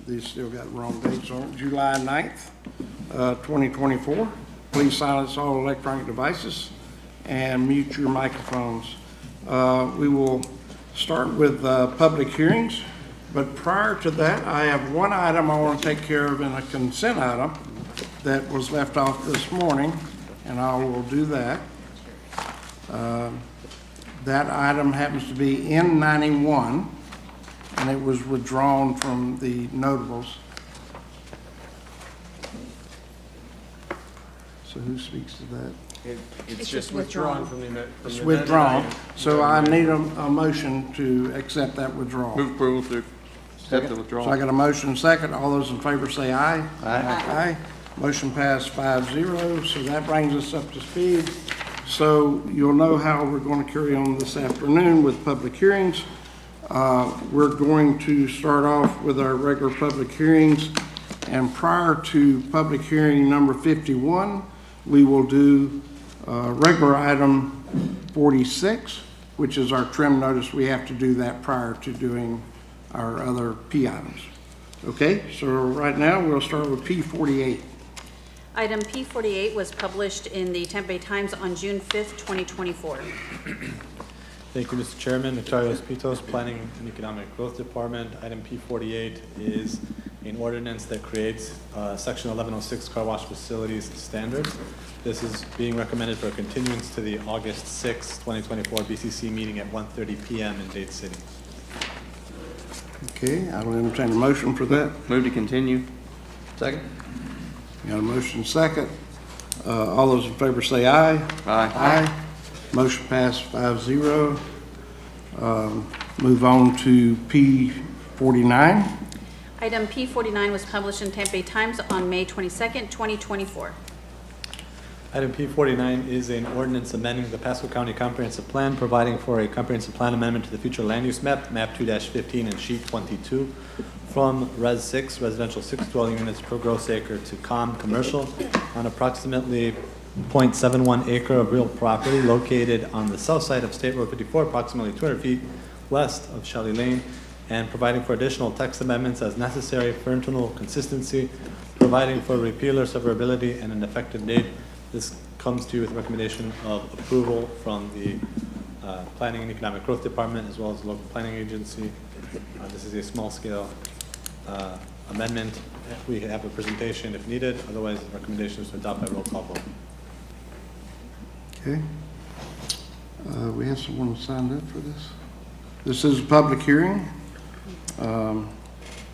these still got the wrong dates on it, July 9th, 2024. Please silence all electronic devices and mute your microphones. We will start with public hearings, but prior to that, I have one item I want to take care of in a consent item that was left off this morning, and I will do that. That item happens to be N91, and it was withdrawn from the notables. So who speaks to that? It's just withdrawn from the. It's withdrawn, so I need a motion to accept that withdrawal. Move approval to accept the withdrawal. So I got a motion second. All those in favor say aye. Aye. Motion passed 5-0, so that brings us up to speed. So you'll know how we're going to carry on this afternoon with public hearings. We're going to start off with our regular public hearings, and prior to public hearing number 51, we will do regular item 46, which is our trim notice. We have to do that prior to doing our other P items. Okay, so right now we'll start with P48. Item P48 was published in the Tampa Bay Times on June 5th, 2024. Thank you, Mr. Chairman. Notarios Pitos, Planning and Economic Growth Department. Item P48 is an ordinance that creates Section 1106 car wash facilities standards. This is being recommended for a continuance to the August 6, 2024 BCC meeting at 1:30 p.m. in Dade City. Okay, I will entertain a motion for that. Move to continue. Second. Got a motion second. All those in favor say aye. Aye. Motion passed 5-0. Move on to P49. Item P49 was published in Tampa Bay Times on May 22nd, 2024. Item P49 is an ordinance amending the Pasco County Comprehensive Plan, providing for a comprehensive plan amendment to the future land use map, map 2-15 and sheet 22, from Res 6, residential 6 dwelling units per gross acre, to COM commercial on approximately 0.71 acre of real property located on the south side of State Road 54, approximately 200 feet west of Shelley Lane, and providing for additional text amendments as necessary for internal consistency, providing for repeal or severability and an effective date. This comes to you with a recommendation of approval from the Planning and Economic Growth Department as well as the local planning agency. This is a small-scale amendment. We have a presentation if needed. Otherwise, the recommendation is to adopt by roll call vote. Okay. We have someone signed up for this. This is a public hearing.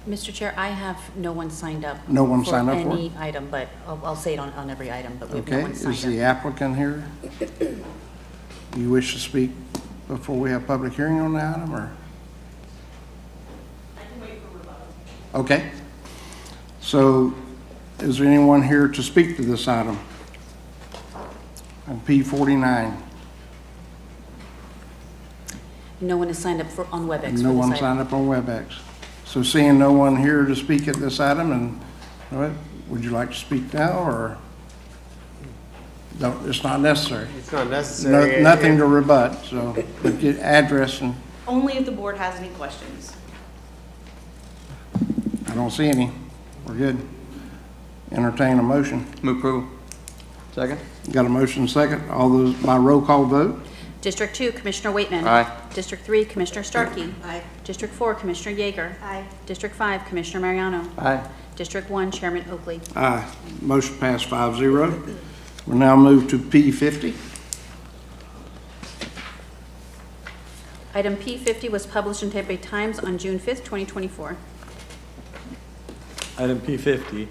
Mr. Chair, I have no one signed up. No one signed up for any item, but I'll say it on every item, but we have no Okay, one signed is up. the applicant here? You wish to speak before we have public hearing on the item, or? I can wait for rebuttal. Okay. So, is there anyone here to speak to this item? On P49? No one is signed up on WebEx for this No one item. signed up on WebEx. So seeing no one here to speak at this item, and all right, would you like to speak now, or? No, it's not necessary. It's not necessary. Nothing to rebut, so but get address, and Only if the board has any questions. I don't see any. We're good. Entertain a motion. Move approval. Second. Got a motion second. All those by roll call vote. District 2, Commissioner Waitman. Aye. District 3, Commissioner Starkey. Aye. District 4, Commissioner Yeager. Aye. District 5, Commissioner Mariano. Aye. District 1, Chairman Oakley. Aye. Motion passed 5-0. We'll now move to P50. Item P50 was published in Tampa Bay Times on June 5th, 2024. Item P50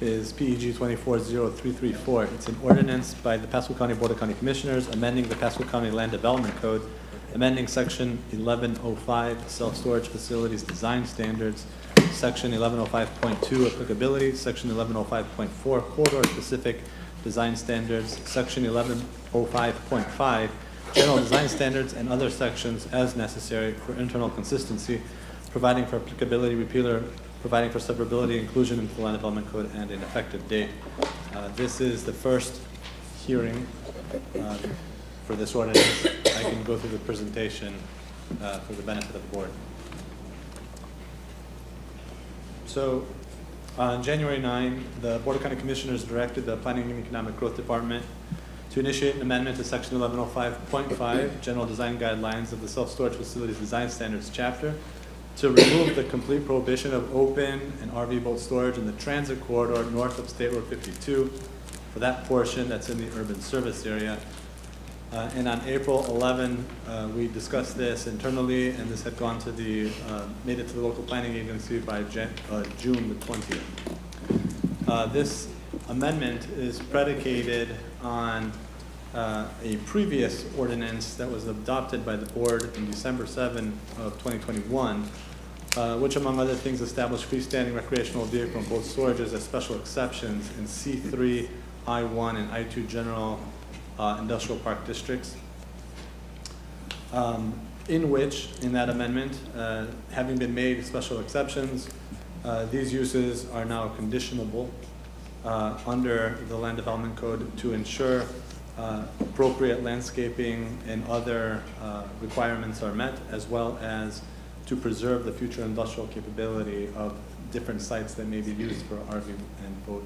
is PEG 240334. It's an ordinance by the Pasco County Board of County Commissioners amending the Pasco County Land Development Code, amending Section 1105 Self-Storage Facilities Design Standards, Section 1105.2 Applicability, Section 1105.4 Corridor-Specific Design Standards, Section 1105.5 General Design Standards, and other sections as necessary for internal consistency, providing for applicability, repealer, providing for severability, inclusion into the Land Development Code, and an effective date. This is the first hearing for this ordinance. I can go through the presentation for the benefit of the board. So on January 9, the Board of County Commissioners directed the Planning and Economic Growth Department to initiate an amendment to Section 1105.5, General Design Guidelines of the Self-Storage Facilities Design Standards Chapter, to remove the complete prohibition of open and RV boat storage in the transit corridor north of State Road 52 for that portion that's in the urban service area. And on April 11, we discussed this internally, and this had gone to the, made it to the local planning agency by June the 20th. This amendment is predicated on a previous ordinance that was adopted by the board in December 7 of 2021, which among other things established freestanding recreational vehicle and boat storages as special exceptions in C3, I1, and I2 general industrial park districts, in which, in that amendment, having been made special exceptions, these uses are now conditionable under the Land Development Code to ensure appropriate landscaping and other requirements are met, as well as to preserve the future industrial capability of different sites that may be used for RV and boat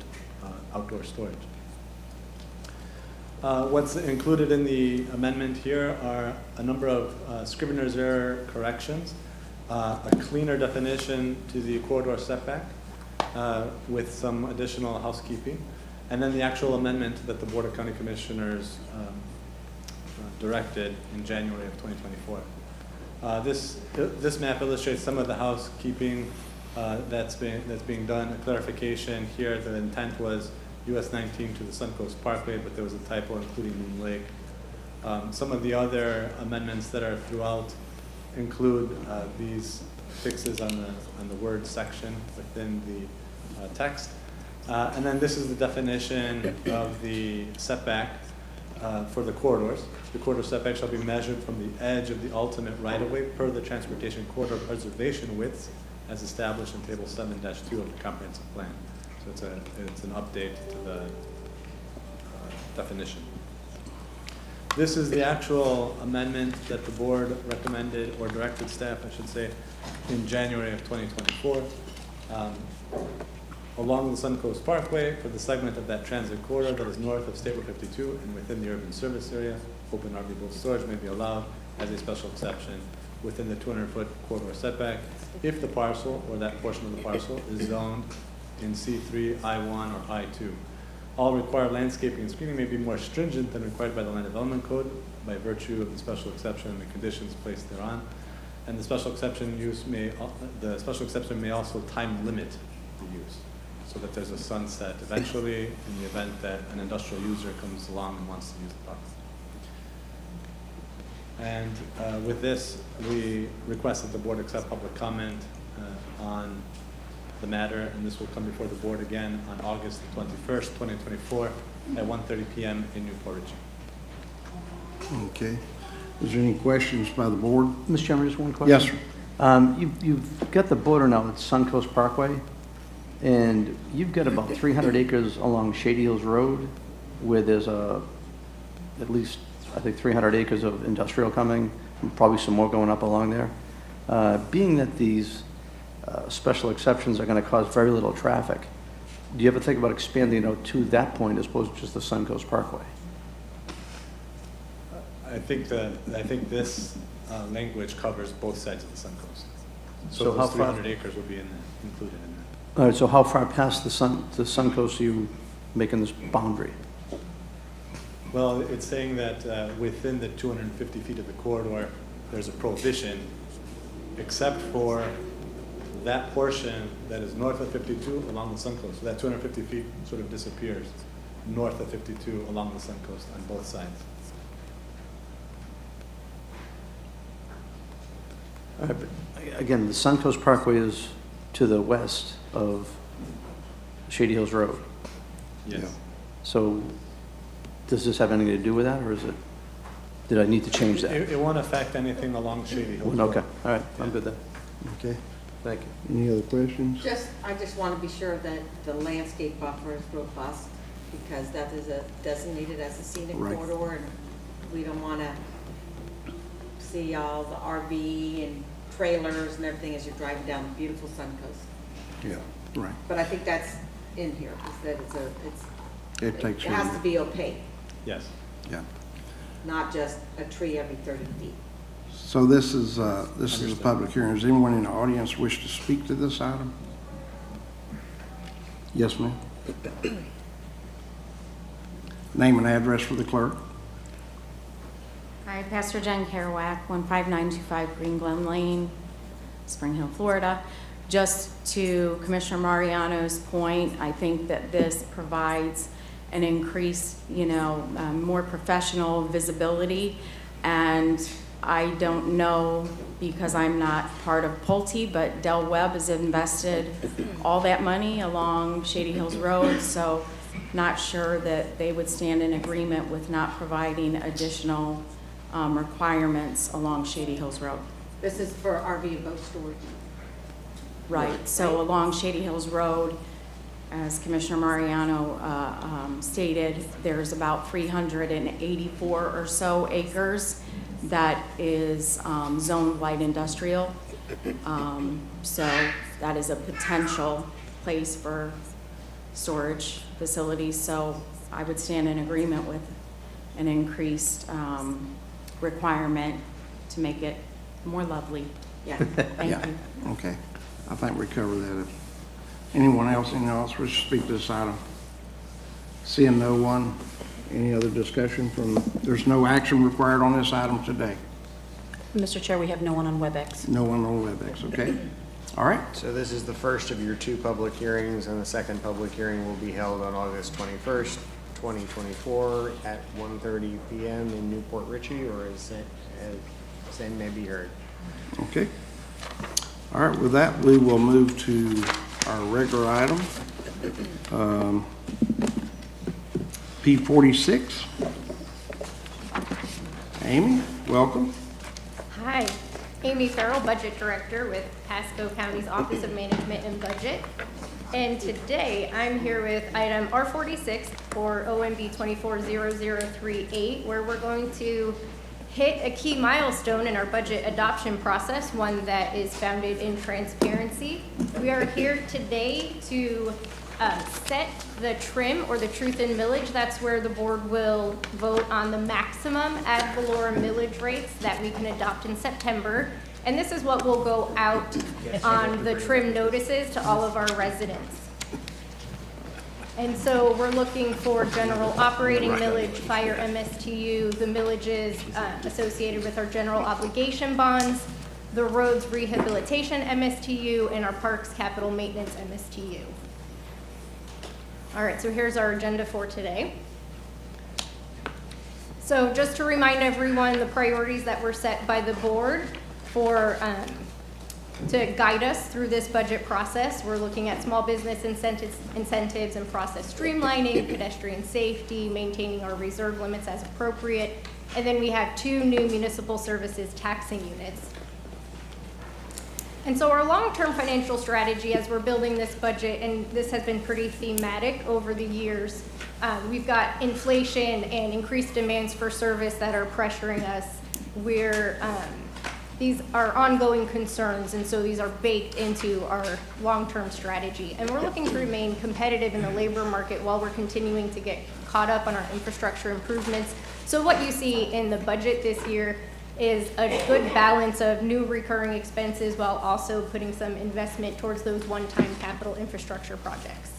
outdoor storage. What's included in the amendment here are a number of Scrivener's error corrections, a cleaner definition to the corridor setback with some additional housekeeping, and then the actual amendment that the Board of County Commissioners directed in January of 2024. This map illustrates some of the housekeeping that's being done. A clarification here, the intent was US 19 to the Suncoast Parkway, but there was a typo including Moon Lake. Some of the other amendments that are throughout include these fixes on the word section within the text. And then this is the definition of the setback for the corridors. The corridor setback shall be measured from the edge of the ultimate right-of-way per the transportation corridor preservation widths as established in Table 7-2 of the comprehensive plan. So it's an update to the definition. This is the actual amendment that the board recommended, or directed staff, I should say, in January of 2024. Along the Suncoast Parkway, for the segment of that transit corridor that is north of State Road 52 and within the urban service area, open RV boat storage may be allowed as a special exception within the 200-foot corridor setback if the parcel or that portion of the parcel is zoned in C3, I1, or I2. All required landscaping and screening may be more stringent than required by the Land Development Code by virtue of the special exception and the conditions placed thereon. And the special exception may also time limit the use, so that there's a sunset eventually in the event that an industrial user comes along and wants to use the park. And with this, we request that the board accept public comment on the matter, and this will come before the board again on August 21st, 2024 at 1:30 p.m. in Newport Ridge. Okay. Is there any questions by the board? Mr. Chairman, just one question. Yes, sir. You've got the border now with Suncoast Parkway, and you've got about 300 acres along Shady Hills Road, where there's at least, I think, 300 acres of industrial coming, and probably some more going up along there. Being that these special exceptions are going to cause very little traffic, do you ever think about expanding out to that point as opposed to just the Suncoast Parkway? I think this language covers both sides of the Suncoast. So So how those far- 300 acres will be included in that. All right, so how far past the Suncoast are you making this boundary? Well, it's saying that within the 250 feet of the corridor, there's a prohibition, except for that portion that is north of 52 along the Suncoast. So that 250 feet sort of disappears north of 52 along the Suncoast on both sides. All right, but again, the Suncoast Parkway is to the west of Shady Hills Road. Yes. Yeah. So does this have anything to do with that, or did I need to change that? It won't affect anything along Shady Hills Road. Okay, all right, I'm good then. Okay. Thank you. Any other questions? I just want to be sure that the landscape buffer is robust, because that is designated as a scenic Right. corridor, and we don't want to see all the RV and trailers and everything as you're driving down the beautiful Suncoast. Yeah, right. But I think that's in here, is that It takes it has you- to be opaque, Yes. Yeah. not just a tree every 30 feet. So this is a public hearing. Does anyone in the audience wish to speak to this item? Yes, ma'am. Name and address for the clerk. Hi, Pastor Jen Kerouac, 15925 Green Glen Lane, Spring Hill, Florida. Just to Commissioner Mariano's point, I think that this provides an increased, more professional visibility. And I don't know, because I'm not part of Pulte, but Del Webb has invested all that money along Shady Hills Road, so not sure that they would stand in agreement with not providing additional requirements along Shady Hills Road. This is for RV and boat storage. Right, so along Shady Hills Road, as Commissioner Mariano stated, there's about 384 or so acres that is zoned light industrial. So that is a potential place for storage facilities. So I would stand in agreement with an increased requirement to make it more lovely. Yeah. Thank Yeah. you. Okay. I think we covered that. If anyone else wish to speak to this item? Seeing no one, any other discussion there's no action required on this item today. Mr. Chair, we have no one on WebEx. No one on WebEx, okay? All right. So this is the first of your 2 public hearings, and the second public hearing will be held on August 21st, 2024 at 1:30 p.m. in Newport Richey, or as same may be heard. Okay. All right, with that, we will move to our regular item. P46. Amy, welcome. Hi, Amy Farrell, Budget Director with Pasco County's Office of Management and Budget. And today I'm here with item R46 for OMB 240038, where we're going to hit a key milestone in our budget adoption process, one that is founded in transparency. We are here today to set the trim or the truth in millage. That's where the board will vote on the maximum ad valorem millage rates that we can adopt in September. And this is what will go out on the trim notices to all of our residents. And so we're looking for general operating millage, fire MSTU, the millages associated with our general obligation bonds, the roads rehabilitation MSTU, and our parks capital maintenance MSTU. All right, so here's our agenda for today. So just to remind everyone, the priorities that were set by the board for to guide us through this budget process. We're looking at small business incentives and process streamlining, pedestrian safety, maintaining our reserve limits as appropriate, and then we have 2 new municipal services taxing units. And so our long-term financial strategy as we're building this budget, and this has been pretty thematic over the years, we've got inflation and increased demands for service that are pressuring us. These are ongoing concerns, and so these are baked into our long-term strategy. And we're looking to remain competitive in the labor market while we're continuing to get caught up on our infrastructure improvements. So what you see in the budget this year is a good balance of new recurring expenses while also putting some investment towards those one-time capital infrastructure projects.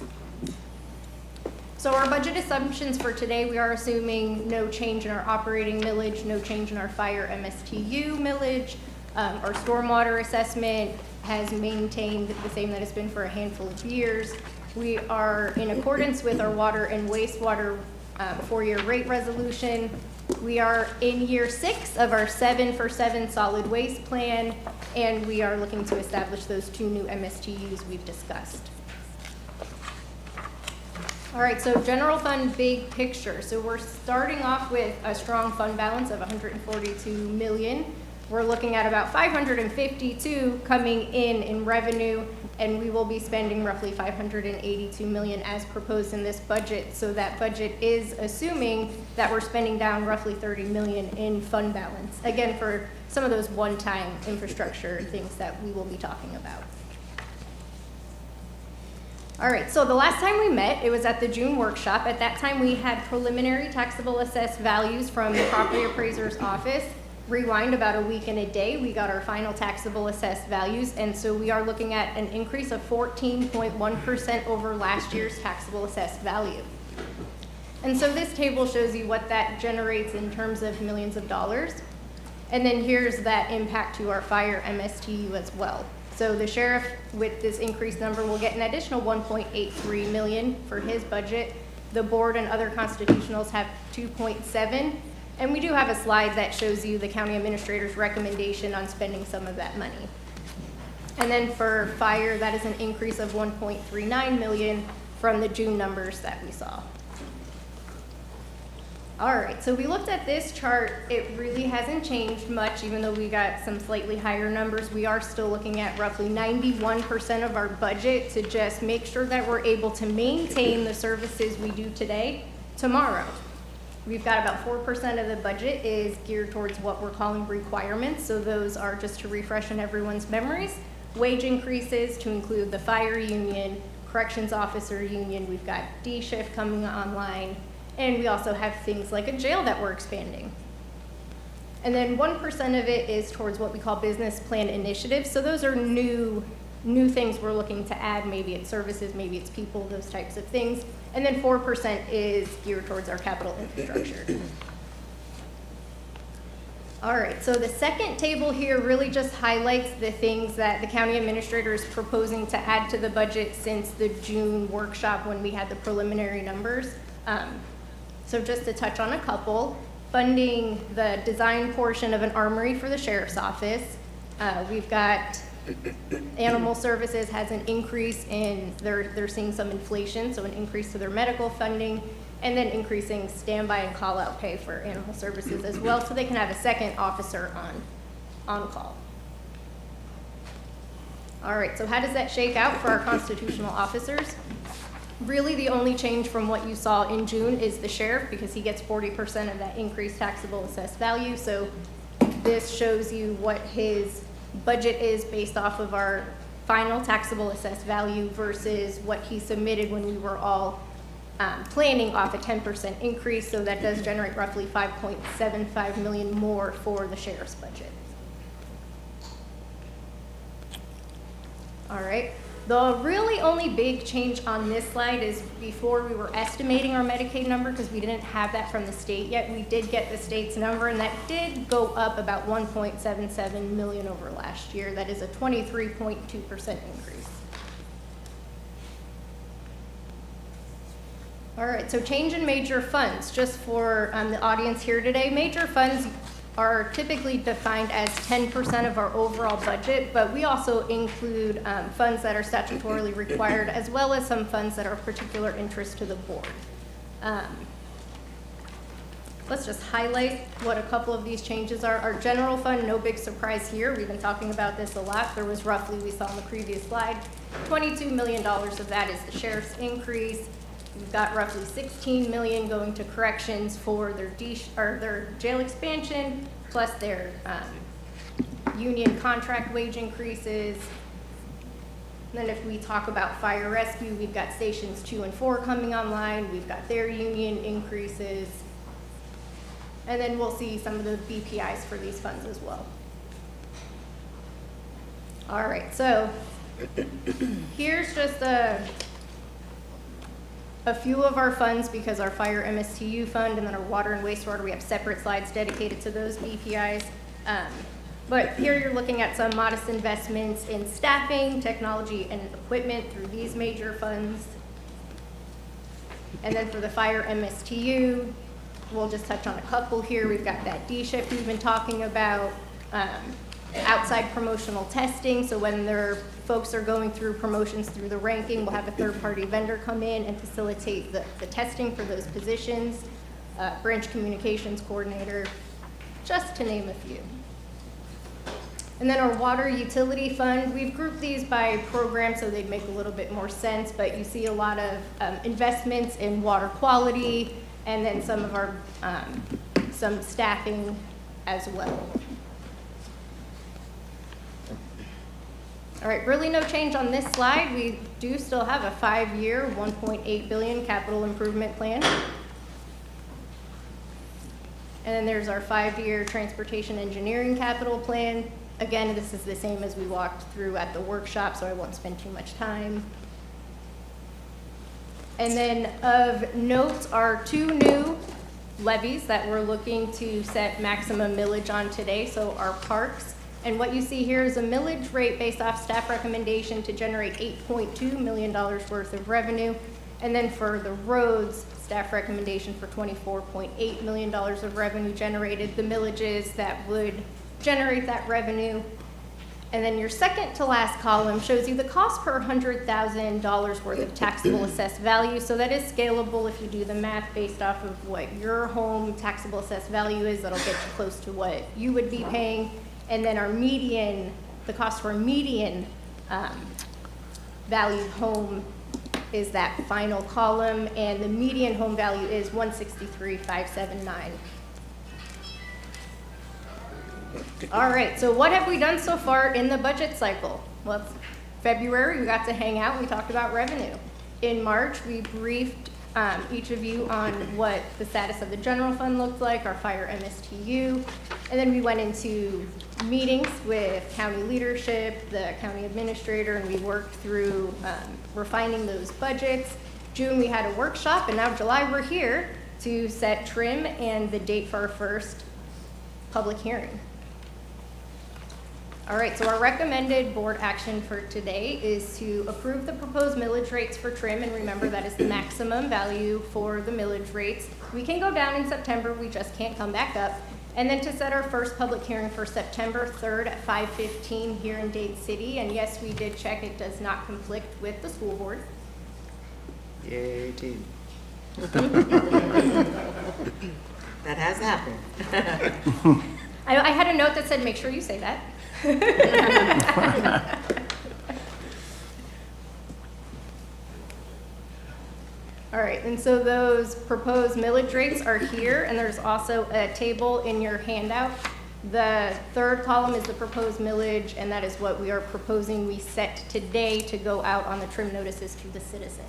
So our budget assumptions for today, we are assuming no change in our operating millage, no change in our fire MSTU millage. Our stormwater assessment has maintained the same that it's been for a handful of years. We are in accordance with our water and wastewater 4-year rate resolution. We are in year 6 of our 7 for 7 solid waste plan, and we are looking to establish those 2 new MSTUs we've discussed. All right, so general fund big picture. So we're starting off with a strong fund balance of $142 million. We're looking at about 552 coming in revenue, and we will be spending roughly $582 million as proposed in this budget. So that budget is assuming that we're spending down roughly $30 million in fund balance. Again, for some of those one-time infrastructure things that we will be talking about. All right, so the last time we met, it was at the June workshop. At that time, we had preliminary taxable assessed values from the property appraiser's office. Rewind about a week and a day, we got our final taxable assessed values, and so we are looking at an increase of 14.1% over last year's taxable assessed value. And so this table shows you what that generates in terms of millions of dollars. And then here's that impact to our fire MSTU as well. So the sheriff, with this increased number, will get an additional 1.83 million for his budget. The board and other constitutionals have 2.7. And we do have a slide that shows you the county administrator's recommendation on spending some of that money. And then for fire, that is an increase of 1.39 million from the June numbers that we saw. All right, so we looked at this chart. It really hasn't changed much, even though we got some slightly higher numbers. We are still looking at roughly 91% of our budget to just make sure that we're able to maintain the services we do today, tomorrow. We've got about 4% of the budget is geared towards what we're calling requirements. So those are, just to refresh in everyone's memories, wage increases to include the fire union, corrections officer union. We've got D shift coming online. And we also have things like a jail that we're expanding. And then 1% of it is towards what we call business plan initiatives. So those are new things we're looking to add. Maybe it's services, maybe it's people, those types of things. And then 4% is geared towards our capital infrastructure. All right, so the second table here really just highlights the things that the county administrator is proposing to add to the budget since the June workshop when we had the preliminary numbers. So just to touch on a couple, funding the design portion of an armory for the sheriff's office. We've got animal services has an increase in, they're seeing some inflation, so an increase to their medical funding, and then increasing standby and call-out pay for animal services as well, so they can have a second officer on call. All right, so how does that shake out for our constitutional officers? Really, the only change from what you saw in June is the sheriff, because he gets 40% of that increased taxable assessed value. So this shows you what his budget is based off of our final taxable assessed value versus what he submitted when we were all planning off a 10% increase. So that does generate roughly 5.75 million more for the sheriff's budget. All right. The really only big change on this slide is before we were estimating our Medicaid number, because we didn't have that from the state yet. We did get the state's number, and that did go up about 1.77 million over last year. That is a 23.2% increase. All right, so change in major funds. Just for the audience here today, major funds are typically defined as 10% of our overall budget, but we also include funds that are statutorily required, as well as some funds that are of particular interest to the board. Let's just highlight what a couple of these changes are. Our general fund, no big surprise here. We've been talking about this a lot. There was roughly, we saw on the previous slide, $22 million of that is the sheriff's increase. We've got roughly 16 million going to corrections for their jail expansion, plus their union contract wage increases. And then if we talk about fire rescue, we've got stations 2 and 4 coming online. We've got their union increases. And then we'll see some of the BPIs for these funds as well. All right, so here's just a few of our funds, because our fire MSTU fund and then our water and wastewater, we have separate slides dedicated to those BPIs. But here you're looking at some modest investments in staffing, technology, and equipment through these major funds. And then for the fire MSTU, we'll just touch on a couple here. We've got that D shift we've been talking about, outside promotional testing. So when their folks are going through promotions through the ranking, we'll have a third-party vendor come in and facilitate the testing for those positions. Branch communications coordinator, just to name a few. And then our water utility fund, we've grouped these by program so they'd make a little bit more sense, but you see a lot of investments in water quality, and then some of our, some staffing as well. All right, really no change on this slide. We do still have a 5-year, $1.8 billion capital improvement plan. And then there's our 5-year transportation engineering capital plan. Again, this is the same as we walked through at the workshop, so I won't spend too much time. And then of note are 2 new levies that we're looking to set maximum millage on today, so our parks. And what you see here is a millage rate based off staff recommendation to generate $8.2 million worth of revenue. And then for the roads, staff recommendation for $24.8 million of revenue generated, the millages that would generate that revenue. And then your second to last column shows you the cost per $100,000 worth of taxable assessed value. So that is scalable if you do the math based off of what your home taxable assessed value is. That'll get you close to what you would be paying. And then our median, the cost for a median valued home is that final column, and the median home value is $163,579. All right, so what have we done so far in the budget cycle? Well, February, we got to hang out, we talked about revenue. In March, we briefed each of you on what the status of the general fund looked like, our fire MSTU, and then we went into meetings with county leadership, the county administrator, and we worked through refining those budgets. June, we had a workshop, and now July, we're here to set trim and the date for our first public hearing. All right, so our recommended board action for today is to approve the proposed millage rates for trim, and remember that is the maximum value for the millage rates. We can go down in September, we just can't come back up. And then to set our first public hearing for September 3rd at 5:15 here in Dade City. And yes, we did check, it does not conflict with the school board. Yay, team. That has happened. I had a note that said, make sure you say that. All right, and so those proposed millage rates are here, and there's also a table in your handout. The third column is the proposed millage, and that is what we are proposing we set today to go out on the trim notices to the citizens.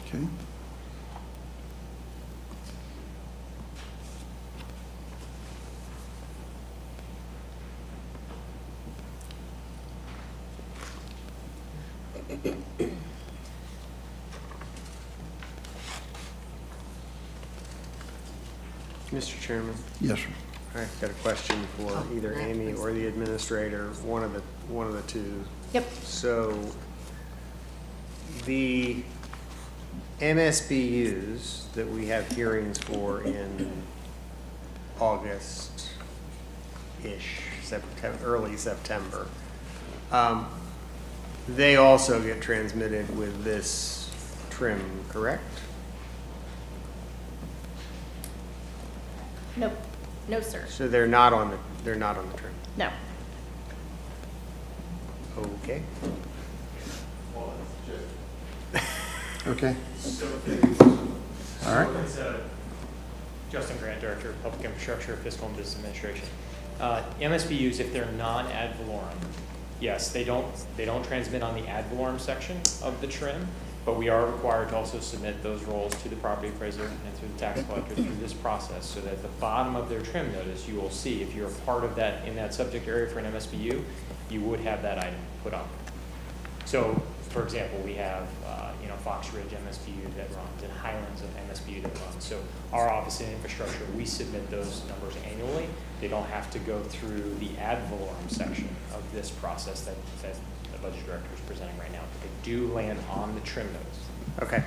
Okay. Mr. Chairman, Yes, sir. I've got a question for either Amy or the administrator, one of the two. Yep. So the MSBU's that we have hearings for in August-ish, early September, they also get transmitted with this trim, correct? Nope. No, sir. So they're not on the trim. No. Okay. Okay. All right. It's Justin Grant, Director of Public Infrastructure, Fiscal and Business Administration. MSBU's, if they're non-ad valorem, yes, they don't transmit on the ad valorem section of the trim, but we are required to also submit those rolls to the property appraiser and through the tax collector through this process, so that at the bottom of their trim notice, you will see if you're a part of that in that subject area for an MSBU, you would have that item put on. So, for example, we have Fox Ridge MSBU that runs and Highlands of MSBU that runs. So our office in infrastructure, we submit those numbers annually. They don't have to go through the ad valorem section of this process that the budget director is presenting right now. But they do land on the trim notes. Okay.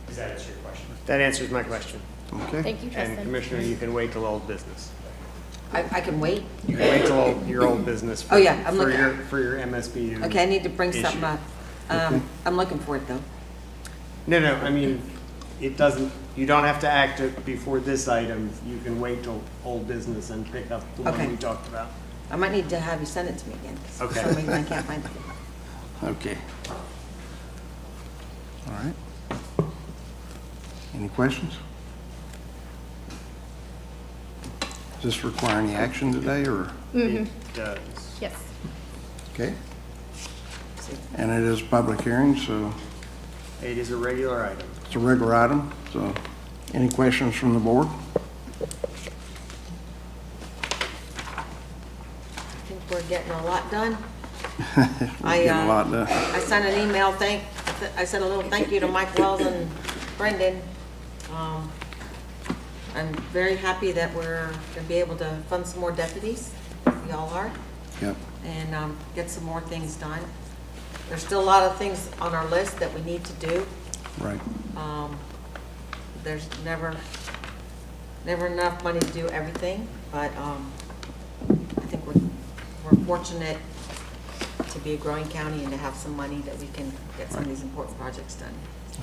Does that answer your question? That answers my question. Okay. Thank you, Justin. And Commissioner, you can wait till old business. I can wait? You can wait till your old business for, Oh, yeah, I'm looking. for your MSBU. Okay, I need to bring something issue. up. I'm looking for it, though. No, I mean, it doesn't, you don't have to act it before this item. You can wait till old business and pick up the Okay. one we talked about. I might need to have you send it to me again. 'Cause Okay. For some reason, I can't find it. Okay. All right. Any questions? Does this require any action today, or? It does. Yes. Okay. And it is a public hearing, so It is a regular item. it's a regular item. So any questions from the board? I think we're getting a lot done. We're getting a lot done. I sent an email, I sent a little thank you to Mike Wells and Brendan. I'm very happy that we're gonna be able to fund some more deputies, we all are, Yep. and get some more things done. There's still a lot of things on our list that we need to do. Right. There's never enough money to do everything, but I think we're fortunate to be a growing county and to have some money that we can get some of these important projects done.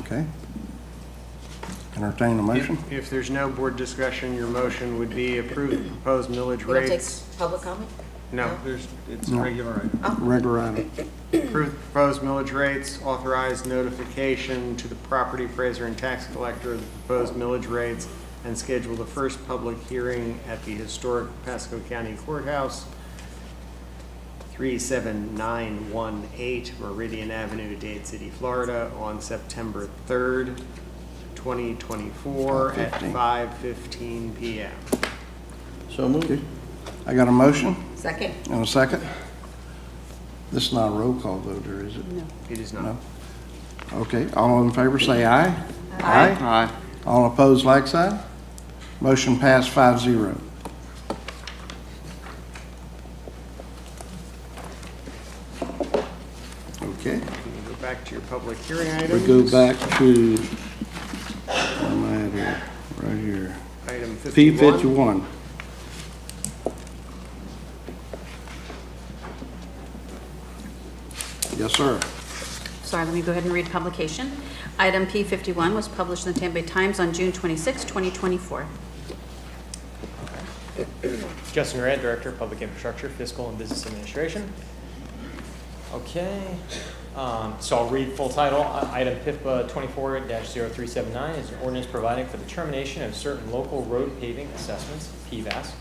Okay. Entertain a motion? If there's no board discussion, your motion would be approve the proposed millage We don't take rates. public comment? No, it's a No. regular item. Regular item. Approve the proposed millage rates, authorize notification to the property appraiser and tax collector of the proposed millage rates, and schedule the first public hearing at the historic Pasco County Courthouse, 37918 Meridian Avenue, Dade City, Florida, on September 3rd, 2024 at 5:15 p.m. So moved. Okay. I got a motion Second? and a second. This is not a roll call vote, or is it? No. It is not. No. Okay, all in favor say aye. Aye. All opposed, like sign. Motion passed 5-0. Okay, You can go back to your public hearing we items. go back to, where am I at here? Right here. Item P 51. 51. Yes, sir. Sorry, let me go ahead and read publication. Item P51 was published in the Tampa Bay Times on June 26, 2024. Justin Grant, Director of Public Infrastructure, Fiscal and Business Administration. Okay, so I'll read full title. Item PIFA 24-0379 is an ordinance providing for the termination of certain local road paving assessments, PVAS,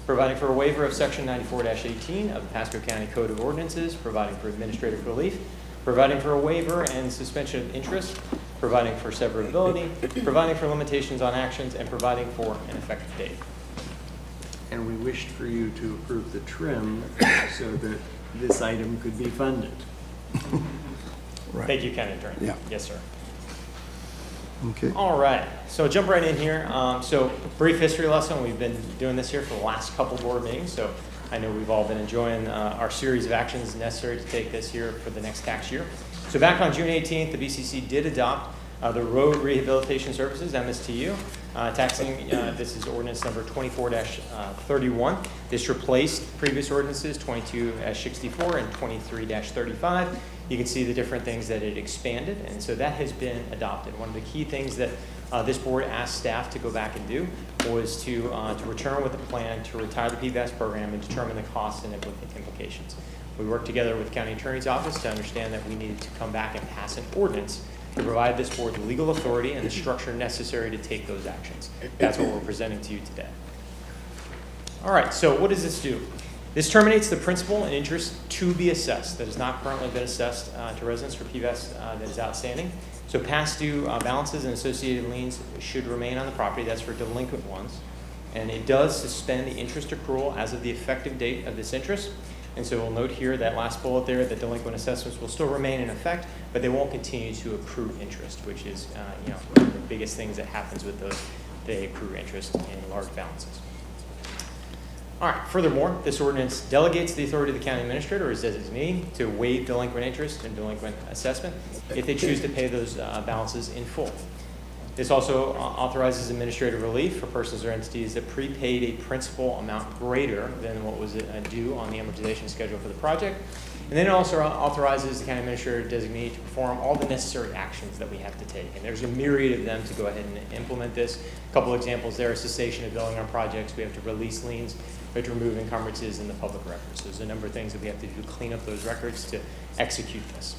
providing for a waiver of Section 94-18 of the Pasco County Code of Ordinances, providing for administrative relief, providing for a waiver and suspension of interest, providing for severability, providing for limitations on actions, and providing for an effective date. And we wished for you to approve the trim so that this item could be funded. Right. Thank you, County Attorney. Yeah. Yes, sir. Okay. All right, so jump right in here. So brief history lesson. We've been doing this here for the last couple board meetings, so I know we've all been enjoying our series of actions necessary to take this here for the next tax year. So back on June 18th, the BCC did adopt the Road Rehabilitation Services, MSTU, taxing, this is ordinance number 24-31. This replaced previous ordinances 22-64 and 23-35. You can see the different things that it expanded, and so that has been adopted. One of the key things that this board asked staff to go back and do was to return with a plan to retire the PVAS program and determine the costs and implications. We worked together with the County Attorney's Office to understand that we needed to come back and pass an ordinance to provide this board the legal authority and the structure necessary to take those actions. That's what we're presenting to you today. All right, so what does this do? This terminates the principal and interest to be assessed that has not currently been assessed to residents for PVAS that is outstanding. So past due balances and associated liens should remain on the property. That's for delinquent ones. And it does suspend the interest accrual as of the effective date of this interest. And so we'll note here that last bullet there that delinquent assessments will still remain in effect, but they won't continue to accrue interest, which is one of the biggest things that happens with those. They accrue interest in large balances. All right, furthermore, this ordinance delegates the authority of the county administrator or his designee to waive delinquent interest and delinquent assessment if they choose to pay those balances in full. This also authorizes administrative relief for persons or entities that prepaid a principal amount greater than what was due on the amortization schedule for the project. And then it also authorizes the county administrator designee to perform all the necessary actions that we have to take. And there's a myriad of them to go ahead and implement this. A couple examples there: cessation of billing on projects. We have to release liens. We have to remove encumbrances in the public records. So there's a number of things that we have to do to clean up those records to execute this.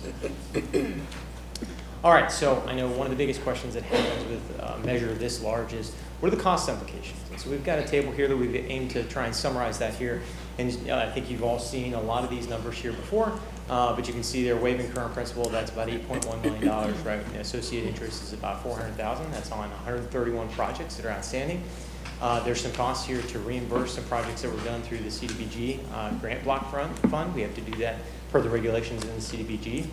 All right, so I know one of the biggest questions that happens with a measure this large is, what are the cost implications? And so we've got a table here that we've aimed to try and summarize that here. And I think you've all seen a lot of these numbers here before, but you can see they're waiving current principal. That's about $8.1 million, right? And associated interest is about $400,000. That's on 131 projects that are outstanding. There's some costs here to reimburse some projects that were done through the CDBG grant block fund. We have to do that per the regulations in the CDBG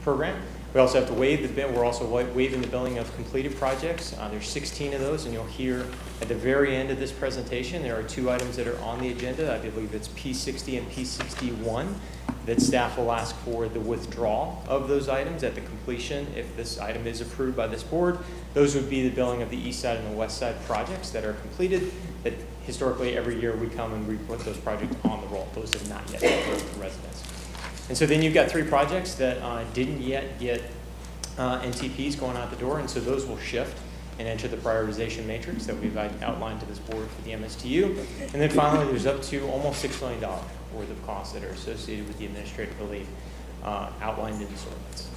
program. We also have to waive the bill. We're also waiving the billing of completed projects. There's 16 of those, and you'll hear at the very end of this presentation, there are 2 items that are on the agenda. I believe it's P60 and P61 that staff will ask for the withdrawal of those items at the completion. If this item is approved by this board, those would be the billing of the east side and the west side projects that are completed. That historically every year we come and we put those projects on the roll. Those have not yet been billed to residents. And so then you've got 3 projects that didn't yet get NTPs going out the door, and so those will shift and enter the prioritization matrix that we've outlined to this board for the MSTU. And then finally, there's up to almost $6 million worth of costs that are associated with the administrative relief outlined in this ordinance.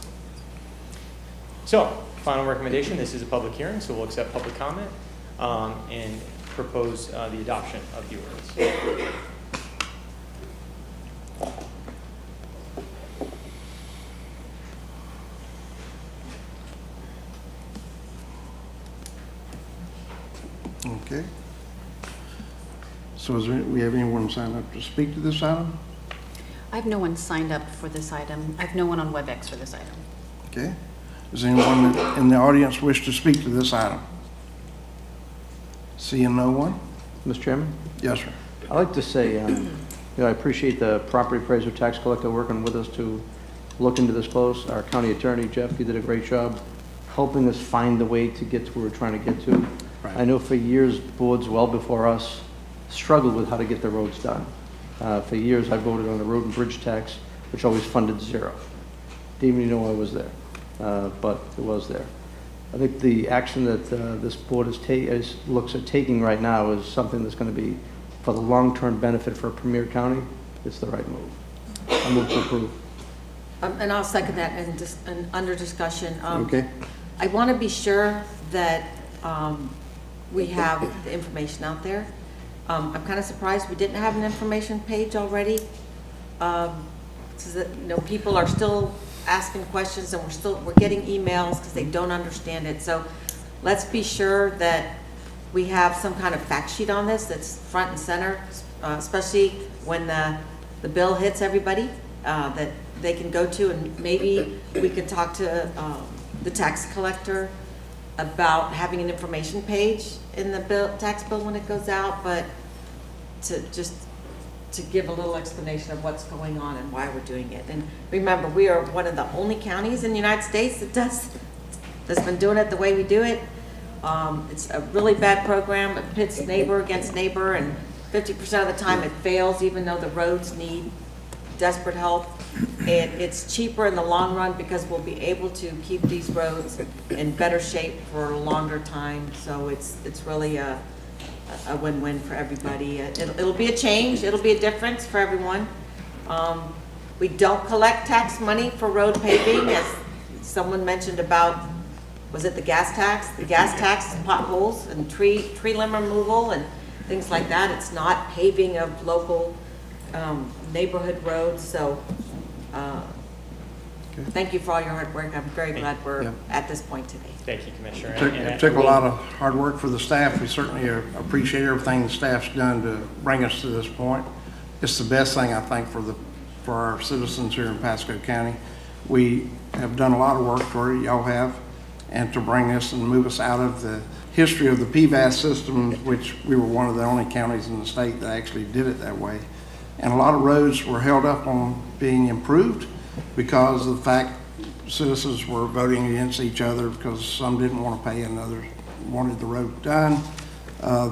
So, final recommendation, this is a public hearing, so we'll accept public comment and propose the adoption of the ordinance. Okay. So we have anyone signed up to speak to this item? I have no one signed up for this item. I have no one on WebEx for this item. Okay. Does anyone in the audience wish to speak to this item? Seeing no one? Mr. Chairman? Yes, sir. I'd like to say, I appreciate the property appraiser tax collector working with us to look into this close. Our county attorney, Jeff, he did a great job helping us find the way to get to where we're trying to get to. Right. I know for years, boards well before us struggled with how to get the roads done. For years, I voted on the road and bridge tax, which always funded 0. Didn't even know I was there, but it was there. I think the action that this board looks at taking right now is something that's going to be for the long-term benefit for Premier County. It's the right move. I move to approve. And I'll second that and under discussion. Okay. I want to be sure that we have the information out there. I'm kind of surprised we didn't have an information page already. So that, people are still asking questions, and we're getting emails because they don't understand it. So let's be sure that we have some kind of fact sheet on this that's front and center, especially when the bill hits everybody, that they can go to, and maybe we could talk to the tax collector about having an information page in the tax bill when it goes out, but to give a little explanation of what's going on and why we're doing it. And remember, we are one of the only counties in the United States that's been doing it the way we do it. It's a really bad program. It pits neighbor against neighbor, and 50% of the time it fails, even though the roads need desperate help. And it's cheaper in the long run because we'll be able to keep these roads in better shape for a longer time. So it's really a win-win for everybody. It'll be a change. It'll be a difference for everyone. We don't collect tax money for road paving, as someone mentioned about, was it the gas tax? The gas tax is potholes and tree limb removal and things like that. It's not paving of local neighborhood roads. So thank you for all your hard work. I'm very glad we're at this point today. Thank you, Commissioner. It took a lot of hard work for the staff. We certainly appreciate everything the staff's done to bring us to this point. It's the best thing, I think, for our citizens here in Pasco County. We have done a lot of work for you, y'all have, and to bring us and move us out of the history of the PVAS system, which we were one of the only counties in the state that actually did it that way. And a lot of roads were held up on being improved because of the fact citizens were voting against each other because some didn't want to pay and others wanted the road done.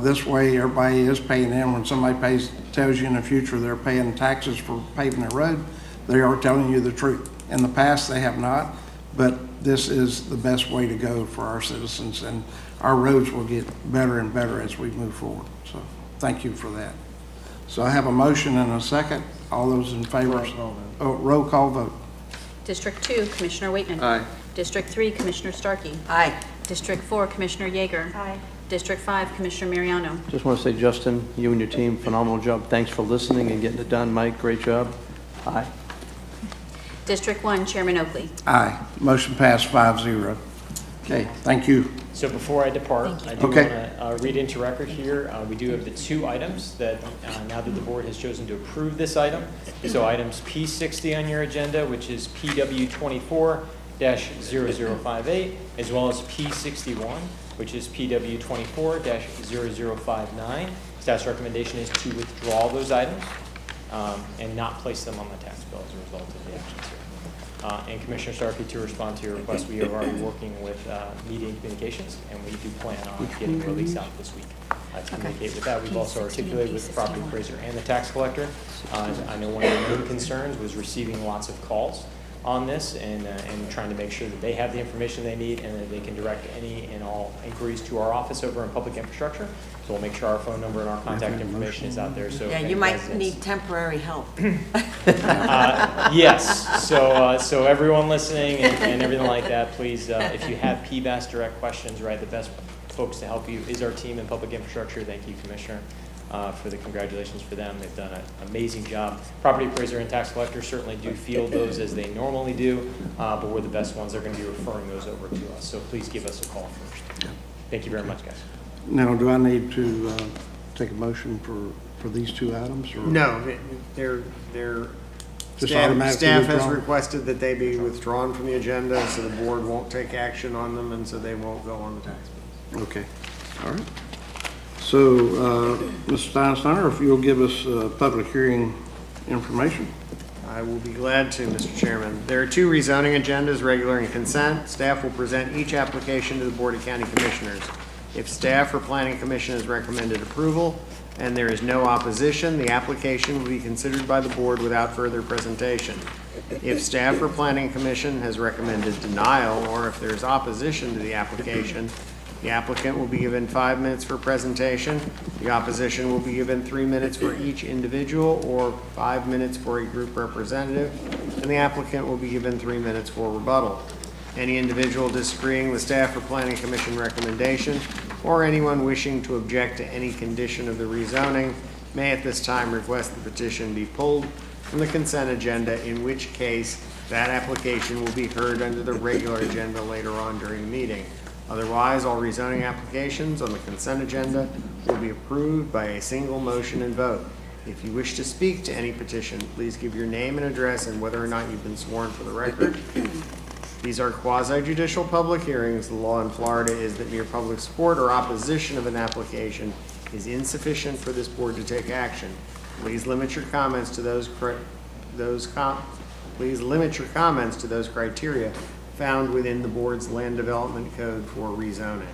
This way, everybody is paying in. When somebody tells you in the future they're paying taxes for paving their road, they are telling you the truth. In the past, they have not, but this is the best way to go for our citizens, and our roads will get better and better as we move forward. So thank you for that. So I have a motion and a second. All those in favor? Roll call vote. District 2, Commissioner Waitman. Aye. District 3, Commissioner Starkey. Aye. District 4, Commissioner Yeager. Aye. District 5, Commissioner Mariano. Just want to say, Justin, you and your team, phenomenal job. Thanks for listening and getting it done. Mike, great job. Aye. District 1, Chairman Oakley. Aye. Motion passed 5-0. Okay, thank you. So before I depart, I do want Okay. to read into record here, we do have the two items that, now that the board has chosen to approve this item. So items P60 on your agenda, which is PW 24-0058, as well as P61, which is PW 24-0059. Staff's recommendation is to withdraw those items and not place them on the tax bill as a result of the actions here. And Commissioner Starkey, to respond to your request, we are already working with Media and Communications, and we do plan on getting a release out this week to communicate with that. We've also articulated with the property appraiser and the tax collector. I know one of the main concerns was receiving lots of calls on this and trying to make sure that they have the information they need and that they can direct any and all inquiries to our office over in public infrastructure. So we'll make sure our phone number and our contact information is out there. So Yeah, if you any might residents- need temporary help. Yes, so everyone listening and everything like that, please, if you have PBAS direct questions, right, the best folks to help you is our team in public infrastructure. Thank you, Commissioner, for the congratulations for them. They've done an amazing job. Property appraiser and tax collector certainly do field those as they normally do, but we're the best ones. They're going to be referring those over to us, so please give us a call first. Thank you very much, guys. Now, do I need to take a motion for these two items? Or No, they're, Just staff automatically has withdrawn? requested that they be withdrawn from the agenda, so the board won't take action on them, and so they won't go on the tax bill. Okay, all right. So, Mr. Steinsteiner, if you'll give us public hearing information. I will be glad to, Mr. Chairman. There are two rezoning agendas, regular and consent. Staff will present each application to the Board of County Commissioners. If staff or Planning Commission has recommended approval and there is no opposition, the application will be considered by the board without further presentation. If staff or Planning Commission has recommended denial, or if there is opposition to the application, the applicant will be given 5 minutes for presentation. The opposition will be given 3 minutes for each individual or 5 minutes for a group representative, and the applicant will be given 3 minutes for rebuttal. Any individual disagreeing with staff or Planning Commission recommendation, or anyone wishing to object to any condition of the rezoning, may at this time request the petition be pulled from the consent agenda, in which case that application will be heard under the regular agenda later on during the meeting. Otherwise, all rezoning applications on the consent agenda will be approved by a single motion and vote. If you wish to speak to any petition, please give your name and address and whether or not you've been sworn for the record. These are quasi-judicial public hearings. The law in Florida is that mere public support or opposition of an application is insufficient for this board to take action. Please limit your comments to those criteria found within the board's land development code for rezoning.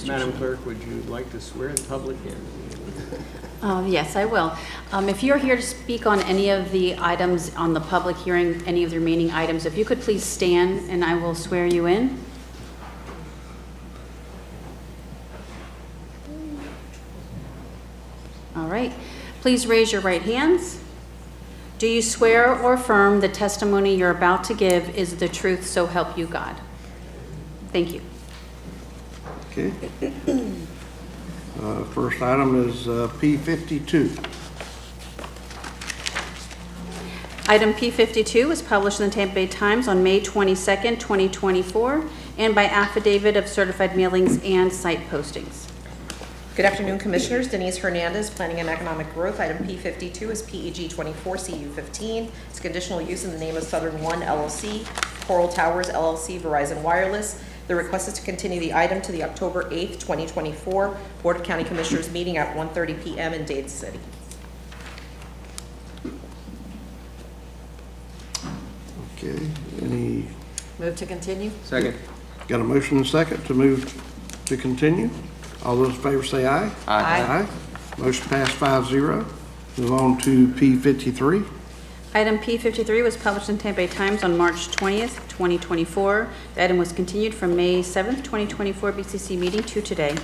Madam Clerk, would you like to swear the public in? Yes, I will. If you're here to speak on any of the items on the public hearing, any of the remaining items, if you could please stand and I will swear you in. All right. Please raise your right hands. Do you swear or affirm the testimony you're about to give is the truth, so help you God? Thank you. Okay. First item is P52. Item P52 was published in the Tampa Bay Times on May 22nd, 2024, and by affidavit of certified mailings and site postings. Good afternoon, Commissioners. Denise Hernandez, Planning and Economic Growth. Item P52 is PEG 24CU15. It's conditional use in the name of Southern One LLC, Coral Towers LLC, Verizon Wireless. The request is to continue the item to the October 8th, 2024 Board of County Commissioners meeting at 1:30 p.m. in Dade City. Okay, any, Move to continue? Second. got a motion and a second to move to continue? All those in favor say aye. Aye. Motion passed 5-0. Move on to P53. Item P53 was published in Tampa Bay Times on March 20th, 2024. The item was continued from May 7th, 2024 BCC meeting to today.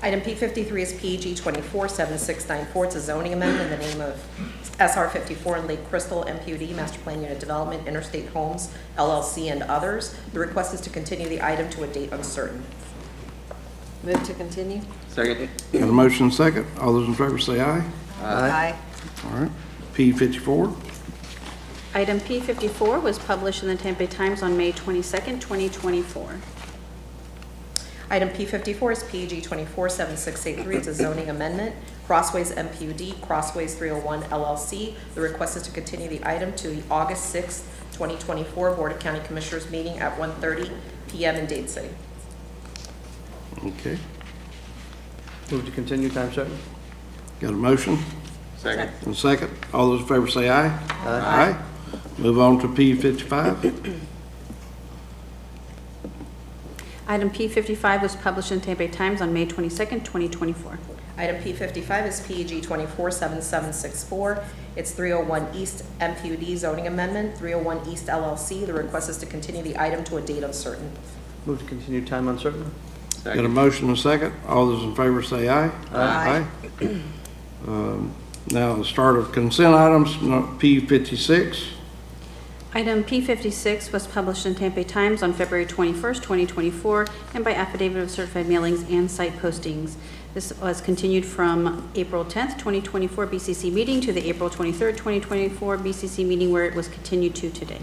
Item P53 is PEG 247694. It's a zoning amendment in the name of SR 54 and Lake Crystal MPUD, Master Plan Unit Development, Interstate Homes, LLC, and others. The request is to continue the item to a date uncertain. Move to continue? Second. Got a motion and second. All those in favor say aye. Aye. All right. P54. Item P54 was published in the Tampa Bay Times on May 22nd, 2024. Item P54 is PEG 247683. It's a zoning amendment. Crossways MPUD, Crossways 301 LLC. The request is to continue the item to the August 6th, 2024 Board of County Commissioners meeting at 1:30 p.m. in Dade City. Okay. Move to continue, time certain. Got a motion Second. and second. All those in favor say aye. Aye. Move on to P55. Item P55 was published in the Tampa Bay Times on May 22nd, 2024. Item P55 is PEG 247764. It's 301 East MPUD zoning amendment, 301 East LLC. The request is to continue the item to a date uncertain. Move to continue, time uncertain. Got a motion and second. All those in favor say aye. Aye. Now the start of consent items, P56. Item P56 was published in Tampa Bay Times on February 21st, 2024, and by affidavit of certified mailings and site postings. This was continued from April 10th, 2024 BCC meeting to the April 23rd, 2024 BCC meeting, where it was continued to today.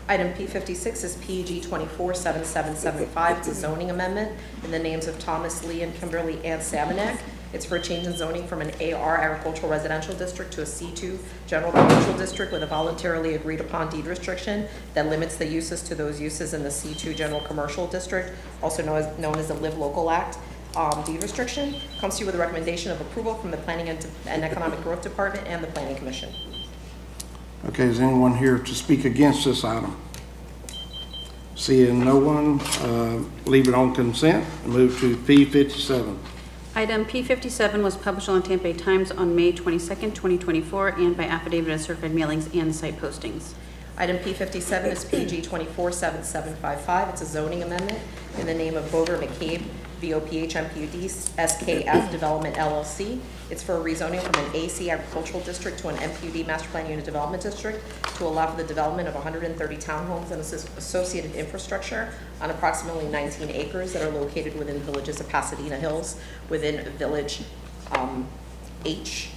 Item P56 is PEG 247775. It's a zoning amendment in the names of Thomas Lee and Kimberly Ann Samanek. It's for a change in zoning from an AR agricultural residential district to a C2 general commercial district with a voluntarily agreed upon deed restriction that limits the uses to those uses in the C2 general commercial district, also known as the Live Local Act. Deed restriction comes to you with a recommendation of approval from the Planning and Economic Growth Department and the Planning Commission. Okay, is anyone here to speak against this item? Seeing no one, leave it on consent and move to P57. Item P57 was published on the Tampa Bay Times on May 22nd, 2024, and by affidavit of certified mailings and site postings. Item P57 is PG 247755. It's a zoning amendment in the name of Bover McCabe, VOPH MPUD, SKF Development LLC. It's for a rezoning from an AC agricultural district to an MPUD Master Plan Unit Development District to allow for the development of 130 townhomes and associated infrastructure on approximately 19 acres that are located within villages of Pasadena Hills, within Village H.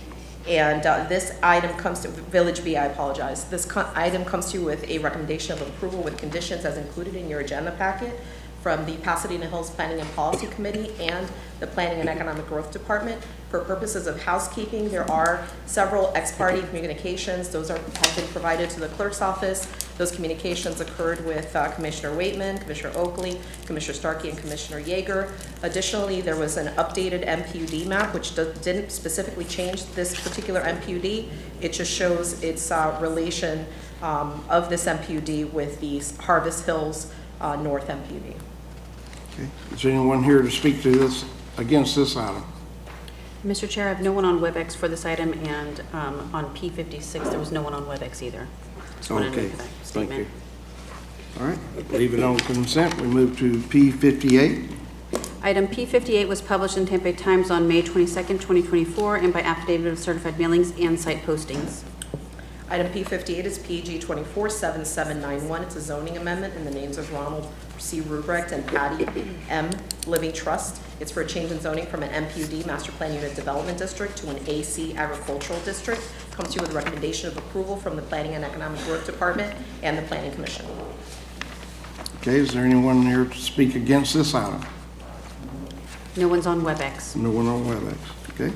And this item comes to Village B, I apologize. This item comes to you with a recommendation of approval with conditions as included in your agenda packet from the Pasadena Hills Planning and Policy Committee and the Planning and Economic Growth Department. For purposes of housekeeping, there are several ex parte communications. Those have been provided to the clerk's office. Those communications occurred with Commissioner Waitman, Commissioner Oakley, Commissioner Starkey, and Commissioner Yeager. Additionally, there was an updated MPUD map, which didn't specifically change this particular MPUD. It just shows its relation of this MPUD with the Harvest Hills North MPUD. Okay. Is anyone here to speak to this, against this item? Mr. Chair, I have no one on WebEx for this item, and on P56, there was no one on WebEx either. Just wanted to Okay, make that thank statement. you. All right, leave it on consent. We move to P58. Item P58 was published in Tampa Bay Times on May 22nd, 2024, and by affidavit of certified mailings and site postings. Item P58 is PG 247791. It's a zoning amendment in the names of Ronald C. Rubrecht and Patty M. Living Trust. It's for a change in zoning from an MPUD Master Plan Unit Development District to an AC Agricultural District. Comes to you with a recommendation of approval from the Planning and Economic Growth Department and the Planning Commission. Okay, is there anyone here to speak against this item? No one's on WebEx. No one on WebEx, okay.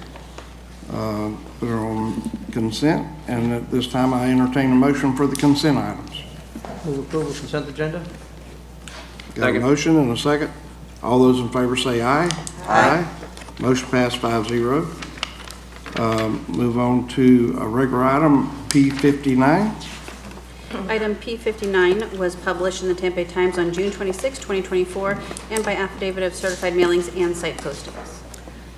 Put her on consent, and at this time I entertain a motion for the consent items. Move approval of consent agenda. Got a motion and a second. All those in favor say aye. Aye. Motion passed 5-0. Move on to a regular item, P59. Item P59 was published in the Tampa Bay Times on June 26, 2024, and by affidavit of certified mailings and site postings.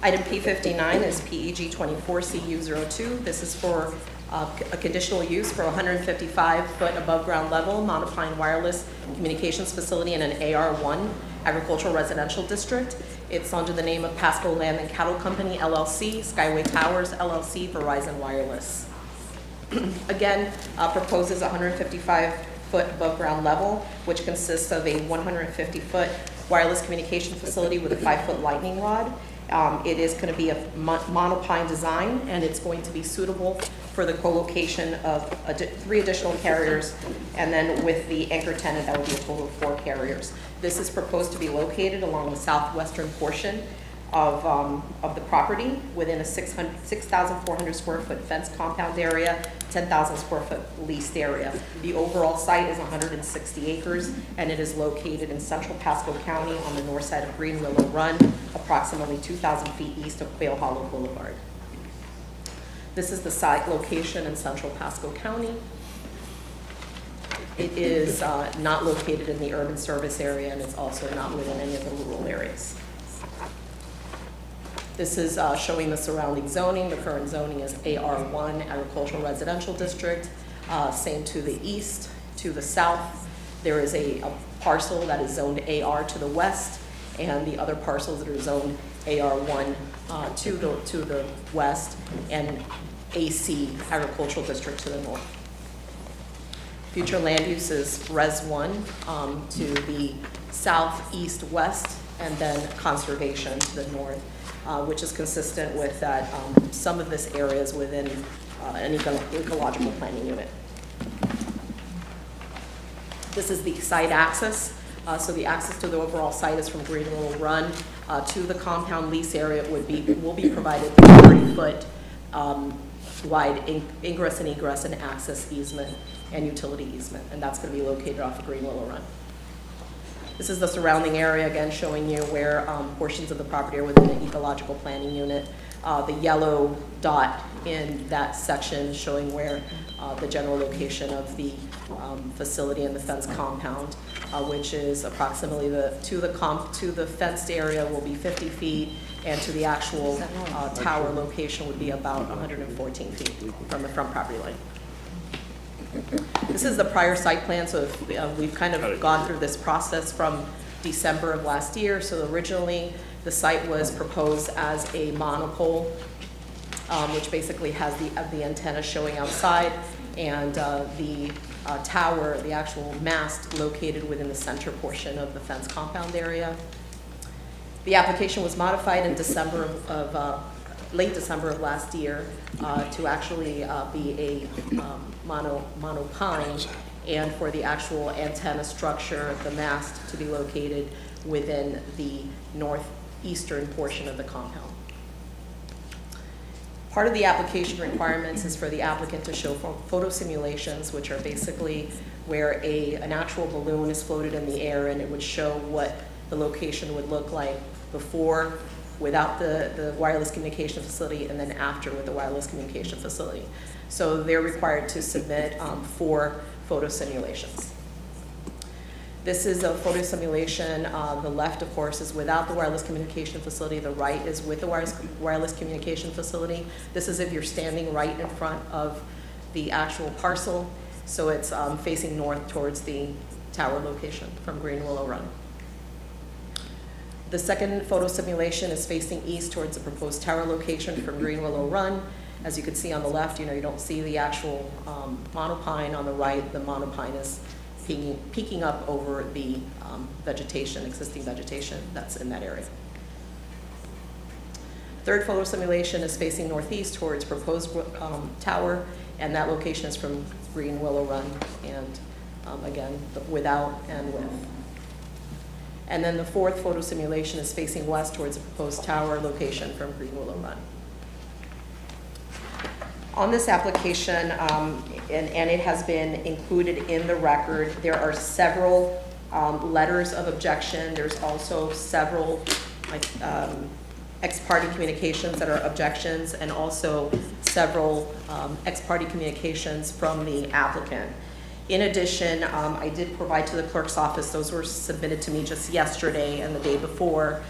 Item P59 is PEG 24CU02. This is for a conditional use for a 155-foot above ground level monopine wireless communications facility in an AR1 agricultural residential district. It's under the name of Pasco Land and Cattle Company, LLC, Skyway Towers, LLC, Verizon Wireless. Again, proposes 155-foot above ground level, which consists of a 150-foot wireless communication facility with a 5-foot lightning rod. It is going to be a monopine design, and it's going to be suitable for the co-location of 3 additional carriers, and then with the anchor tenant, that will be a total of 4 carriers. This is proposed to be located along the southwestern portion of the property within a 6,400 square foot fence compound area, 10,000 square foot leased area. The overall site is 160 acres, and it is located in central Pasco County on the north side of Green Willow Run, approximately 2,000 feet east of Quail Hollow Boulevard. This is the site location in central Pasco County. It is not located in the urban service area, and it's also not within any of the rural areas. This is showing the surrounding zoning. The current zoning is AR1, Agricultural Residential District. Same to the east. To the south, there is a parcel that is zoned AR to the west, and the other parcels that are zoned AR1 to the west, and AC, Agricultural District, to the north. Future land use is Res 1 to the south, east, west, and then conservation to the north, which is consistent with that some of this area is within an ecological planning unit. This is the site access. So the access to the overall site is from Green Willow Run to the compound lease area will be provided 30-foot wide ingress and egress and access easement and utility easement, and that's going to be located off of Green Willow Run. This is the surrounding area, again showing you where portions of the property are within the ecological planning unit. The yellow dot in that section showing where the general location of the facility and the fence compound, which is approximately to the fenced area will be 50 feet, and to the actual tower location would be about 114 feet from the front property line. This is the prior site plan, so we've kind of gone through this process from December of last year. So originally, the site was proposed as a monopole, which basically has the antenna showing outside, and the tower, the actual mast, located within the center portion of the fence compound area. The application was modified in December late December of last year to actually be a monopine, and for the actual antenna structure, the mast, to be located within the northeastern portion of the compound. Part of the application requirements is for the applicant to show photo simulations, which are basically where an actual balloon is floated in the air, and it would show what the location would look like before, without the wireless communication facility, and then after with the wireless communication facility. So they're required to submit 4 photo simulations. This is a photo simulation. The left, of course, is without the wireless communication facility. The right is with the wireless communication facility. This is if you're standing right in front of the actual parcel. So it's facing north towards the tower location from Green Willow Run. The second photo simulation is facing east towards the proposed tower location from Green Willow Run. As you can see on the left, you don't see the actual monopine. On the right, the monopine is peeking up over the existing vegetation that's in that area. Third photo simulation is facing northeast towards proposed tower, and that location is from Green Willow Run, and again, without and with. And then the fourth photo simulation is facing west towards the proposed tower location from Green Willow Run. On this application, and it has been included in the record, there are several letters of objection. There's also several ex parte communications that are objections, and also several ex parte communications from the applicant. In addition, I did provide to the clerk's office, those were submitted to me just yesterday and the day before,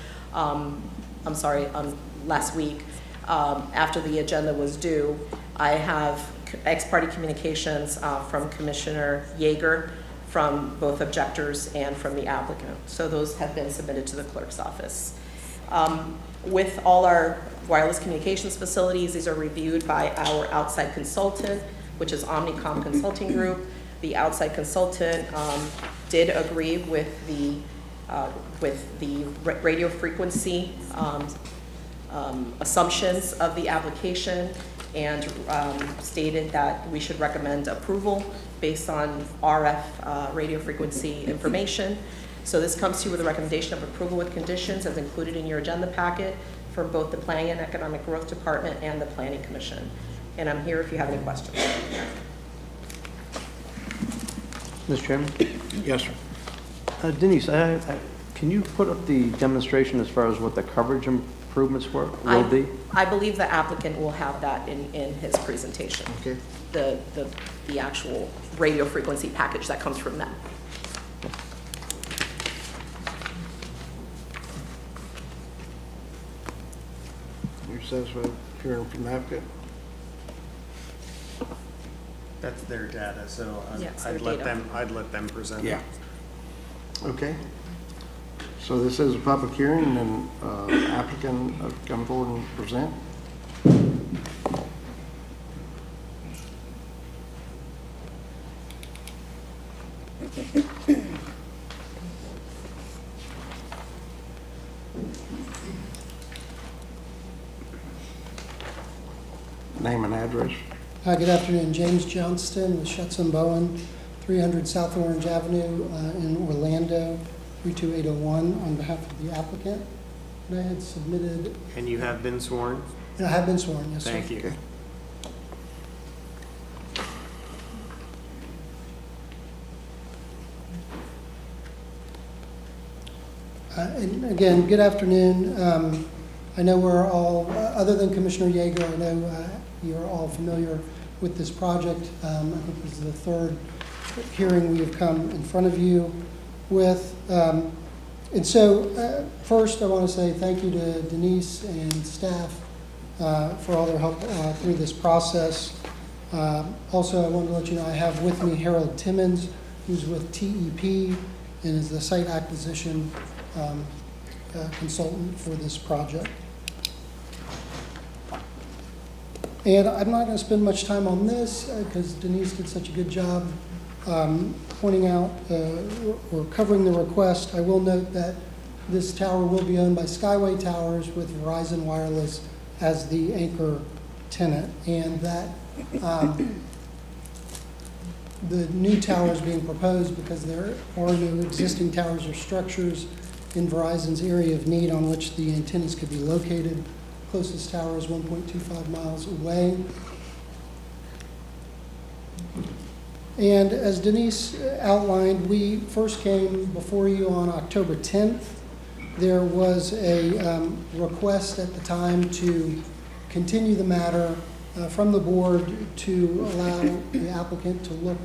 last week, after the agenda was due. I have ex parte communications from Commissioner Yeager, from both objectors and from the applicant. So those have been submitted to the clerk's office. With all our wireless communications facilities, these are reviewed by our outside consultant, which is Omnicom Consulting Group. The outside consultant did agree with the radio frequency assumptions of the application and stated that we should recommend approval based on RF radio frequency information. So this comes to you with a recommendation of approval with conditions as included in your agenda packet for both the Planning and Economic Growth Department and the Planning Commission. And I'm here if you have any questions. Mr. Chairman? Yes, sir. Denise, can you put up the demonstration as far as what the coverage improvements will be? I believe the applicant will have that in his presentation. Okay. The actual radio frequency package that comes from them. You're satisfied with hearing from the applicant? That's their data, so Yes, I'd their let data. them present it. Yeah. Okay. So this is a public hearing, and applicant come forward and present. Name and address. Hi, good afternoon. James Johnston with Schutz & Bowen, 300 South Orange Avenue in Orlando, 32801, on behalf of the applicant. And I had submitted, And you have been sworn? and I have been sworn, yes, sir. Thank you. And again, good afternoon. I know we're all, other than Commissioner Yeager, I know you're all familiar with this project. I think this is the third hearing we have come in front of you with. And so first I want to say thank you to Denise and staff for all their help through this process. Also, I wanted to let you know I have with me Harold Timmons, who's with TEP and is the site acquisition consultant for this project. And I'm not going to spend much time on this because Denise did such a good job pointing out or covering the request. I will note that this tower will be owned by Skyway Towers with Verizon Wireless as the anchor tenant, and that the new towers being proposed because there are no existing towers or structures in Verizon's area of need on which the antennas could be located. Closest tower is 1.25 miles away. And as Denise outlined, we first came before you on October 10th. There was a request at the time to continue the matter from the board to allow the applicant to look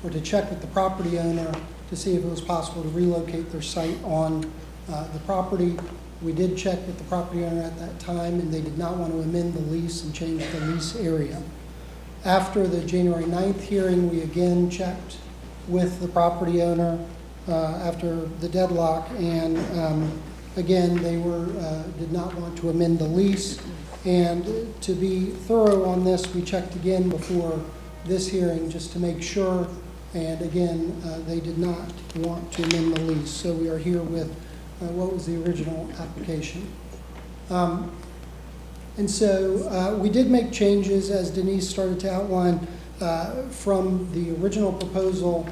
or to check with the property owner to see if it was possible to relocate their site on the property. We did check with the property owner at that time, and they did not want to amend the lease and change the lease area. After the January 9th hearing, we again checked with the property owner after the deadlock, and again, they did not want to amend the lease. And to be thorough on this, we checked again before this hearing just to make sure, and again, they did not want to amend the lease. So we are here with what was the original application. And so we did make changes, as Denise started to outline, from the original proposal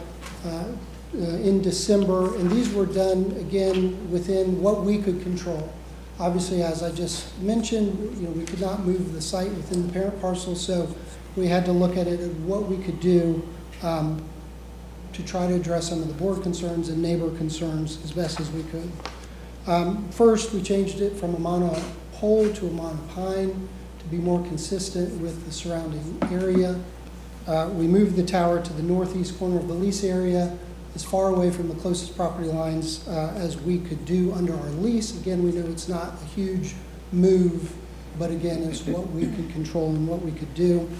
in December, and these were done again within what we could control. Obviously, as I just mentioned, we could not move the site within the parent parcel, so we had to look at it and what we could do to try to address some of the board concerns and neighbor concerns as best as we could. First, we changed it from a monopole to a monopine to be more consistent with the surrounding area. We moved the tower to the northeast corner of the lease area, as far away from the closest property lines as we could do under our lease. Again, we know it's not a huge move, but again, it's what we could control and what we could do.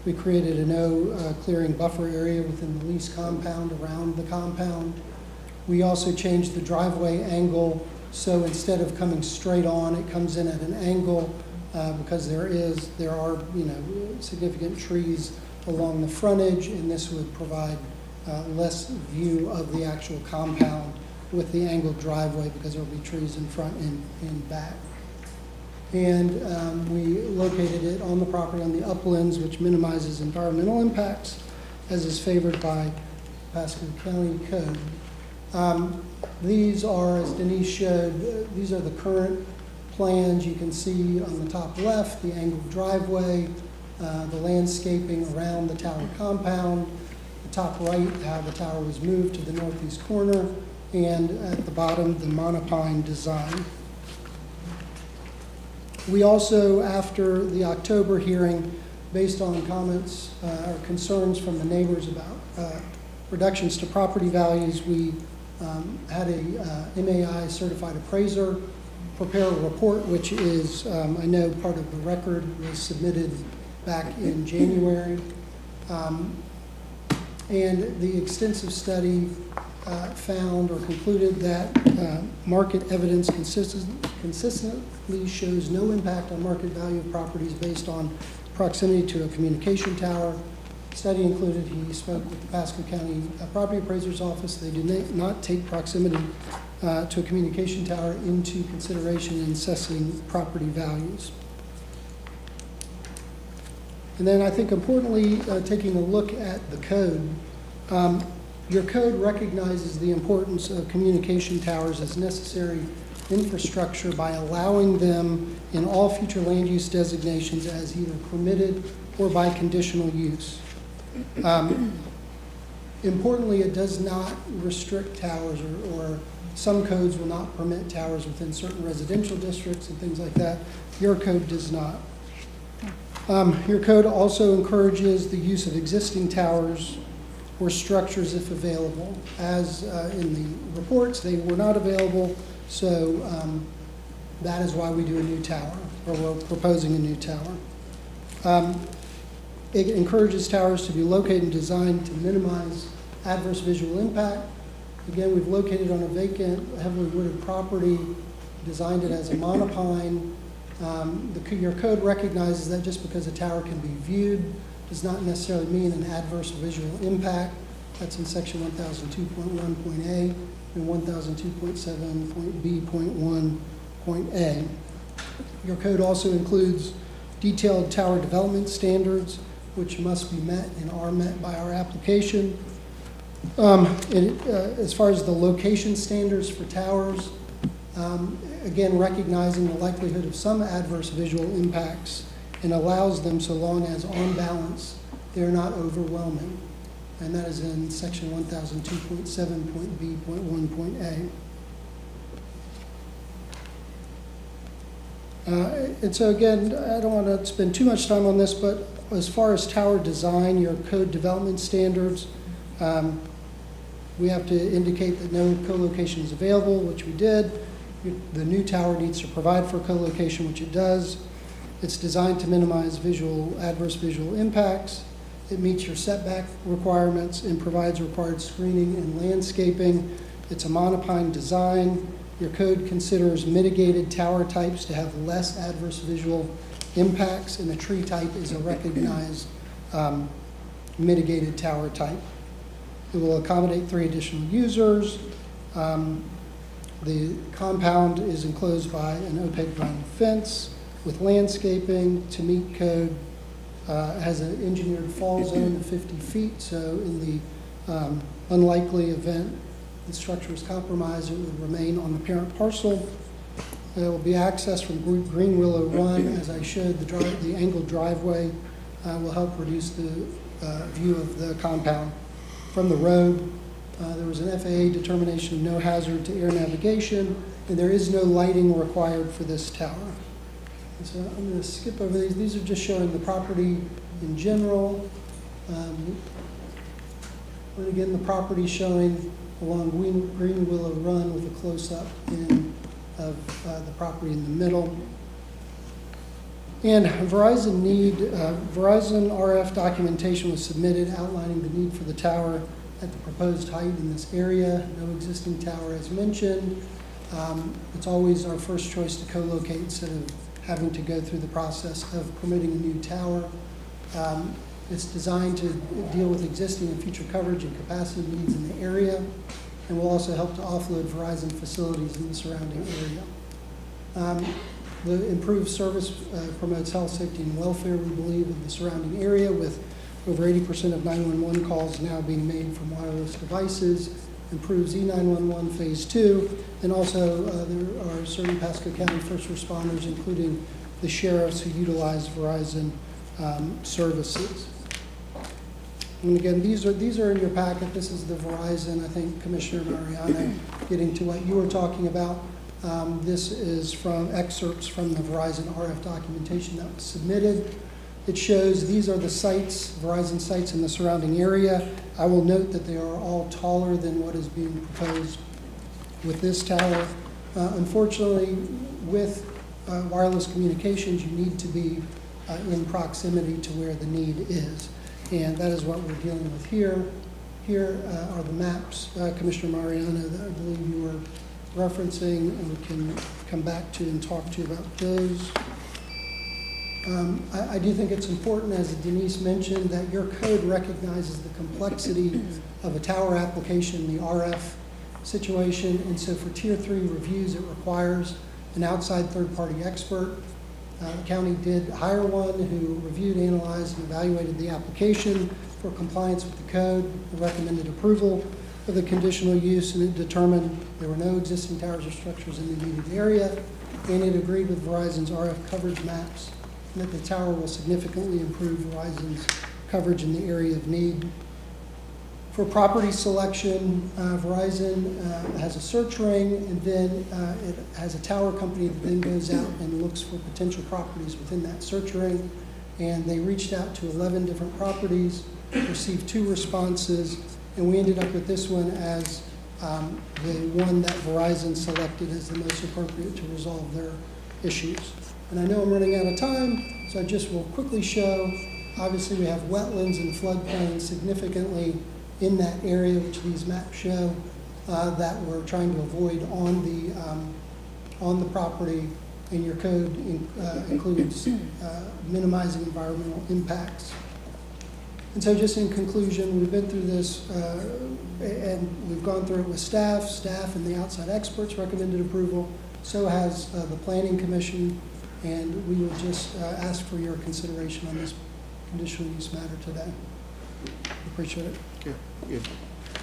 We created a no clearing buffer area within the lease compound around the compound. We also changed the driveway angle So instead of coming straight on, it comes in at an angle because there are significant trees along the frontage, and this would provide less view of the actual compound with the angled driveway because there will be trees in front and back. And we located it on the property on the uplands, which minimizes environmental impacts, as is favored by Pasco County Code. These are, as Denise showed, these are the current plans. You can see on the top left the angled driveway, the landscaping around the tower compound, the top right, how the tower was moved to the northeast corner, and at the bottom, the monopine design. We also, after the October hearing, based on comments or concerns from the neighbors about reductions to property values, we had a MAI certified appraiser prepare a report, which is, I know part of the record was submitted back in January. And the extensive study found or concluded that market evidence consistently shows no impact on market value of properties based on proximity to a communication tower. Study included, he spoke with the Pasco County Property Appraiser's Office. They do not take proximity to a communication tower into consideration in assessing property values. And then I think importantly, taking a look at the code, your code recognizes the importance of communication towers as necessary infrastructure by allowing them in all future land use designations as either permitted or by conditional use. Importantly, it does not restrict towers, or some codes will not permit towers within certain residential districts and things like that. Your code does not. Your code also encourages the use of existing towers or structures if available. As in the reports, they were not available, so that is why we do a new tower, or we're proposing a new tower. It encourages towers to be located and designed to minimize adverse visual impact. Again, we've located on a vacant, heavily wooded property, designed it as a monopine. Your code recognizes that just because a tower can be viewed does not necessarily mean an adverse visual impact. That's in section 1002.1.a and 1002.7.b.1.a. Your code also includes detailed tower development standards, which must be met and are met by our application. As far as the location standards for towers, again, recognizing the likelihood of some adverse visual impacts and allows them so long as on balance they're not overwhelming. And that is in section 1002.7.b.1.a. And so again, I don't want to spend too much time on this, but as far as tower design, your code development standards, we have to indicate that no co-location is available, which we did. The new tower needs to provide for co-location, which it does. It's designed to minimize adverse visual impacts. It meets your setback requirements and provides required screening and landscaping. It's a monopine design. Your code considers mitigated tower types to have less adverse visual impacts, and a tree type is a recognized mitigated tower type. It will accommodate 3 additional users. The compound is enclosed by an opaque vinyl fence with landscaping to meet code. Has an engineered fall zone of 50 feet, so in the unlikely event the structure is compromised, it would remain on the parent parcel. It will be accessed from Green Willow Run. As I showed, the angled driveway will help reduce the view of the compound from the road. There was an FAA determination of no hazard to air navigation, and there is no lighting required for this tower. And so I'm going to skip over these. These are just showing the property in general. And again, the property showing along Green Willow Run with a close-up of the property in the middle. And Verizon RF documentation was submitted outlining the need for the tower at the proposed height in this area. No existing tower as mentioned. It's always our first choice to co-locate instead of having to go through the process of permitting a new tower. It's designed to deal with existing and future coverage and capacity needs in the area, and will also help to offload Verizon facilities in the surrounding area. The improved service promotes health, safety, and welfare, we believe, in the surrounding area, with over 80% of 911 calls now being made from wireless devices. Improves E911 Phase 2, and also there are certain Pasco County first responders, including the sheriffs, who utilize Verizon services. And again, these are in your packet. This is the Verizon, I think, Commissioner Mariano, getting to what you were talking about. This is from excerpts from the Verizon RF documentation that was submitted. It shows these are the sites, Verizon sites in the surrounding area. I will note that they are all taller than what is being proposed with this tower. Unfortunately, with wireless communications, you need to be in proximity to where the need is. And that is what we're dealing with here. Here are the maps, Commissioner Mariano, that I believe you were referencing, and we can come back to and talk to you about those. I do think it's important, as Denise mentioned, that your code recognizes the complexity of a tower application, the RF situation, and so for Tier 3 reviews, it requires an outside third-party expert. The county did hire one who reviewed, analyzed, and evaluated the application for compliance with the code, and recommended approval of the conditional use, and it determined there were no existing towers or structures in the needed area, and it agreed with Verizon's RF coverage maps, and that the tower will significantly improve Verizon's coverage in the area of need. For property selection, Verizon has a search ring, and then it has a tower company that then goes out and looks for potential properties within that search ring. And they reached out to 11 different properties, received 2 responses, and we ended up with this one as the one that Verizon selected as the most appropriate to resolve their issues. And I know I'm running out of time, so I just will quickly show, obviously we have wetlands and floodplains significantly in that area, which these maps show, that we're trying to avoid on the property, and your code includes minimizing environmental impacts. And so just in conclusion, we've been through this and we've gone through it with staff and the outside experts recommended approval. So has the Planning Commission, and we would just ask for your consideration on this conditional use matter today. Appreciate it. Yeah, good.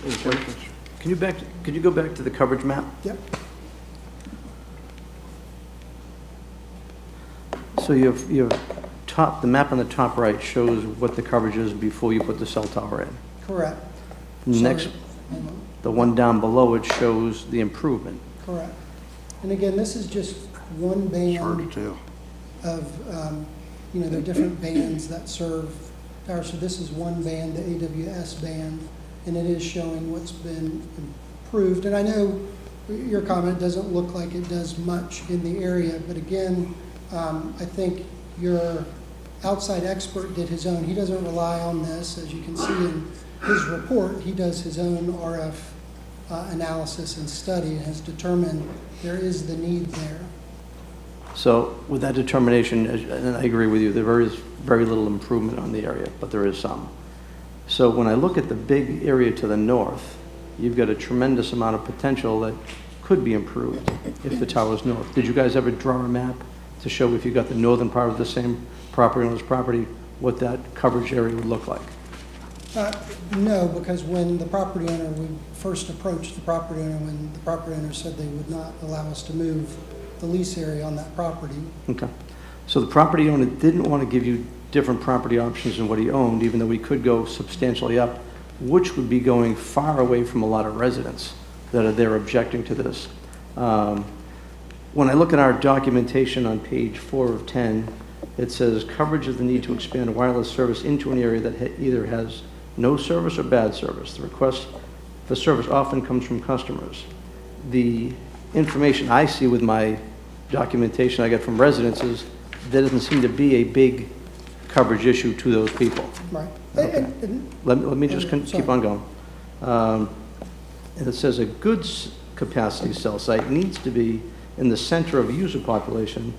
Any questions? Could you go back to the coverage map? Yep. So you have the map on the top right shows what the coverage is before you put the cell tower in. Correct. Next, the one down below it shows the improvement. Correct. And again, this is just one band It's hard to tell. of, there are different bands that serve towers. So this is one band, the AWS band, and it is showing what's been improved. And I know your comment doesn't look like it does much in the area, but again, I think your outside expert did his own. He doesn't rely on this. As you can see in his report, he does his own RF analysis and study and has determined there is the need there. So with that determination, and I agree with you, there is very little improvement on the area, but there is some. So when I look at the big area to the north, you've got a tremendous amount of potential that could be improved if the tower's north. Did you guys ever draw a map to show, if you got the northern part of the same property owner's property, what that coverage area would look like? No, because when the property owner, we first approached the property owner, when the property owner said they would not allow us to move the lease area on that property. Okay. So the property owner didn't want to give you different property options than what he owned, even though we could go substantially up, which would be going far away from a lot of residents that are there objecting to this. When I look at our documentation on page 4 of 10, it says coverage of the need to expand wireless service into an area that either has no service or bad service. The request for service often comes from customers. The information I see with my documentation I get from residents is there doesn't seem to be a big coverage issue to those people. Right. Okay. Let me just keep on going. And it says a good capacity cell site needs to be in the center of a user population,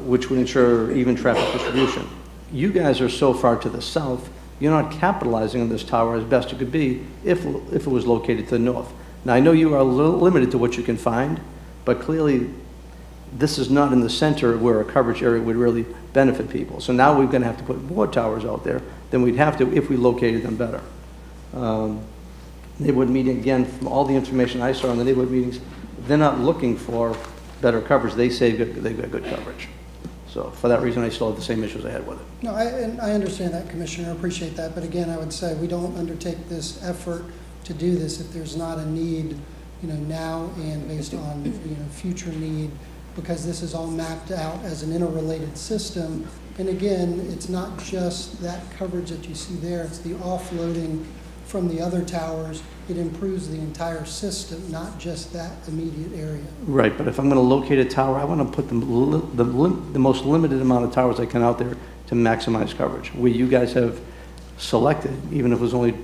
which would ensure even traffic distribution. You guys are so far to the south, you're not capitalizing on this tower as best it could be if it was located to the north. Now, I know you are a little limited to what you can find, but clearly this is not in the center where a coverage area would really benefit people. So now we're going to have to put more towers out there than we'd have to if we located them better. Neighborhood meeting, again, from all the information I saw in the neighborhood meetings, they're not looking for better coverage. They say they've got good coverage. So for that reason, I still have the same issues I had with it. No, and I understand that, Commissioner, I appreciate that, but again, I would say we don't undertake this effort to do this if there's not a need, now and based on, future need, because this is all mapped out as an interrelated system. And again, it's not just that coverage that you see there, it's the offloading from the other towers. It improves the entire system, not just that immediate area. Right, but if I'm going to locate a tower, I want to put the most limited amount of towers I can out there to maximize coverage. Where you guys have selected, even if it was only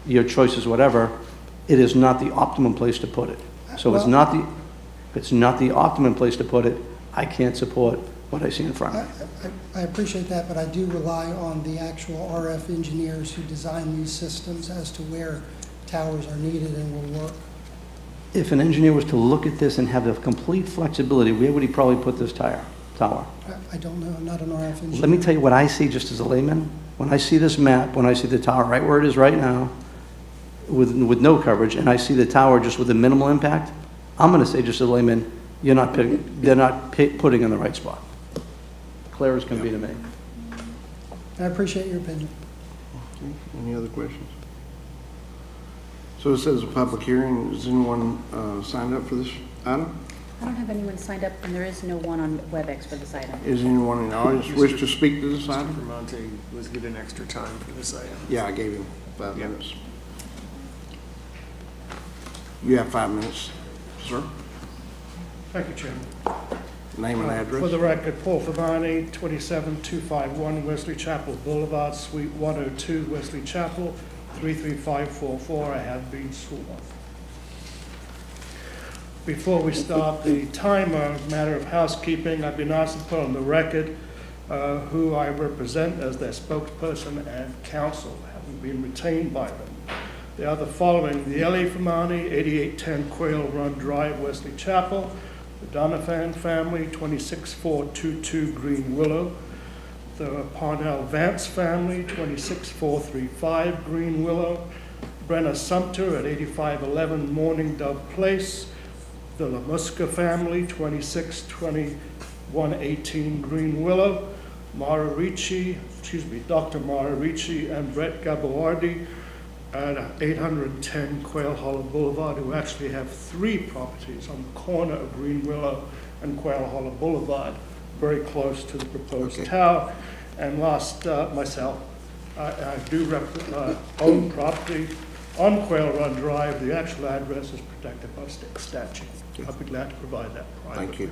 your choices, whatever, it is not the optimum place to put it. So it's not the optimum place to put it. I can't support what I see in front of me. I appreciate that, but I do rely on the actual RF engineers who design these systems as to where towers are needed and will work. If an engineer was to look at this and have the complete flexibility, where would he probably put this tower? I don't know, I'm not an RF engineer. Let me tell you what I see just as a layman. When I see this map, when I see the tower right where it is right now, with no coverage, and I see the tower just with a minimal impact, I'm going to say just as a layman, they're not putting in the right spot. Clear as can be to me. I appreciate your opinion. Okay. Any other questions? So it says a public hearing. Is anyone signed up for this item? I don't have anyone signed up, and there is no one on WebEx for this item. Is anyone in the audience wish to speak to this item? Mr. Monte was given extra time for this item. Yeah, I gave him 5 minutes. You have 5 minutes, sir. Thank you, Chairman. Name and address. For the record, Paul Famani, 27251 Wesley Chapel Boulevard, Suite 102, Wesley Chapel, 33544. I have been sworn. Before we start the timer, matter of housekeeping, I've been asked to put on the record who I represent as their spokesperson and counsel, having been retained by them. They are the following: the L.A. Famani, 8810 Quail Run Drive, Wesley Chapel; the Donovan family, 26422 Green Willow; the Parnell Vance family, 26435 Green Willow; Brenna Sumter at 8511 Morning Dove Place; the LaMusca family, 262118 Green Willow; Dr. Mara Ricci and Brett Gabardi at 810 Quail Hollow Boulevard, who actually have 3 properties on the corner of Green Willow and Quail Hollow Boulevard, very close to the proposed tower. And last, myself, I do own property on Quail Run Drive. The actual address is protected by state statute. I'll be glad to provide that privately. Thank you.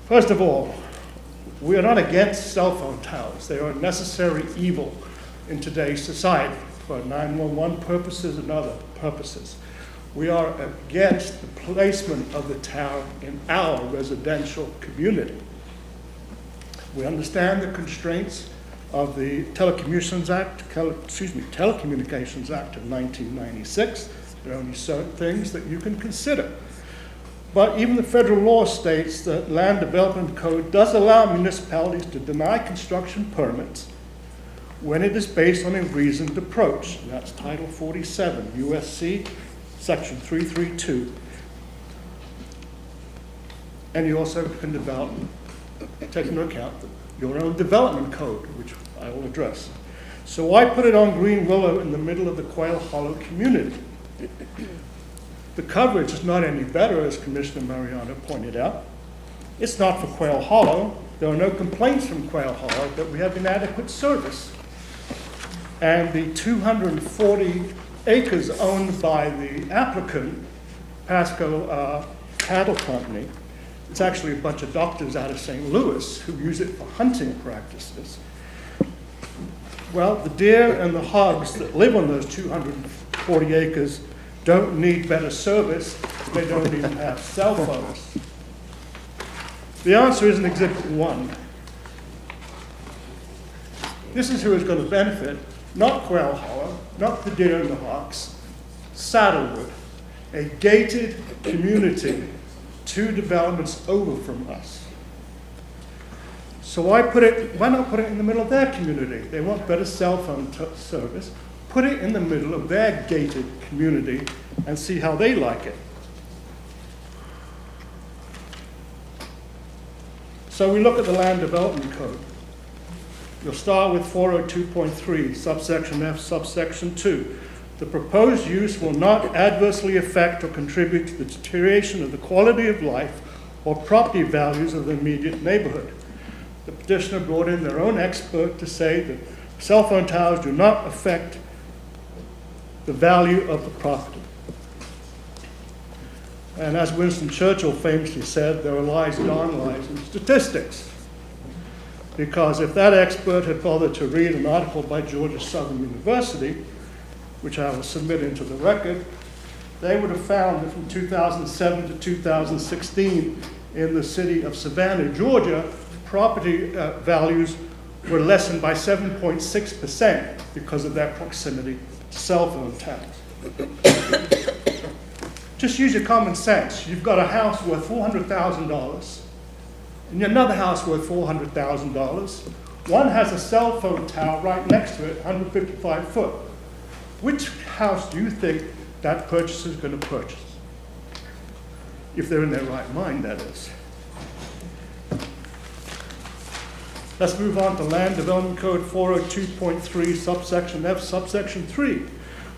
First of all, we are not against cell phone towers. They are a necessary evil in today's society for 911 purposes and other purposes. We are against the placement of the tower in our residential community. We understand the constraints of the Telecommunications Act of 1996. There are only certain things that you can consider. But even the federal law states that Land Development Code does allow municipalities to deny construction permits when it is based on a reasoned approach. And that's Title 47, USC, Section 332. And you also can take into account your own development code, which I will address. So I put it on Green Willow in the middle of the Quail Hollow community. The coverage is not any better, as Commissioner Mariano pointed out. It's not for Quail Hollow. There are no complaints from Quail Hollow that we have inadequate service. And the 240 acres owned by the applicant, Pasco Cattle Company, it's actually a bunch of doctors out of St. Louis who use it for hunting practices. Well, the deer and the hogs that live on those 240 acres don't need better service, they don't even have cell phones. The answer is in Exhibit 1. This is who is going to benefit, not Quail Hollow, not the Deer and the Hawks, Saddlewood, a gated community 2 developments over from us. So why not put it in the middle of their community? They want better cell phone service. Put it in the middle of their gated community and see how they like it. So we look at the Land Development Code. You'll start with 402.3, subsection F, subsection 2. The proposed use will not adversely affect or contribute to the deterioration of the quality of life or property values of the immediate neighborhood. The petitioner brought in their own expert to say that cell phone towers do not affect the value of the property. And as Winston Churchill famously said, there are lies, darn lies, in statistics. Because if that expert had bothered to read an article by Georgia Southern University, which I will submit into the record, they would have found that from 2007 to 2016 in the city of Savannah, Georgia, property values were lessened by 7.6% because of their proximity to cell phone towers. Just use your common sense. You've got a house worth $400,000 and another house worth $400,000. One has a cell phone tower right next to it, 155 foot. Which house do you think that purchaser is going to purchase? If they're in their right mind, that is. Let's move on to Land Development Code 402.3, subsection F, subsection 3.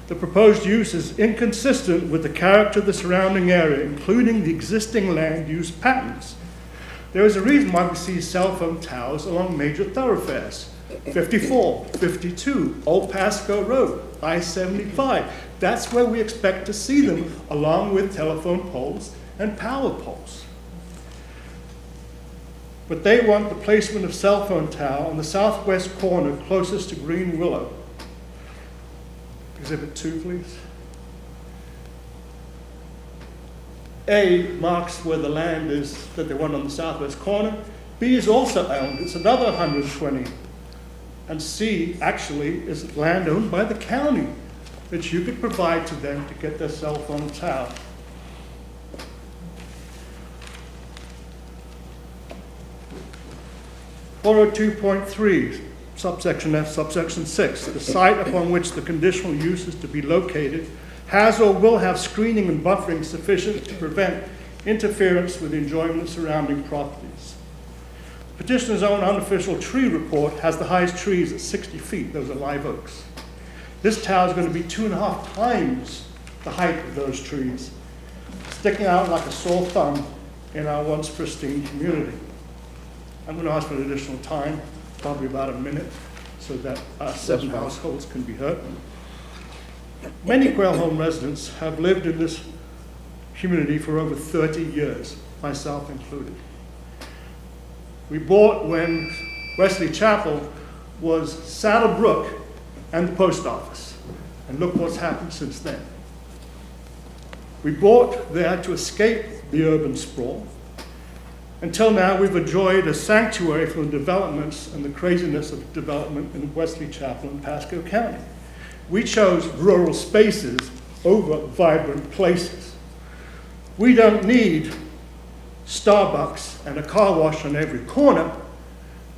The proposed use is inconsistent with the character of the surrounding area, including the existing land use patterns. There is a reason why we see cell phone towers along major thoroughfares. 54, 52, Old Pasco Road, I-75. That's where we expect to see them, along with telephone poles and power poles. But they want the placement of cell phone tower on the southwest corner closest to Green Willow. Exhibit 2, please. A marks where the land is that they want on the southwest corner. B is also owned. It's another 120. And C actually is land owned by the county that you could provide to them to get their cell phone tower. .3, subsection F, subsection 6. The site upon which the conditional use is to be located has or will have screening and buffering sufficient to prevent interference with the enjoyment of surrounding properties. Petitioner's own unofficial tree report has the highest trees at 60 feet. Those are live oaks. This tower is going to be 2.5 times the height of those trees, sticking out like a sore thumb in our once pristine community. I'm going to ask for additional time, probably about a minute, so that our 7 households can be heard. Many Quail Home residents have lived in this community for over 30 years, myself included. We bought when Wesley Chapel was Saddle Brook and the post office. And look what's happened since then. We bought there to escape the urban sprawl. Until now, we've enjoyed a sanctuary from the developments and the craziness of development in Wesley Chapel and Pasco County. We chose rural spaces over vibrant places. We don't need Starbucks and a car wash on every corner.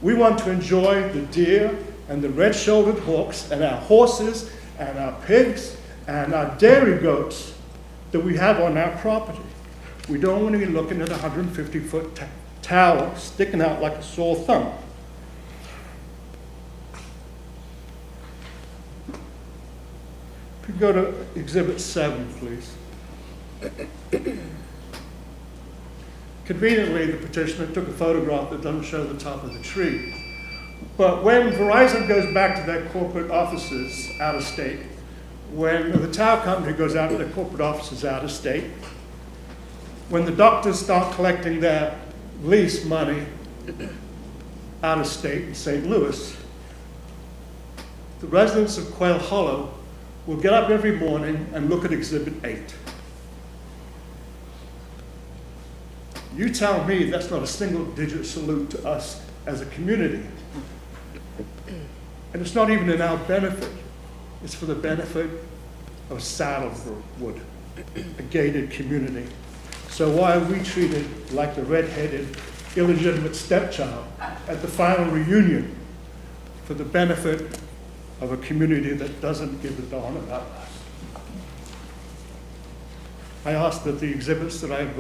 We want to enjoy the deer and the red-shouldered hawks and our horses and our pigs and our dairy goats that we have on our property. We don't want to be looking at a 150-foot tower sticking out like a sore thumb. If you go to Exhibit 7, please. Conveniently, the petitioner took a photograph that doesn't show the top of the tree. But when Verizon goes back to their corporate offices out of state, when the tower company goes out to their corporate offices out of state, when the doctors start collecting their lease money out of state in St. Louis, the residents of Quail Hollow will get up every morning and look at Exhibit 8. You tell me that's not a single-digit salute to us as a community. And it's not even in our benefit. It's for the benefit of Saddlewood, a gated community. So why are we treated like the red-headed, illegitimate stepchild at the final reunion for the benefit of a community that doesn't give a darn about us? I ask that the exhibits that I've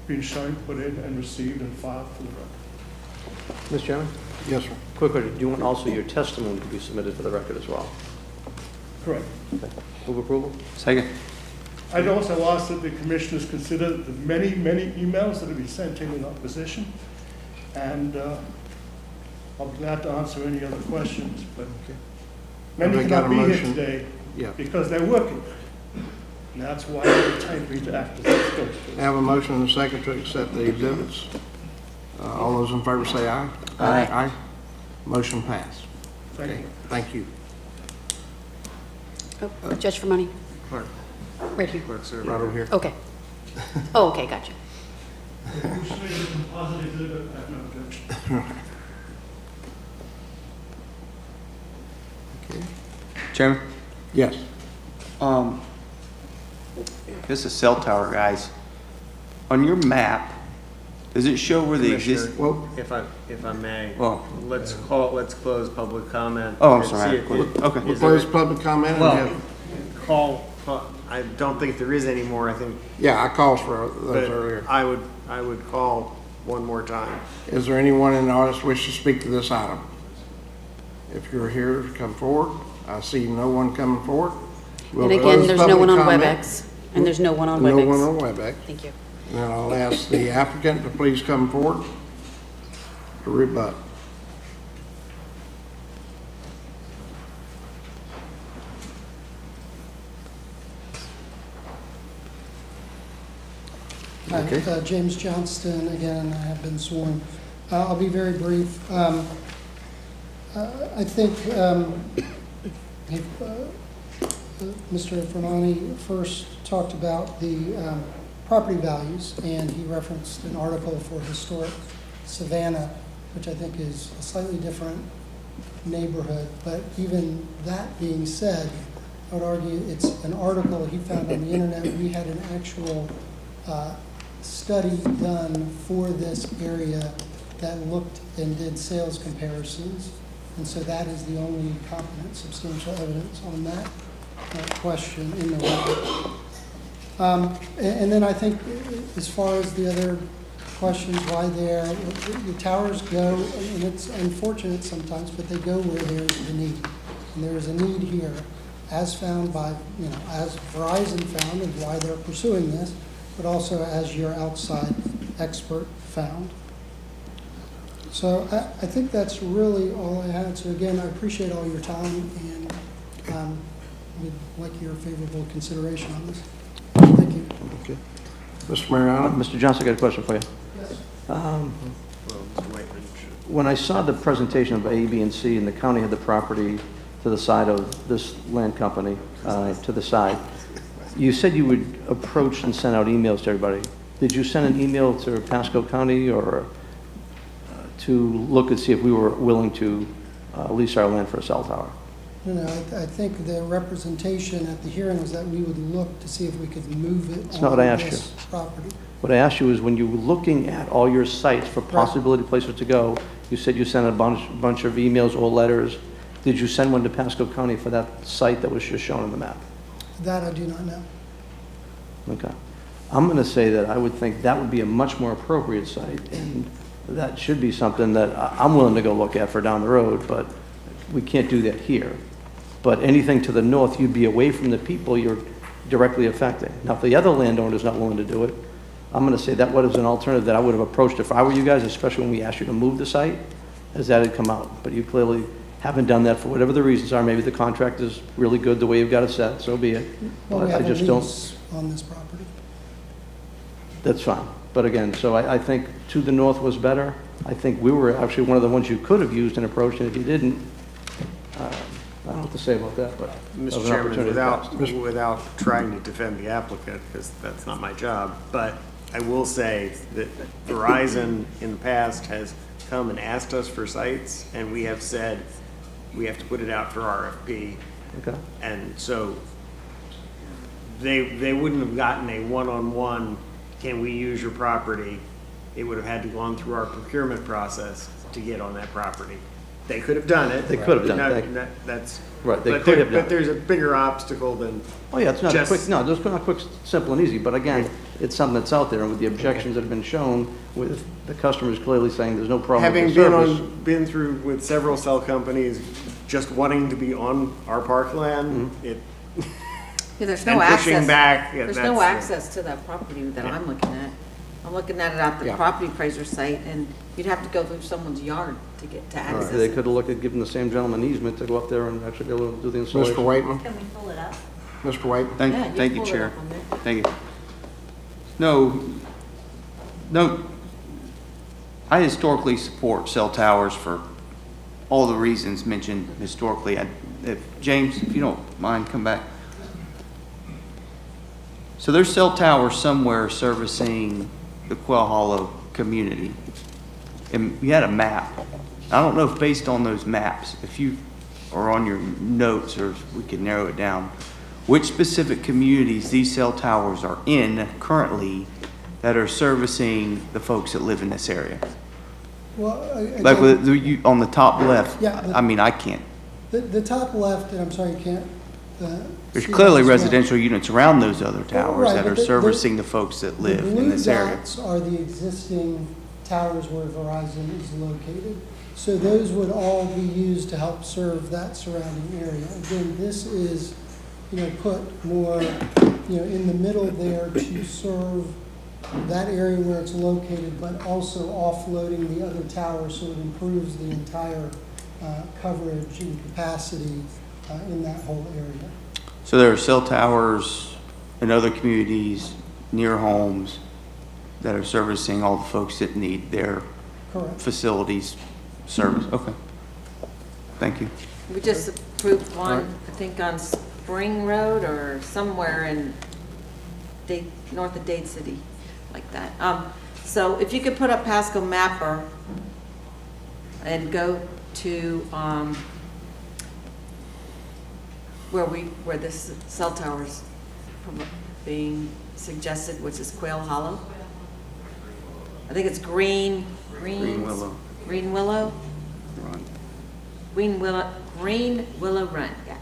been shown, put in and received and filed for the record. Mr. Chairman? Yes, sir. Quick question, do you want also your testimony to be submitted for the record as well? Correct. Okay. Move approval? Second. I'd also ask that the commissioners consider the many, many emails that have been sent in opposition, and I'll be glad to answer any other questions, but many Have they got cannot a be here motion? today Yeah. because they're working. And that's why they retained me to act as a spokesperson. Have a motion and a second to accept the exhibits. All those in favor say aye. Aye. Aye. Motion passed. Thank you. Thank you. Oh, Judge for money. Clerk. Right here. Clerk, sir. Right over here. Okay. Oh, okay, gotcha. If you say it's a positive exhibit, I have no objection. Okay. Chairman? Yes. This is a cell tower, guys. On your map, does it show where the Commissioner, exist? Well, if I may, Oh. let's close public comment. Oh, I'm and sorry. see if it- Okay. We'll is there- close public comment and Well, have, I don't think there is any more, I think, yeah, I called for those but earlier. I would call one more time. Is there anyone in the audience wish to speak to this item? If you're here, come forward. I see no one coming forward. We'll And again, close there's no one on public comment. WebEx. And there's no one on No WebEx. one on WebEx. Thank you. And then I'll ask the applicant to please come forward to rebut. Hi, James Johnston, again, I have been sworn. I'll be very brief. I think if, Mr. Fernani first talked about the property values, and he referenced an article for Historic Savannah, which I think is a slightly different neighborhood. But even that being said, I would argue it's an article he found on the internet. We had an actual study done for this area that looked and did sales comparisons. And so that is the only competent substantial evidence on that question in the record. And then I think as far as the other questions, why the towers go, and it's unfortunate sometimes, but they go where there's the need. And there is a need here, as found by, as Verizon found, and why they're pursuing this, but also as your outside expert found. So I think that's really all I had. So again, I appreciate all your time, and would like your favorable consideration on this. Thank you. Okay. Mr. Mariano? Mr. Johnson, I got a question for you. Yes. When I saw the presentation of A, B, and C, and the county had the property to the side of this land company, to the side, you said you would approach and send out emails to everybody. Did you send an email to Pasco County or to look and see if we were willing to lease our land for a cell tower? No, I think the representation at the hearing was that we would look to see if we could move it That's not on what I asked this you. property. What I asked you is when you were looking at all your sites for possibility places to go, you said you sent a bunch of emails or letters. Did you send one to Pasco County for that site that was just shown on the map? That I do not know. Okay. I'm going to say that I would think that would be a much more appropriate site, and that should be something that I'm willing to go look at for down the road, but we can't do that here. But anything to the north, you'd be away from the people you're directly affecting. Now, if the other landowner's not willing to do it, I'm going to say that was an alternative that I would have approached if I were you guys, especially when we asked you to move the site, as that had come out. But you clearly haven't done that for whatever the reasons are. Maybe the contract is really good the way you've got it set, so be it. Well, But we I have just a don't. lease on this property. That's fine. But again, so I think to the north was better. I think we were actually one of the ones you could have used and approached, and if you didn't, I don't to say about that, but. Mr. that was an Chairman, opportunity passed. without trying to defend the applicant, because that's not my job, but I will say that Verizon in the past has come and asked us for sites, and we have said we have to put it out for RFP. Okay. And so they wouldn't have gotten a one-on-one, can we use your property? It would have had to go on through our procurement process to get on that property. They could have done it. They could have done it. That's. Right, they but could there- have done But there's a bigger obstacle than. Oh, yeah, it's not a just- quick, no, it's not quick, simple and easy, but again, it's something that's out there, and with the objections that have been shown, with the customers clearly saying there's no problem with Having the been service. been through with several cell companies, just wanting to be on our parkland, it, Yeah, there's and no pushing access. back, yeah, There's that's no the- access to that property that I'm looking at. I'm looking at it at the Yeah. property appraiser site, and you'd have to go through someone's yard to get to access They it. could have looked at giving the same gentleman easement to go up there and actually be able to do the installation. Mr. Waitman? Can we pull it up? Mr. Waitman? Yeah, you Thank you, pull it Chair. up on there. Thank you. No, I historically support cell towers for all the reasons mentioned historically. James, if you don't mind, come back. So there's cell towers somewhere servicing the Quail Hollow community. And we had a map. I don't know if based on those maps, if you are on your notes or if we can narrow it down, which specific communities these cell towers are in currently that are servicing the folks that live in this area? Well, Like again, on the top left, Yeah, I mean, I can't. the top left, and I'm sorry, you can't. There's see clearly this map. residential units around those other towers Right, that but are servicing the folks that live in this The blue area. dots are the existing towers where Verizon is located. So those would all be used to help serve that surrounding area. Again, this is, put more, in the middle there to serve that area where it's located, but also offloading the other towers, so it improves the entire coverage and capacity in that whole area. So there are cell towers in other communities near homes that are servicing all the folks that need their Correct. facilities service. Okay. Thank you. We just approved one, I think on Spring Road or somewhere in Dade, north of Dade City, like that. So if you could put up Pasco Mapper and go to, where this cell tower's being suggested, which is Quail Hollow. I think it's Green Willow. Green Willow? Run. Green Willow Run, yeah.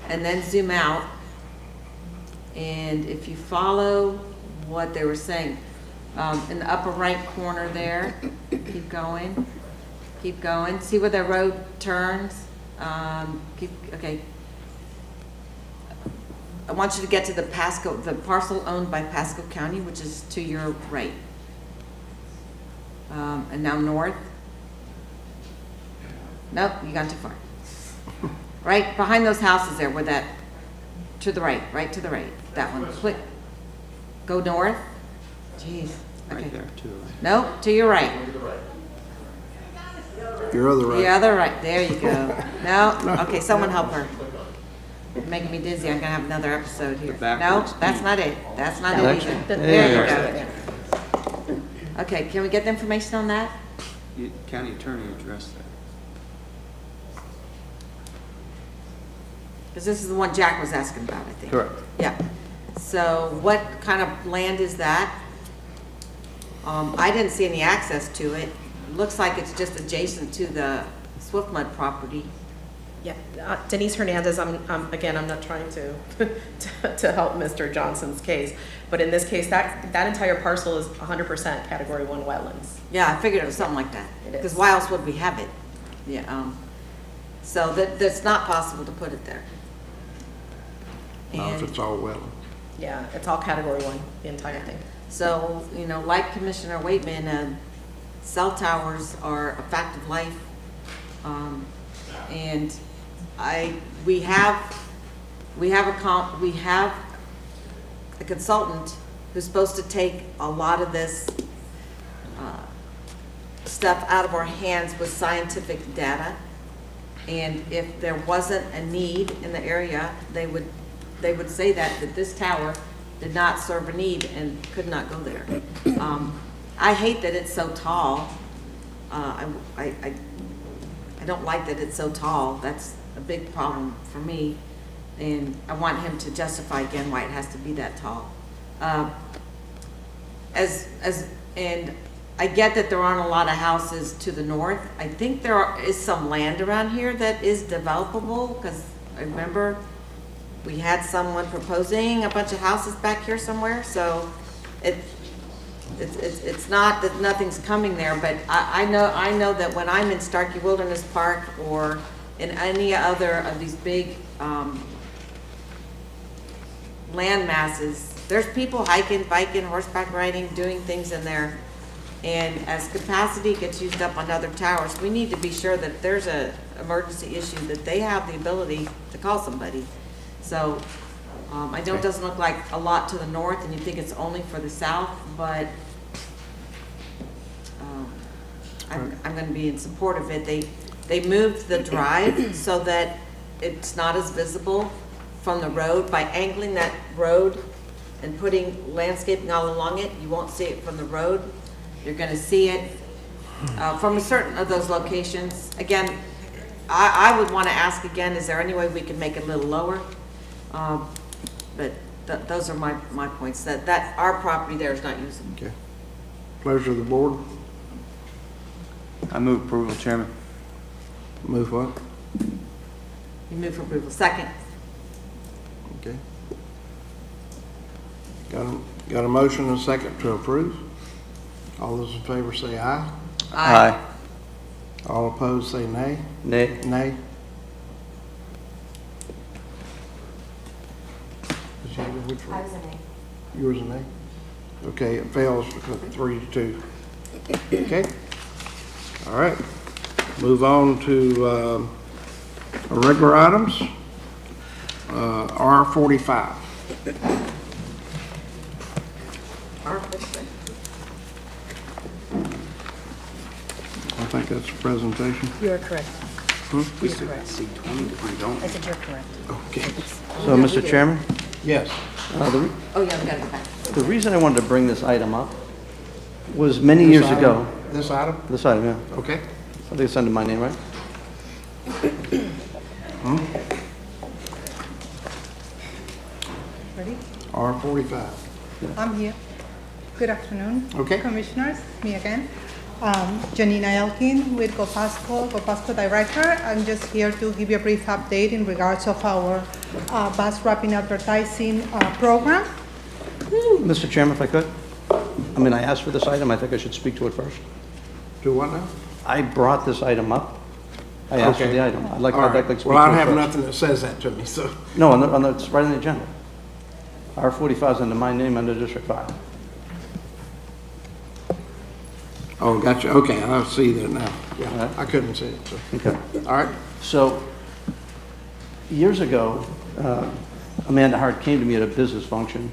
And then zoom out. And if you follow what they were saying, in the upper right corner there, keep going. See where the road turns? Okay. I want you to get to the parcel owned by Pasco County, which is to your right. And now north. Nope, you got too far. Right behind those houses there, where that, to the right, to the right, that one. Click. Go north. Jeez. Okay. Right there, too. No, to your right. Your other right. The other right. There you go. No. Okay, someone help her. You're making me dizzy. I'm gonna have another episode here. No, backwards that's not it. That's not it either. There There you go. Okay, can we get the information on that? County attorney addressed that. Because this is the one Jack was asking about, I think. Correct. Yeah. So what kind of land is that? I didn't see any access to it. Looks like it's just adjacent to the Swiftmud property. Yeah, Denise Hernandez, again, I'm not trying to, to help Mr. Johnson's case, but in this case, that entire parcel is 100% Category 1 wetlands. Yeah, I figured it was something like that. It is. Because why else would we have it? Yeah, so that's not possible to put it there. If And it's all well. Yeah, it's all Category 1, the entire thing. so, like Commissioner Waitman, cell towers are a fact of life. And we have a consultant who's supposed to take a lot of this stuff out of our hands with scientific data. And if there wasn't a need in the area, they would say that this tower did not serve a need and could not go there. I hate that it's so tall. I don't like that it's so tall. That's a big problem for me. And I want him to justify again why it has to be that tall. And I get that there aren't a lot of houses to the north. I think there is some land around here that is developable, because I remember we had someone proposing a bunch of houses back here somewhere. So it's not that nothing's coming there, but I know that when I'm in Starkey Wilderness Park or in any other of these big land masses, there's people hiking, biking, horseback riding, doing things in there. And as capacity gets used up on other towers, we need to be sure that there's an emergency issue, that they have the ability to call somebody. So I know it doesn't look like a lot to the north, and you think it's only for the south, but I'm going to be in support of it. They moved the drive so that it's not as visible from the road. By angling that road and putting landscaping all along it, you won't see it from the road. You're going to see it from a certain of those locations. Again, I would want to ask again, is there any way we can make it a little lower? But those are my points, that our property there is not usable. Okay. Pleasure of the board. I move approval, Chairman. Move what? You move for approval. Second. Okay. Got a motion and a second to approve. All those in favor say aye. Aye. All opposed say nay. Nay. Nay. I was a nay. Yours a nay? Okay, it fails because 3-2. Okay. All right. Move on to regular items. R45. I think that's a presentation. You are correct. Hmm? You're correct. We don't. I said you're correct. Okay. So, Mr. Chairman? Yes. Oh, yeah, we got to go back. The reason I wanted to bring this item up was many years ago. This item? This item, yeah. Okay. I think it's under my name, right? Ready? R45. I'm here. Good afternoon. Okay. Commissioners, me again. Janina Elkin with Pasco Director. I'm just here to give you a brief update in regards of our bus wrapping advertising program. Mr. Chairman, if I could? I mean, I asked for this item. I think I should speak to it first. Do what now? I brought this item up. I asked for Okay. the item. I'd like All to right. speak to it Well, I don't first. have nothing that says that to me, so. No, it's right on the agenda. R45 is under my name under District 5. Oh, gotcha. Okay, I see that now. All Yeah, right. I couldn't see it, so. Okay. All right. So, years ago, Amanda Hart came to me at a business function,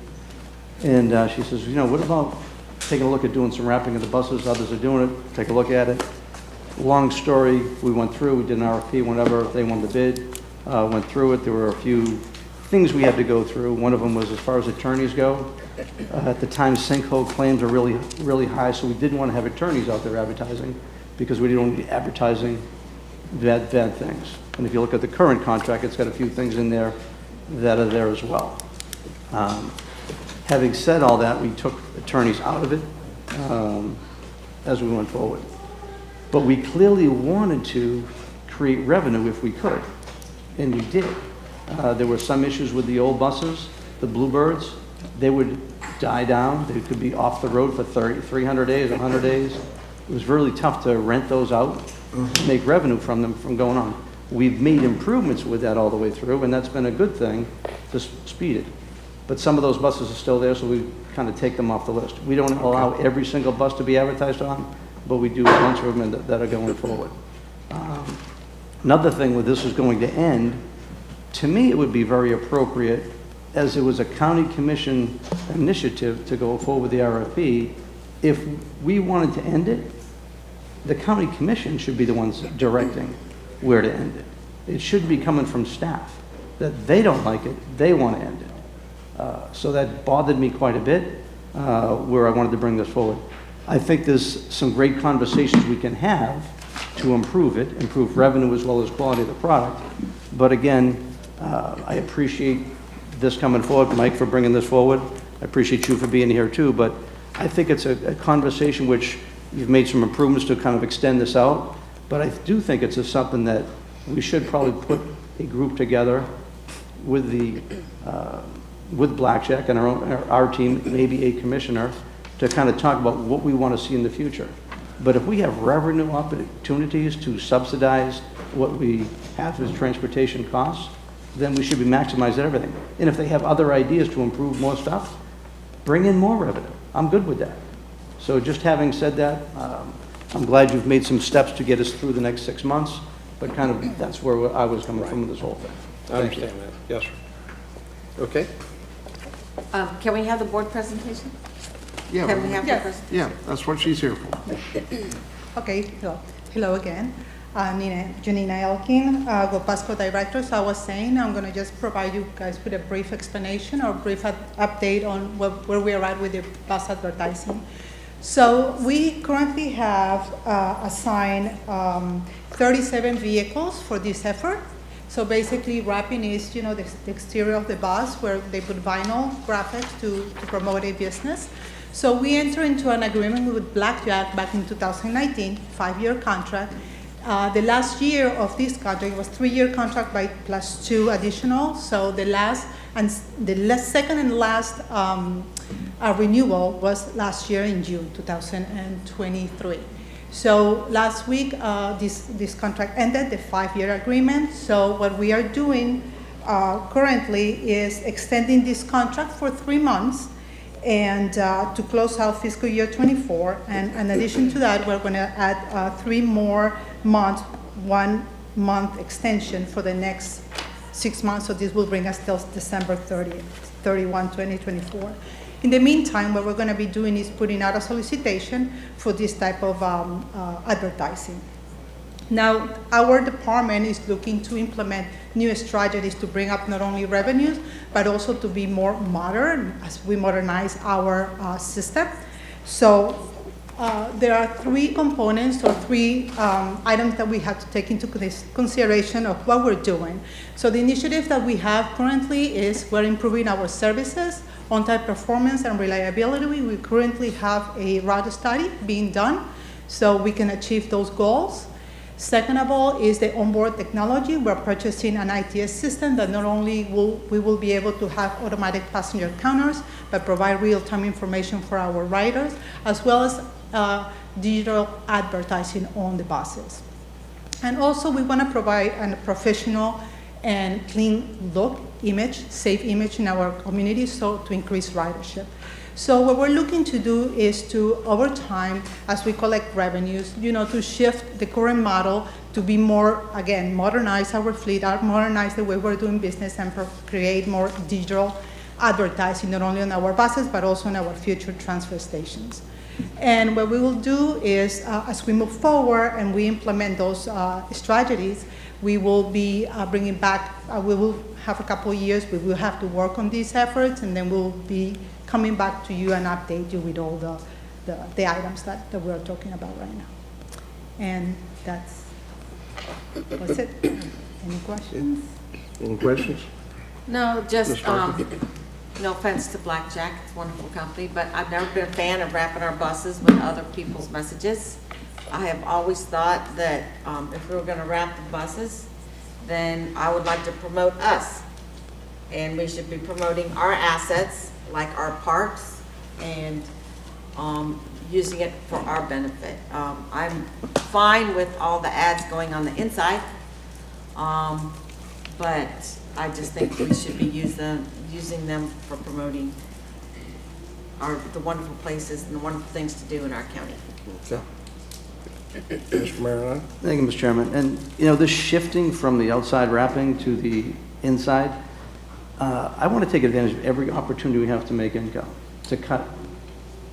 and she says, you know, what about taking a look at doing some wrapping of the buses? Others are doing it. Take a look at it. Long story, we went through, we did an RFP, whenever they won the bid, went through it. There were a few things we had to go through. One of them was as far as attorneys go. At the time, sinkhole claims are really, really high, so we didn't want to have attorneys out there advertising because we didn't want to be advertising bad things. And if you look at the current contract, it's got a few things in there that are there as well. Having said all that, we took attorneys out of it as we went forward. But we clearly wanted to create revenue if we could, and we did. There were some issues with the old buses, the Bluebirds. They would die down. They could be off the road for 300 days, 100 days. It was really tough to rent those out, make revenue from them from going on. We've made improvements with that all the way through, and that's been a good thing to speed it. But some of those buses are still there, so we kind of take them off the list. We don't allow every single bus to be advertised on, but we do a bunch of them that are going forward. Another thing where this is going to end, to me it would be very appropriate, as it was a county commission initiative to go forward with the RFP, if we wanted to end it, the county commission should be the ones directing where to end it. It should be coming from staff, that they don't like it, they want to end it. So that bothered me quite a bit, where I wanted to bring this forward. I think there's some great conversations we can have to improve it, improve revenue as well as quality of the product. But again, I appreciate this coming forward, Mike, for bringing this forward. I appreciate you for being here too, but I think it's a conversation which you've made some improvements to kind of extend this out. But I do think it's something that we should probably put a group together with with Blackjack and our team, maybe a commissioner, to kind of talk about what we want to see in the future. But if we have revenue opportunities to subsidize what we have as transportation costs, then we should be maximizing everything. And if they have other ideas to improve more stuff, bring in more revenue. I'm good with that. So just having said that, I'm glad you've made some steps to get us through the next 6 months, but kind of that's where I was coming from with this whole thing. I understand that. Yes, sir. Okay. Can we have the board presentation? Yeah. Can we have the Yes. presentation? Yeah, that's what she's here for. Okay, hello again. Janina Elkin, Go Pasco Director. So I was saying I'm going to just provide you guys with a brief explanation or brief update on where we are at with the bus advertising. So we currently have assigned 37 vehicles for this effort. So basically wrapping is, the exterior of the bus where they put vinyl graphics to promote a business. So we entered into an agreement with Blackjack back in 2019, 5-year contract. The last year of this contract was 3-year contract plus 2 additional. So the second and last renewal was last year in June 2023. So last week, this contract ended, the 5-year agreement. So what we are doing currently is extending this contract for 3 months and to close out fiscal year 24. And in addition to that, we're going to add 3 more months, 1 month extension for the next 6 months. So this will bring us till December 31, 2024. In the meantime, what we're going to be doing is putting out a solicitation for this type of advertising. Now, our department is looking to implement new strategies to bring up not only revenues, but also to be more modern as we modernize our system. So there are 3 components or 3 items that we have to take into consideration of what we're doing. So the initiative that we have currently is we're improving our services, on-time performance and reliability. We currently have a route study being done so we can achieve those goals. Second of all is the onboard technology. We're purchasing an ITS system that not only we will be able to have automatic passenger counters, but provide real-time information for our riders, as well as digital advertising on the buses. And also we want to provide a professional and clean look, safe image in our community, so to increase ridership. So what we're looking to do is to, over time, as we collect revenues, to shift the current model to be more, again, modernize our fleet, modernize the way we're doing business, and create more digital advertising, not only on our buses, but also on our future transfer stations. And what we will do is, as we move forward and we implement those strategies, we will be bringing back, we will have a couple of years, we will have to work on these efforts, and then we'll be coming back to you and update you with all the items that we're talking about right now. And that's it. Any questions? Any questions? No, just, Ms. Parker? no offense to Blackjack, it's a wonderful company, but I've never been a fan of wrapping our buses with other people's messages. I have always thought that if we were going to wrap the buses, then I would like to promote us. And we should be promoting our assets, like our parks, and using it for our benefit. I'm fine with all the ads going on the inside, but I just think we should be using them for promoting the wonderful places and the wonderful things to do in our county. Okay. Mr. Marilyn? Thank you, Mr. Chairman. And, this shifting from the outside wrapping to the inside, I want to take advantage of every opportunity we have to make income, to cut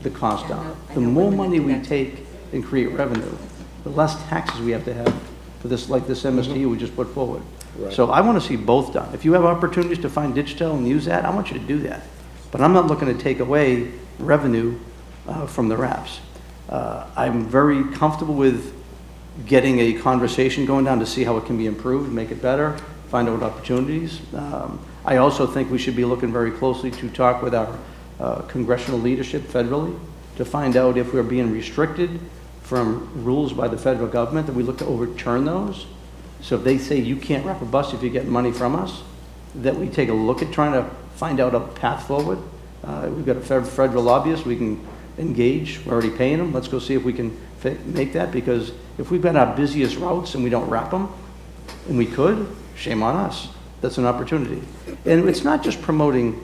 the cost down. The more money we take and create revenue, the less taxes we have to have for this, like this MSTU we just put forward. Right. So I want to see both done. If you have opportunities to find digital and use that, I want you to do that. But I'm not looking to take away revenue from the wraps. I'm very comfortable with getting a conversation going down to see how it can be improved, make it better, find out opportunities. I also think we should be looking very closely to talk with our congressional leadership federally to find out if we're being restricted from rules by the federal government, that we look to overturn those. So if they say you can't wrap a bus if you get money from us, that we take a look at trying to find out a path forward. We've got a federal lobbyist we can engage. We're already paying them. Let's go see if we can make that, because if we've got our busiest routes and we don't wrap them, and we could, shame on us. That's an opportunity. And it's not just promoting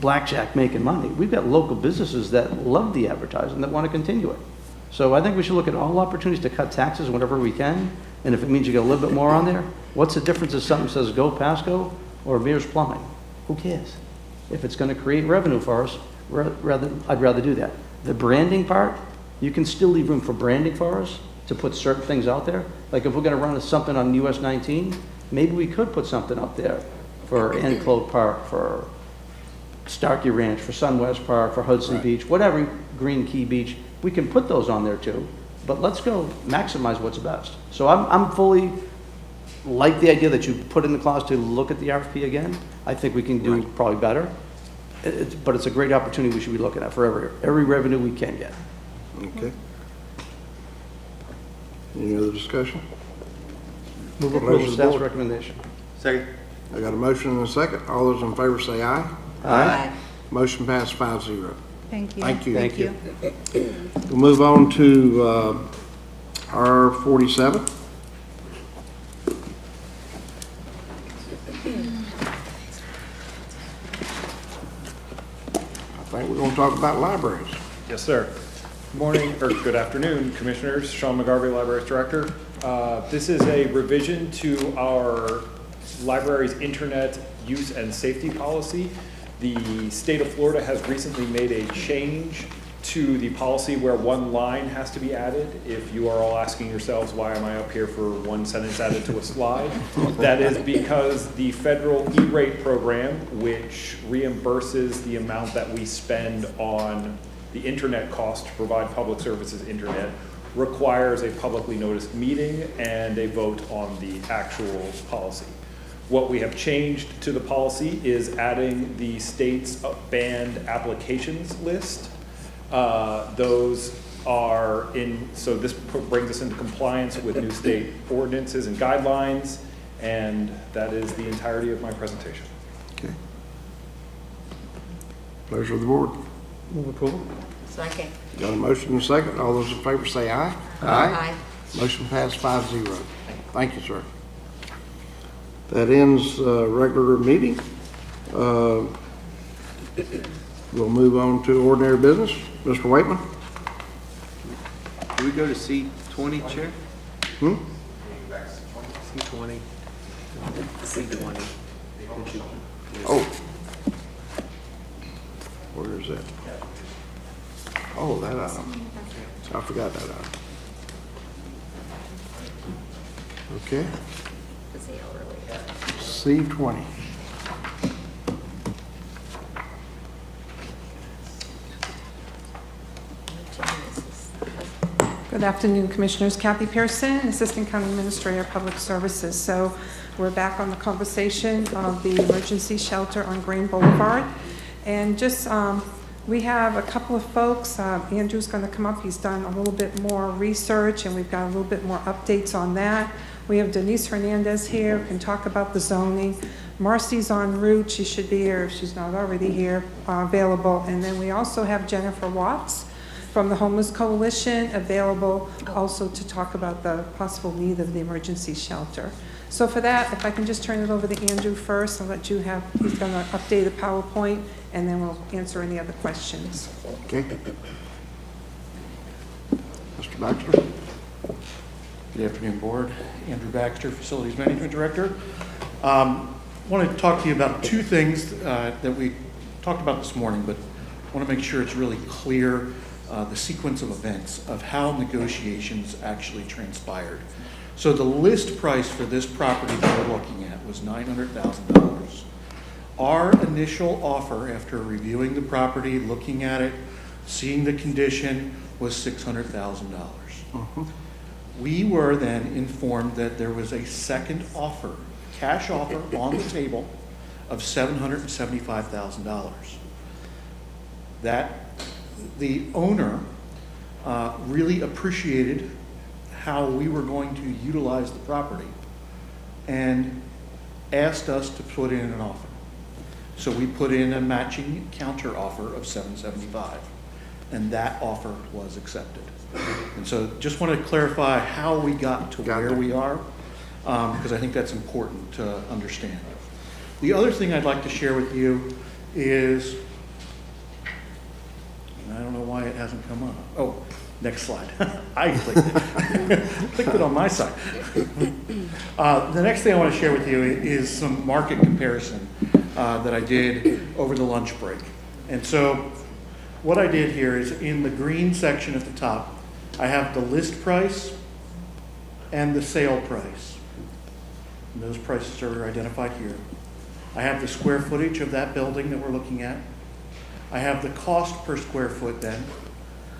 blackjack making money. We've got local businesses that love the advertising that want to continue it. So I think we should look at all opportunities to cut taxes whenever we can. And if it means you get a little bit more on there, what's the difference if something says go Pasco or Mears Plumbing? Who cares? If it's going to create revenue for us, I'd rather do that. The branding part, you can still leave room for branding for us to put certain things out there. Like if we're going to run something on US 19, maybe we could put something up there for Enclosed Park, for Starkey Ranch, for Sunwest Park, for Hudson Beach, whatever, Green Key Beach. We can put those on there too, but let's go maximize what's best. So I'm fully like the idea that you put in the clause to look at the RFP again. I think we can do probably better, but it's a great opportunity we should be looking at for every revenue we can get. Okay. Any other discussion? Move approval of staff's recommendation. Second. I got a motion and a second. All those in favor say aye. Aye. Motion passed 5-0. Thank you. Thank you. Thank you. We'll move on to R47. I think we're going to talk about libraries. Yes, sir. Good morning, or good afternoon, Commissioners. Sean McGarvey, Libraries Director. This is a revision to our library's internet use and safety policy. The state of Florida has recently made a change to the policy where one line has to be added. If you are all asking yourselves, why am I up here for one sentence added to a slide? That is because the federal E-rate program, which reimburses the amount that we spend on the internet cost to provide public services internet, requires a publicly noticed meeting and a vote on the actual policy. What we have changed to the policy is adding the state's banned applications list. Those are in, so this brings us into compliance with new state ordinances and guidelines, and that is the entirety of my presentation. Okay. Pleasure of the board. Move approval. Second. Got a motion and a second. All those in favor say aye. Aye. Motion passed 5-0. Thank you, sir. That ends regular meeting. We'll move on to ordinary business. Mr. Waitman? Do we go to C20, Chair? C20. C20. Oh. Where is that? Oh, that item. I forgot that item. Okay. C20. Good afternoon, Commissioners. Kathy Pearson, Assistant County Administrator, Public Services. So we're back on the conversation of the emergency shelter on Grain Boulevard. And just, we have a couple of folks. Andrew's going to come up. He's done a little bit more research, and we've got a little bit more updates on that. We have Denise Hernandez here, who can talk about the zoning. Marcy's en route. She should be here if she's not already here, available. And then we also have Jennifer Watts from the Homeless Coalition available also to talk about the possible need of the emergency shelter. So for that, if I can just turn it over to Andrew first, I'll let you have, he's going to update the PowerPoint, and then we'll answer any other questions. Okay. Mr. Baxter? Good afternoon, Board. Andrew Baxter, Facilities Management Director. I want to talk to you about two things that we talked about this morning, but I want to make sure it's really clear the sequence of events of how negotiations actually transpired. So the list price for this property that we're looking at was $900,000. Our initial offer, after reviewing the property, looking at it, seeing the condition, was $600,000. We were then informed that there was a second offer, cash offer on the table of $775,000. That the owner really appreciated how we were going to utilize the property and asked us to put in an offer. So we put in a matching counter offer of $775,000, and that offer was accepted. And so just want to clarify how we got to where we are, because I think that's important to understand. The other thing I'd like to share with you is, and I don't know why it hasn't come up. Oh, next slide. I clicked it. Clicked it on my side. The next thing I want to share with you is some market comparison that I did over the lunch break. And so what I did here is in the green section at the top, I have the list price and the sale price. And those prices are identified here. I have the square footage of that building that we're looking at. I have the cost per square foot then.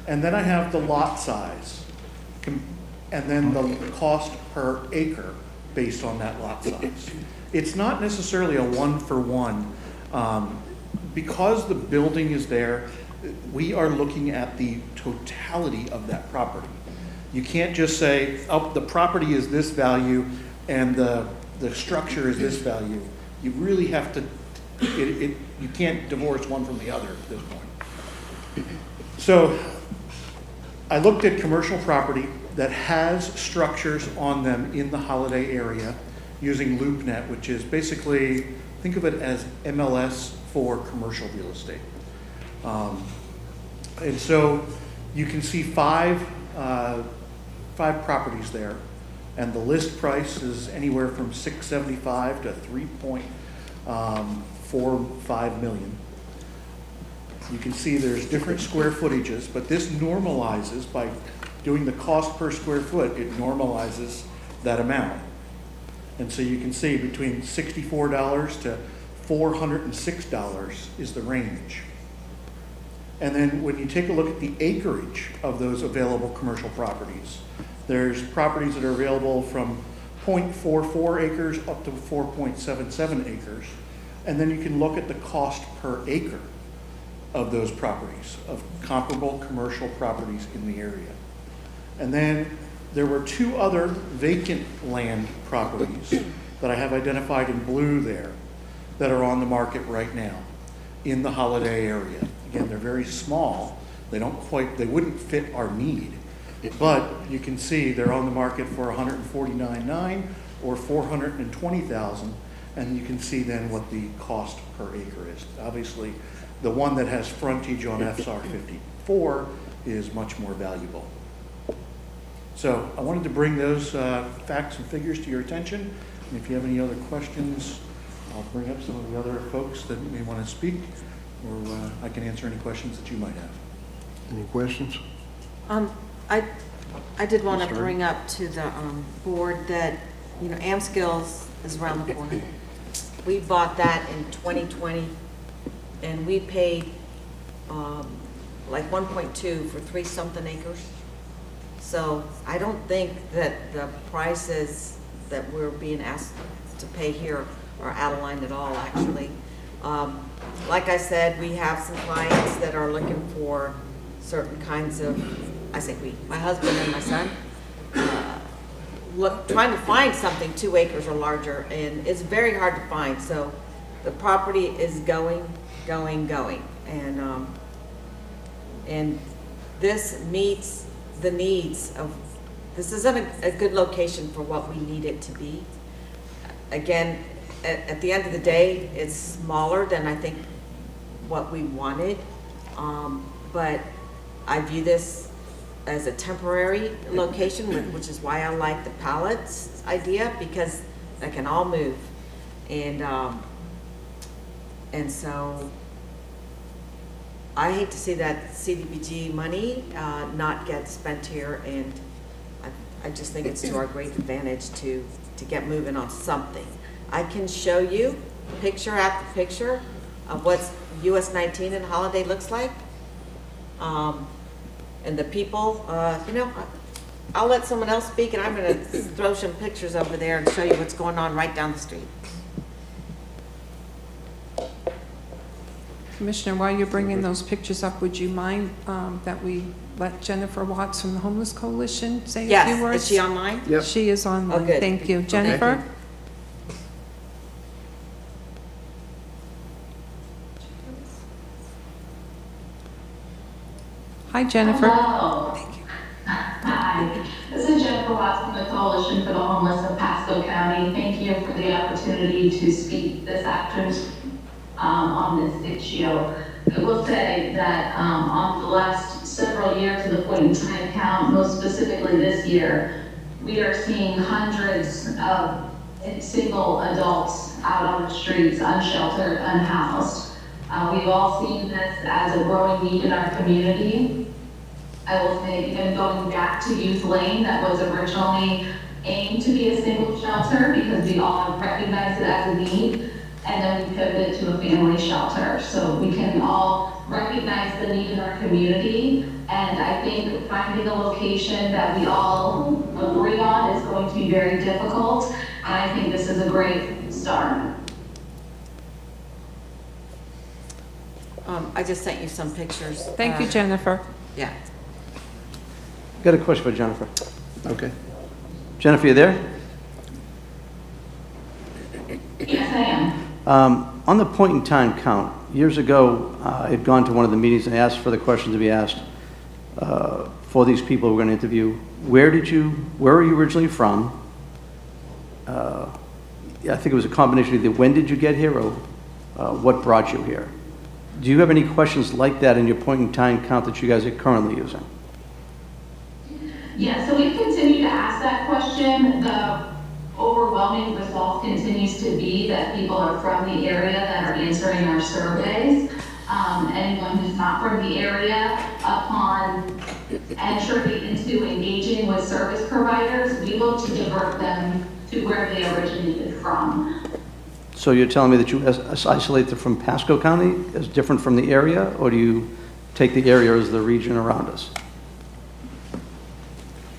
And then I have the lot size. And then the cost per acre based on that lot size. It's not necessarily a one-for-one. Because the building is there, we are looking at the totality of that property. You can't just say, oh, the property is this value and the structure is this value. You really have to, you can't divorce one from the other at this point. So I looked at commercial property that has structures on them in the Holiday area using LoopNet, which is basically, think of it as MLS for commercial real estate. And so you can see five properties there, and the list price is anywhere from $675,000 to $3.45 million. You can see there's different square footages, but this normalizes by doing the cost per square foot, it normalizes that amount. And so you can see between $64 to $406 is the range. And then when you take a look at the acreage of those available commercial properties, there's properties that are available from 0.44 acres up to 4.77 acres. And then you can look at the cost per acre of those properties, of comparable commercial properties in the area. And then there were two other vacant land properties that I have identified in blue there that are on the market right now in the Holiday area. Again, they're very small. They wouldn't fit our need. But you can see they're on the market for $149,900 or $420,000, and you can see then what the cost per acre is. Obviously, the one that has frontage on FSR 54 is much more valuable. So I wanted to bring those facts and figures to your attention. And if you have any other questions, I'll bring up some of the other folks that may want to speak, or I can answer any questions that you might have. Any questions? I did want to bring up to the board that, you know, Amskills is around the corner. We bought that in 2020, and we paid like 1.2 for 3-something acres. So I don't think that the prices that we're being asked to pay here are out of line at all, actually. Like I said, we have some clients that are looking for certain kinds of, I say we, my husband and my son, trying to find something 2 acres or larger, and it's very hard to find. So the property is going. And this meets the needs of, this isn't a good location for what we need it to be. Again, at the end of the day, it's smaller than I think what we wanted, but I view this as a temporary location, which is why I like the pallets idea, because they can all move. And so I hate to see that CDBG money not get spent here, and I just think it's to our great advantage to get moving on something. I can show you picture after picture of what US 19 and Holiday looks like. And the people, I'll let someone else speak, and I'm going to throw some pictures over there and show you what's going on right down the street. Commissioner, while you're bringing those pictures up, would you mind that we let Jennifer Watts from the Homeless Coalition say a few words? Yes, is she online? Yep. She is online. Oh, good. Thank you. Okay. Jennifer? Hi, Jennifer. Hello. Hi. This is Jennifer Watts from the Coalition for the Homeless of Pasco County. Thank you for the opportunity to speak this afternoon on this issue. I will say that on the last several years to the point in time count, most specifically this year, we are seeing hundreds of single adults out on the streets, unsheltered, unhoused. We've all seen this as a growing need in our community. I will say, even going back to Youth Lane, that was originally aimed to be a single shelter because we all recognized it as a need, and then we pivoted to a family shelter. So we can all recognize the need in our community, and I think finding a location that we all agree on is going to be very difficult, and I think this is a great start. I just sent you some pictures. Thank you, Jennifer. Yeah. Got a question for Jennifer. Okay. Jennifer, you there? Yes, I am. On the point in time count, years ago, I had gone to one of the meetings and asked for the question to be asked for these people we're going to interview. Where are you originally from? I think it was a combination of either when did you get here or what brought you here. Do you have any questions like that in your point in time count that you guys are currently using? Yeah, so we've continued to ask that question. The overwhelming result continues to be that people are from the area that are answering our surveys. Anyone who's not from the area, upon entry into engaging with service providers, we look to divert them to where they originated from. So you're telling me that you isolate them from Pasco County as different from the area, or do you take the area as the region around us?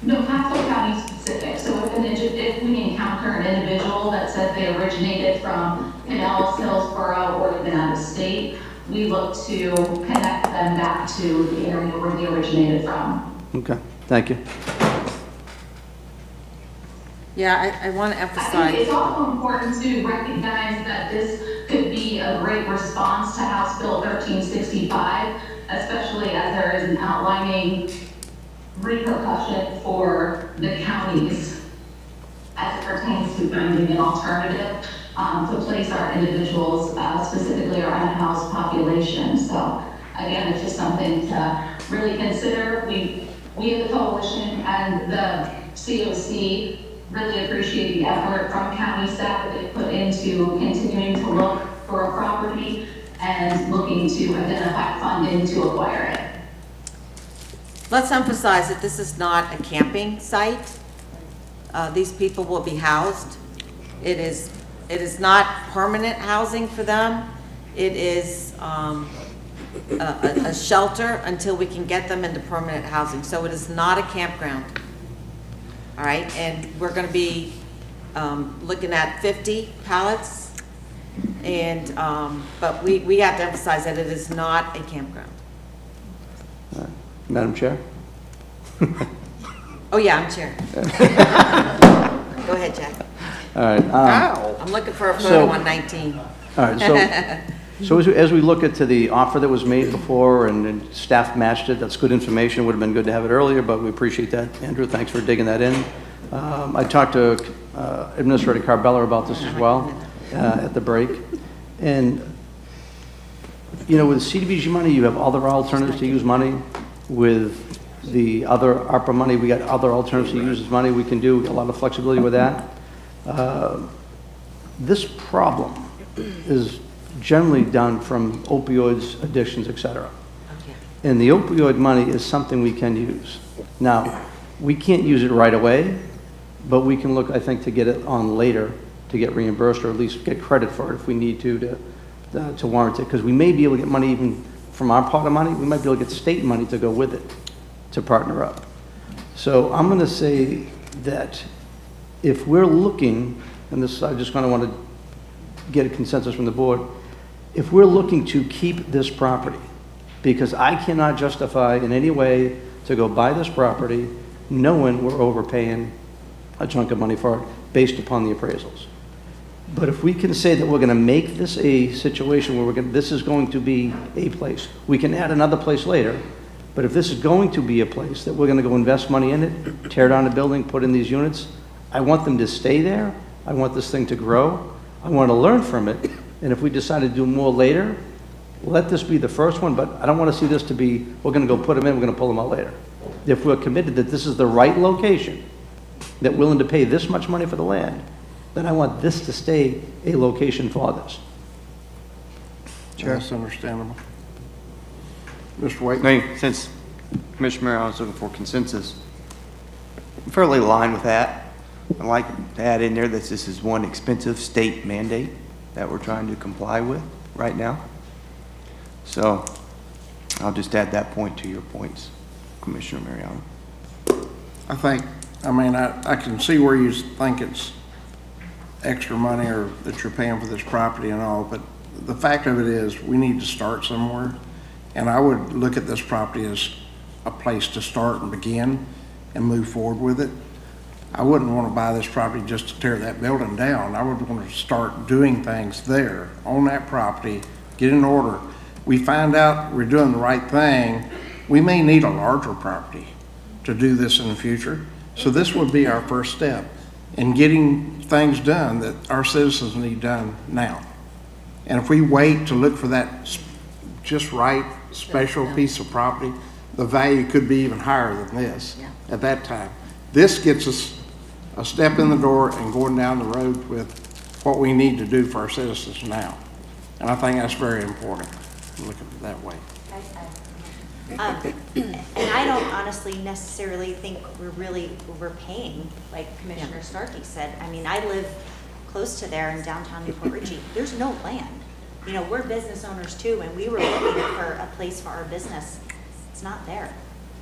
No, Pasco County specific. So if we encounter an individual that says they originated from Pinellas, Hillsborough, or even out of state, we look to connect them back to the area where they originated from. Okay, thank you. Yeah, I want to emphasize. I think it's also important to recognize that this could be a great response to House Bill 1365, especially as there is an outlining repercussion for the counties as it pertains to finding an alternative to place our individuals, specifically our unhoused population. So again, it's just something to really consider. We at the coalition and the COC really appreciate the effort from county staff that they put into continuing to look for a property and looking to identify funding to acquire it. Let's emphasize that this is not a camping site. These people will be housed. It is not permanent housing for them. It is a shelter until we can get them into permanent housing. So it is not a campground. All right, and we're going to be looking at 50 pallets, and but we have to emphasize that it is not a campground. Madam Chair? Oh yeah, I'm chair. Go ahead, Jack. All right. I'm looking for a photo on 19. All right, so as we look into the offer that was made before and staff matched it, that's good information. It would have been good to have it earlier, but we appreciate that. Andrew, thanks for digging that in. I talked to Administrator Carbella about this as well at the break. And, you know, with CDBG money, you have other alternatives to use money. With the other ARPA money, we got other alternatives to use as money. We can do a lot of flexibility with that. This problem is generally done from opioids, addictions, et cetera. And the opioid money is something we can use. Now, we can't use it right away, but we can look, I think, to get it on later, to get reimbursed or at least get credit for it if we need to warrant it. Because we may be able to get money even from our pot of money. We might be able to get state money to go with it, to partner up. So I'm going to say that if we're looking, and this I just kind of want to get a consensus from the board, if we're looking to keep this property, because I cannot justify in any way to go buy this property knowing we're overpaying a chunk of money for it based upon the appraisals. But if we can say that we're going to make this a situation where this is going to be a place, we can add another place later, but if this is going to be a place that we're going to go invest money in it, tear down the building, put in these units, I want them to stay there. I want this thing to grow. I want to learn from it. And if we decide to do more later, let this be the first one, but I don't want to see this to be, we're going to go put them in, we're going to pull them out later. If we're committed that this is the right location, that we're willing to pay this much money for the land, then I want this to stay a location for this. That's understandable. Mr. Waite? Hey, since Commissioner, I was looking for consensus. I'm fairly aligned with that. I'd like to add in there that this is one expensive state mandate that we're trying to comply with right now. So I'll just add that point to your points, Commissioner Mariano. I can see where you think it's extra money or that you're paying for this property and all, but the fact of it is we need to start somewhere. And I would look at this property as a place to start and begin and move forward with it. I wouldn't want to buy this property just to tear that building down. I would want to start doing things there on that property, get in order. We find out we're doing the right thing, we may need a larger property to do this in the future. So this would be our first step in getting things done that our citizens need done now. And if we wait to look for that just right special piece of property, the value could be even higher than this at that time. This gets us a step in the door and going down the road with what we need to do for our citizens now. And I think that's very important, look at it that way. And I don't honestly necessarily think we're really overpaying, like Commissioner Starkey said. I mean, I live close to there in downtown Newport Richey. There's no land. You know, we're business owners too, and we were looking for a place for our business. It's not there.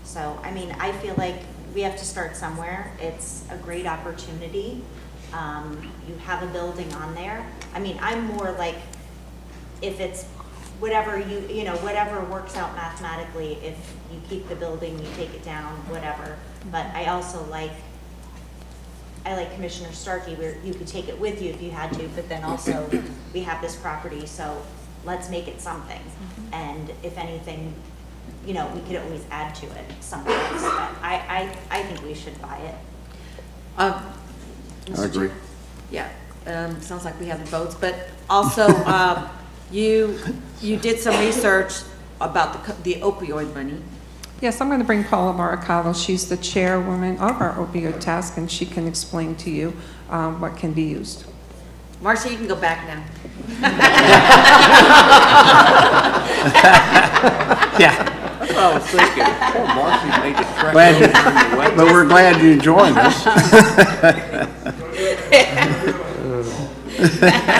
So, I mean, I feel like we have to start somewhere. It's a great opportunity. You have a building on there. I mean, I'm more like, if it's whatever whatever works out mathematically, if you keep the building, you take it down, whatever. But I also like Commissioner Starkey, where you could take it with you if you had to, but then also we have this property, so let's make it something. And if anything, we could always add to it somewhere else. But I think we should buy it. I agree. Yeah, sounds like we have the votes, but also you did some research about the opioid money. Yes, I'm going to bring Paula Maracalo. She's the chairwoman of our opioid task, and she can explain to you what can be used. Marcia, you can go back now. Yeah. That's what I was thinking. Poor Marcy made it track. But we're glad you joined us.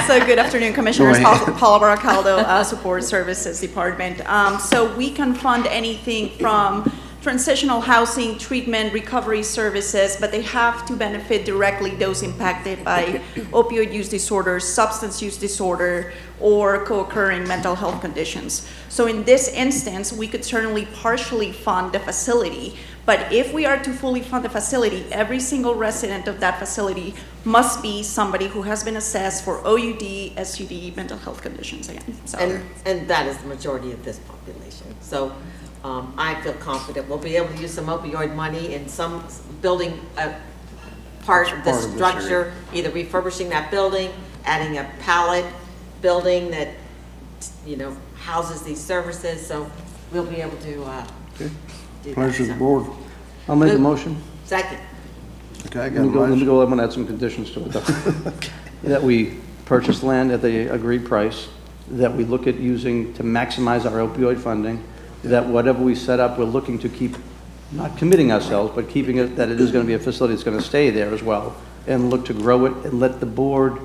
So good afternoon, Commissioners. Paula Baracaldo, Support Services Department. So we can fund anything from transitional housing, treatment, recovery services, but they have to benefit directly those impacted by opioid use disorder, substance use disorder, or co-occurring mental health conditions. So in this instance, we could certainly partially fund the facility, but if we are to fully fund the facility, every single resident of that facility must be somebody who has been assessed for OUD, SUD, mental health conditions again. So. And that is the majority of this population. So I feel confident we'll be able to use some opioid money in some building part of the structure, either refurbishing that building, adding a pallet building that houses these services. So we'll be able to Pleasure of the board. I'll make a motion. Second. Okay, I got a Let me motion. go, I'm going to add some conditions to it, though. That we purchase land at the agreed price, that we look at using to maximize our opioid funding, that whatever we set up, we're looking to keep not committing ourselves, but keeping it, that it is going to be a facility that's going to stay there as well, and look to grow it and let the board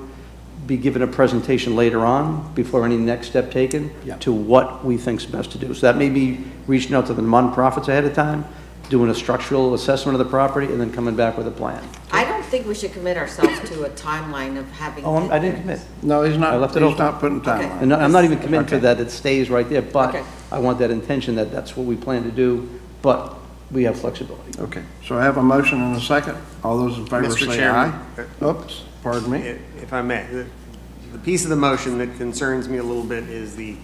be given a presentation later on before any next step taken to what we think's best to do. So that may be reaching out to the nonprofits ahead of time, doing a structural assessment of the property, and then coming back with a plan. I don't think we should commit ourselves to a timeline of having. Oh, I didn't commit. No, he's not. I left it He's open. not putting timeline. And I'm not even committing to that, it stays right there, but Okay. I want that intention that that's what we plan to do, but we have flexibility. Okay, so I have a motion and a second. All those in favor Mr. say Chairman. aye. Oops, pardon me. If I may, the piece of the motion that concerns me a little bit is the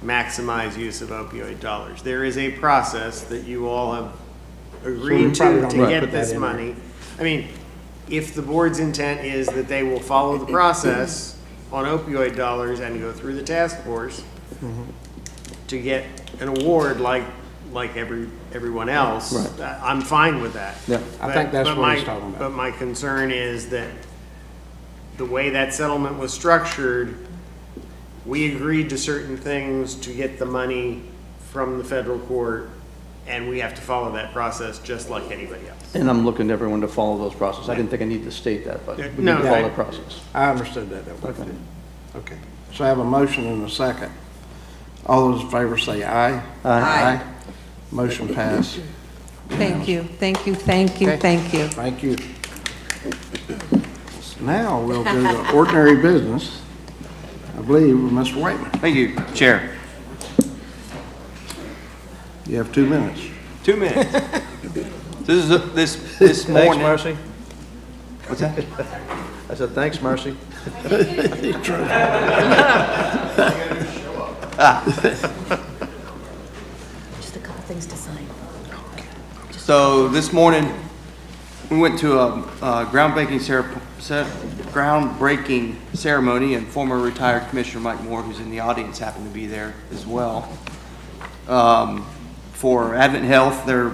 maximize use of opioid dollars. There is a process that you all have agreed to get this money. I mean, if the board's intent is that they will follow the process on opioid dollars and go through the task force to get an award like everyone else, I'm fine with that. Yeah. I think that's what he's talking about. But my concern is that the way that settlement was structured, we agreed to certain things to get the money from the federal court, and we have to follow that process just like anybody else. And I'm looking to everyone to follow those processes. I didn't think I need to state that, but we need No, to follow I- the process. I understood that. Okay, so I have a motion and a second. All those in favor say aye. Aye. Motion passed. Thank you, thank you, thank you, Okay. thank you. Thank you. Now we'll do the ordinary business, I believe, with Mr. Waitman. Thank you, Chair. You have 2 minutes. 2 minutes. This morning. Thanks, Marcy. What's that? I said, thanks, Marcy. Just a couple things to sign. So this morning, we went to a groundbreaking ceremony, and former retired Commissioner Mike Moore, who's in the audience, happened to be there as well. For Advent Health, they're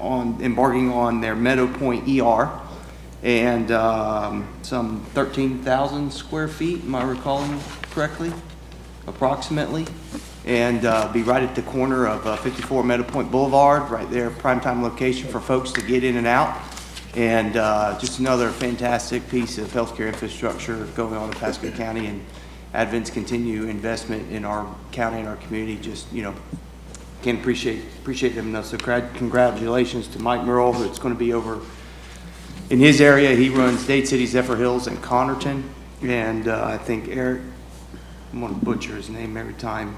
embarking on their Meadow Point ER, and some 13,000 square feet, am I recalling correctly? Approximately. And be right at the corner of 54 Meadow Point Boulevard, right there, primetime location for folks to get in and out. And just another fantastic piece of healthcare infrastructure going on in Pasco County, and Advent's continued investment in our county and our community. Just, can't appreciate them enough. So congratulations to Mike Merle, who's going to be over in his area. He runs Dade City, Zephyr Hills, and Connerton. And I think Eric, I'm going to butcher his name every time,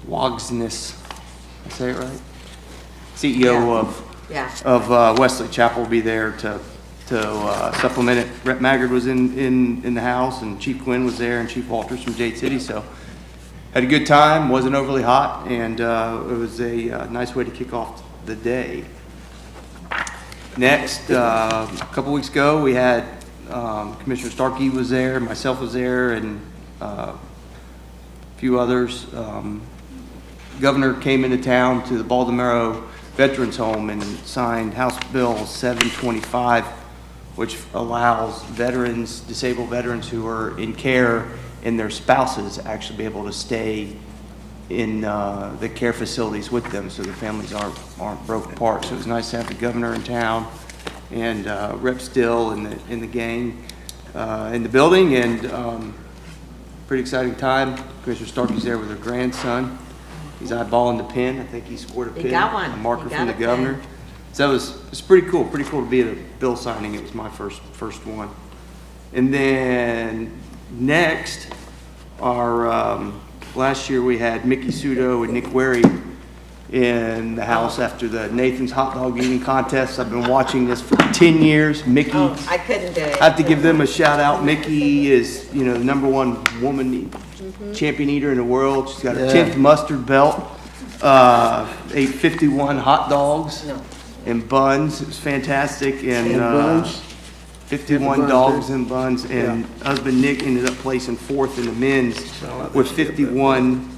Wogsness, I say it right? CEO of Wesley Chapel will be there to supplement it. Rep Maggard was in the house, and Chief Quinn was there, and Chief Walters from Dade City. So had a good time, wasn't overly hot, and it was a nice way to kick off the day. Next, a couple weeks ago, we had Commissioner Starkey was there, myself was there, and a few others. Governor came into town to the Baldomero Veterans Home and signed House Bill 725, which allows veterans, disabled veterans who are in care and their spouses actually be able to stay in the care facilities with them, so the families aren't broke apart. So it was nice to have the governor in town, and Rep Still and the gang in the building, and pretty exciting time. Commissioner Starkey's there with her grandson. He's eyeballing the pin. I think he scored a pin. He got one. A marker He got from the a governor. pin. So it's pretty cool. Pretty cool to be at a bill signing. It was my first one. And then next, our last year we had Mickey Sudo and Nick Wary in the house after the Nathan's hot dog eating contest. I've been watching this for 10 years. Mickey, I couldn't do it. I have to give them a shout out. Mickey is, the #1 woman champion eater in the world. She's got her 10th mustard belt. Ate 51 hot dogs and buns. It was fantastic. And buns? 51 dogs and buns. And husband Nick ended up placing 4th in the men's with 51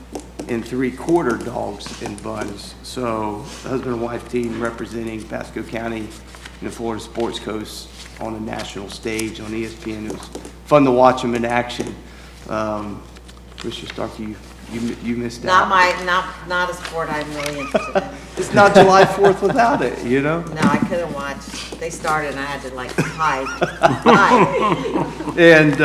3/4 dogs and buns. So the husband and wife team representing Pasco County and the Florida Sports Coast on a national stage on ESPN. It was fun to watch them in action. Commissioner Starkey, You missed Not out. not a sport I'm really interested in. It's not July 4th without it, you know? No, I couldn't watch. They started and I had to like hide. Hide. And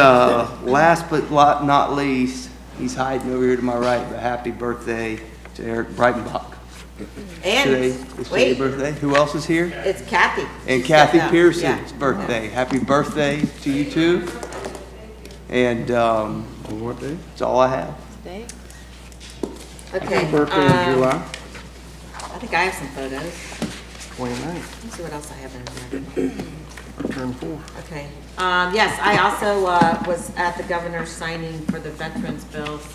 last but not least, he's hiding over here to my right, but happy birthday to Eric Breitenbach. Today is And, today's wait, birthday. Who else is here? it's Kathy. And She Kathy stepped out. Pearson's Yeah. birthday. Happy birthday to you too. And What day? that's all I have. Okay. Happy birthday in July. I think I have some photos. 29th, Let's see what else I have in there. return 4. Okay. Yes, I also was at the governor's signing for the veterans bills.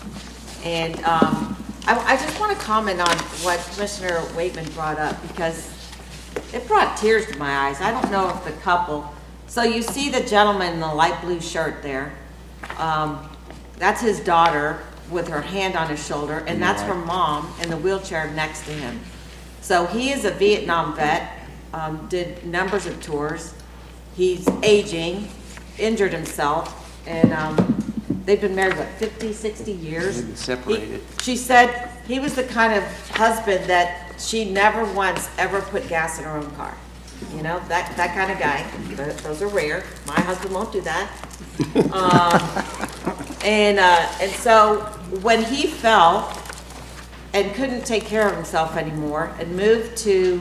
And I just want to comment on what Commissioner Waitman brought up because it brought tears to my eyes. I don't know if the couple, so you see the gentleman in the light blue shirt there. That's his daughter with her hand on his shoulder, and that's her mom in the wheelchair next to him. So he is a Vietnam vet, did numbers of tours. He's aging, injured himself, and they've been married, what, 50, 60 years? They've been separated. She said he was the kind of husband that she never once ever put gas in her own car. You know, that kind of guy. Those are rare. My husband won't do that. And so when he fell and couldn't take care of himself anymore and moved to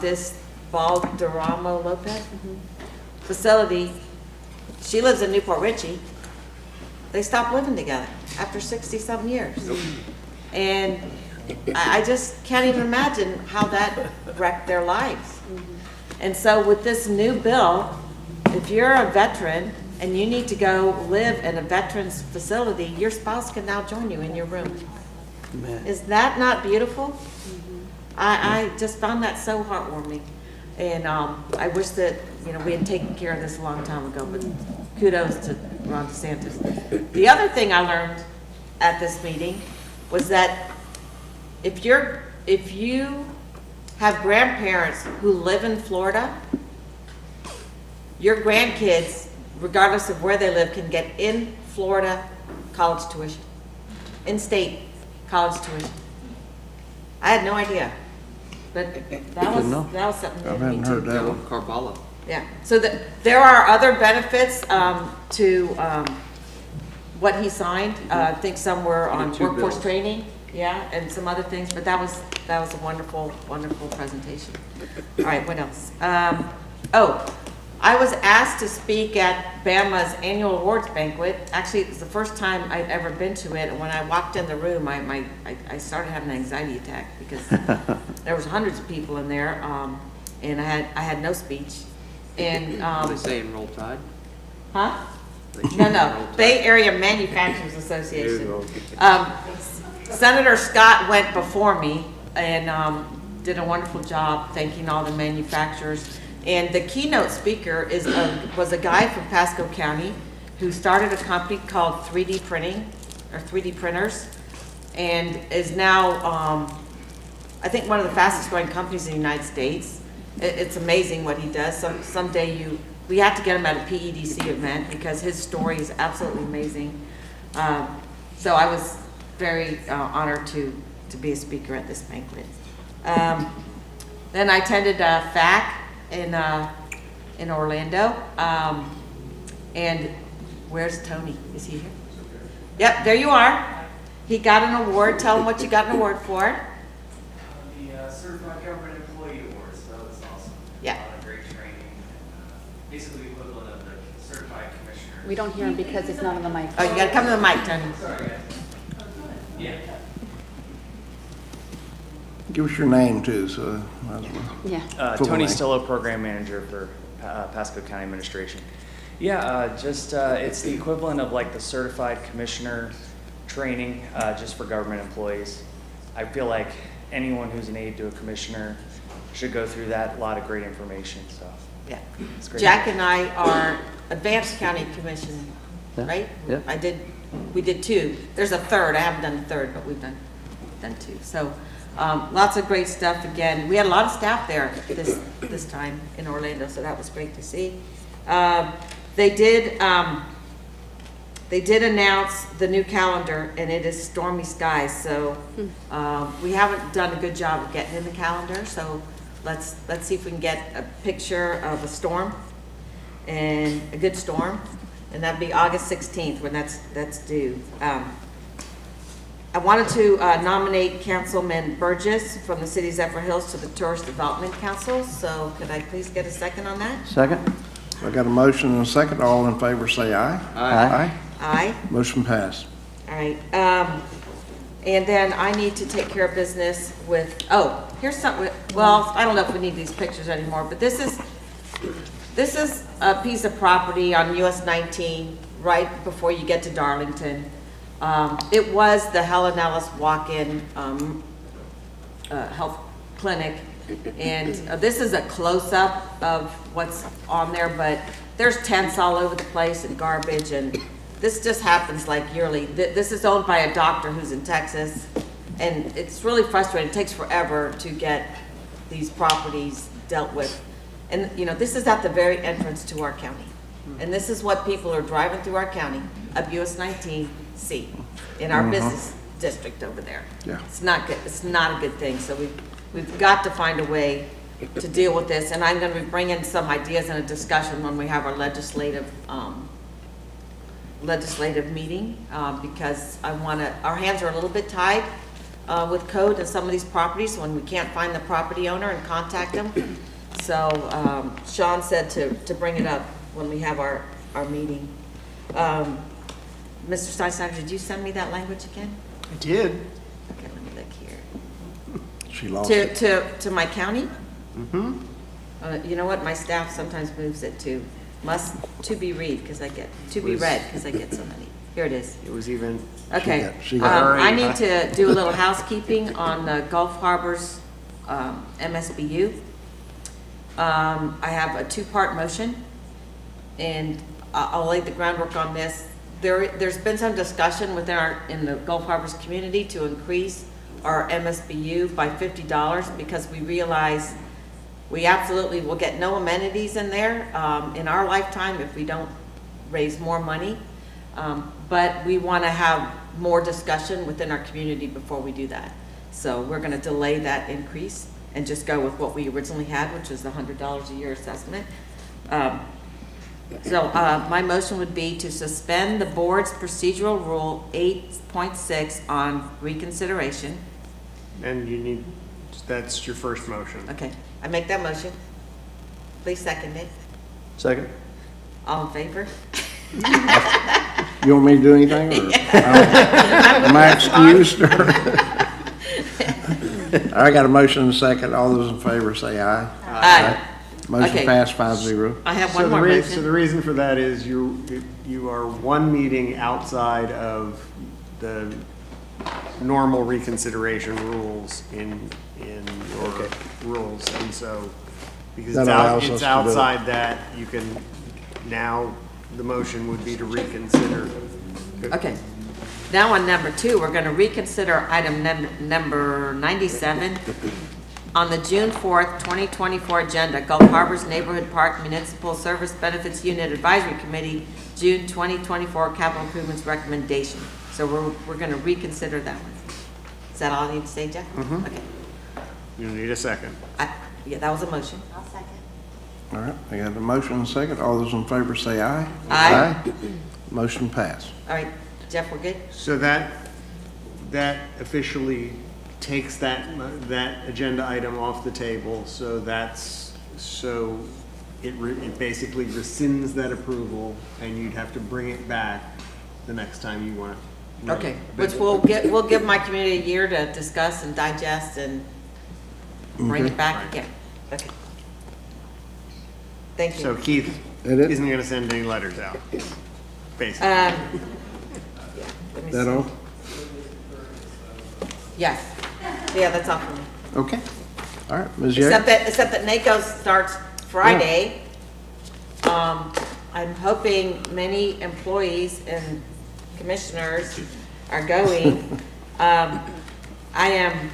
this Valderrama Lopez facility, she lives in Newport Richie. They stopped living together after 60-some years. And I just can't even imagine how that wrecked their lives. And so with this new bill, if you're a veteran and you need to go live in a veterans facility, your spouse can now join you in your room. Man. Is that not beautiful? I just found that so heartwarming. And I wish that, you know, we had taken care of this a long time ago, but kudos to Ron DeSantis. The other thing I learned at this meeting was that if you have grandparents who live in Florida, your grandkids, regardless of where they live, can get in Florida college tuition, in-state college tuition. I had no idea, but that was something I new to me haven't heard too. that one. Carvalho. Yeah, so there are other benefits to what he signed. I think some were on two workforce bills. training, yeah, and some other things, but that was a wonderful, wonderful presentation. All right, what else? I was asked to speak at BAMA's annual awards banquet. Actually, it was the first time I'd ever been to it, and when I walked in the room, I started having an anxiety attack because there was hundreds of people in there, and I had no speech. And They say in Roll Tide. huh? No, Bay Area Manufacturers Association. Senator Scott went before me and did a wonderful job thanking all the manufacturers. And the keynote speaker was a guy from Pasco County who started a company called 3D Printing, or 3D Printers, and is now, I think, one of the fastest growing companies in the United States. It's amazing what he does. Someday we have to get him at a PEDC event because his story is absolutely amazing. So I was very honored to be a speaker at this banquet. Then I attended FAC in Orlando. And where's Tony? Is he here? Yep, there you are. He got an award. Tell him what you got an award for. The Certified Government Employee Awards. That was awesome. Yeah. A lot of great training. Basically equivalent of the certified commissioner. We don't hear him because it's not on the mic. Oh, you gotta come to the mic, Tony. Sorry, guys. Yeah. Give us your name too, so might as well. Yeah. Full Tony name. Stillo, Program Manager for Pasco County Administration. Yeah, it's the equivalent of like the certified commissioner training just for government employees. I feel like anyone who's an aide to a commissioner should go through that. A lot of great information. So Yeah. it's great. Jack and I are Advanced County Commission, Yeah. right? Yeah. We did 2. There's a third. I haven't done the third, but we've done 2. So lots of great stuff again. We had a lot of staff there this time in Orlando, so that was great to see. They They did announce the new calendar, and it is stormy skies, so we haven't done a good job of getting in the calendar, so let's see if we can get a picture of a storm, and a good storm, and that'd be August 16th when that's due. I wanted to nominate Councilman Burgess from the city of Zephyr Hills to the Tourist Development Council, so could I please get a second on that? Second? I got a motion and a second. All in favor say aye. Aye. Aye. Motion passed. All right, and then I need to take care of business with, oh, here's something, well, I don't know if we need these pictures anymore, but this is a piece of property on US 19, right before you get to Darlington. It was the Helen Ellis walk-in health clinic, and this is a close-up of what's on there, but there's tents all over the place and garbage, and this just happens like yearly. This is owned by a doctor who's in Texas, and it's really frustrating. It takes forever to get these properties dealt with. And, you know, this is at the very entrance to our county. And this is what people are driving through our county of US 19 see in our business district over there. Yeah. It's not good. It's not a good thing. So we've got to find a way to deal with this. And I'm going to be bringing some ideas in a discussion when we have our legislative meeting, because our hands are a little bit tied with code in some of these properties when we can't find the property owner and contact them. So Sean said to bring it up when we have our meeting. Mr. Steinstein, did you send me that language again? I did. Okay, let me look here. She lost it. To my county? Mm-hmm. You know what? My staff sometimes moves it to be read because I get so many. Here it is. It was even. Okay. She got I need to do a little housekeeping on the Gulf Harbors MSBU. I have a two-part motion, and I'll lay the groundwork on this. There's been some discussion in the Gulf Harbors community to increase our MSBU by $50 because we realize we absolutely will get no amenities in there in our lifetime if we don't raise more money. But we want to have more discussion within our community before we do that. So we're going to delay that increase and just go with what we originally had, which was the $100 a year assessment. So my motion would be to suspend the board's procedural rule 8.6 on reconsideration. And that's your first motion. Okay, I make that motion. Please second it. Second? All in favor? You want me to do anything, or am I excused? I got a motion and a second. All those in favor say aye. Aye. Motion Okay. passed 5-0. I have one more motion. So the reason for that is you are one meeting outside of the normal reconsideration rules in your rules, and so because That allows us it's to do it. outside that, you can now the motion would be to reconsider. Okay. Now on number 2, we're going to reconsider item number 97 on the June 4th, 2024 agenda, Gulf Harbors Neighborhood Park Municipal Service Benefits Unit Advisory Committee, June 2024 capital improvements recommendation. So we're going to reconsider that one. Is that all I need to say, Jeff? Mhm. Okay. You need a second. Yeah, that was a motion. I'll second. All right, I got a motion and a second. All those in favor say aye. Aye. Motion passed. All right, Jeff, we're good? So that officially takes that agenda item off the table. So it basically rescinds that approval, and you'd have to bring it back the next time you want to. Okay, which we'll give my community a year to discuss and digest and bring it back again. Okay. Thank you. So Keith isn't going to send any letters out, basically. Let me That see. all? Yes. Yeah, that's all for me. Okay. All right, Ms. Yeager. Except that NACO starts Friday. I'm hoping many employees and commissioners are going. I am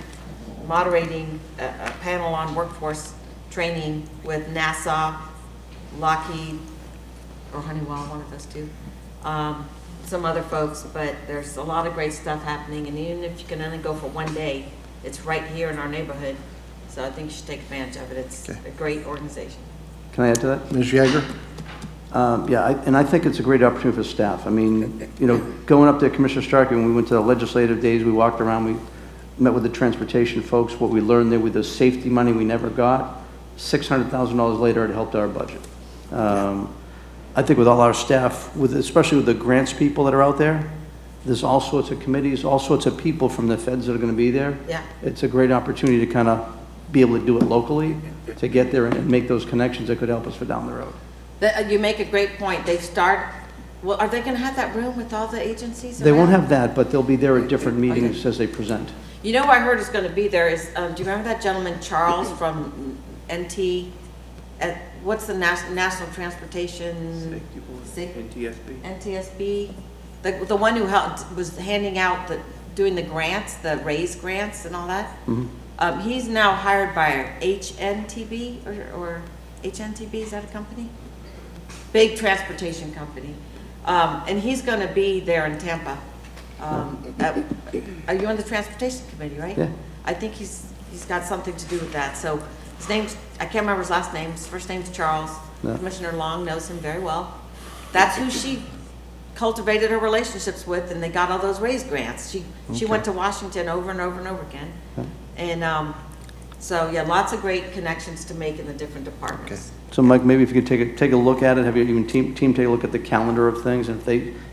moderating a panel on workforce training with NASA, Lockheed, or Honeywell, one of those two. some other folks, but there's a lot of great stuff happening, and even if you can only go for one day, it's right here in our neighborhood. So I think you should take advantage of it. It's a great organization. Can I add to that? Ms. Yeager? And I think it's a great opportunity for staff. I mean, going up there, Commissioner Starkey, when we went to the legislative days, we walked around, we met with the transportation folks. What we learned there with the safety money we never got, $600,000 later, it helped our budget. I think with all our staff, especially with the grants people that are out there, there's all sorts of committees, all sorts of people from the feds that are going to be there. Yeah. It's a great opportunity to kind of be able to do it locally, to get there and make those connections that could help us for down the road. You make a great point. Well, are they going to have that room with all the agencies? They won't have that, but they'll be there at different meetings as they present. You know who I heard is going to be there is, do you remember that gentleman, Charles, from NT, what's the National Transportation? NTSB? The one who was handing out, doing the grants, the raise grants and all that? Mm-hmm. He's now hired by HNTB, or HNTB, is that a company? Big transportation company. And he's going to be there in Tampa. Are you on the transportation committee, right? Yeah. I think he's got something to do with that. So his name's, I can't remember his last name. His first name's Charles. No. Commissioner Long knows him very well. That's who she cultivated her relationships with, and they got all those raise grants. She went to Washington over and over and over again. Okay. And so yeah, lots of great connections to make in the different departments. So Mike, maybe if you could take a look at it, have your even team take a look at the calendar of things, and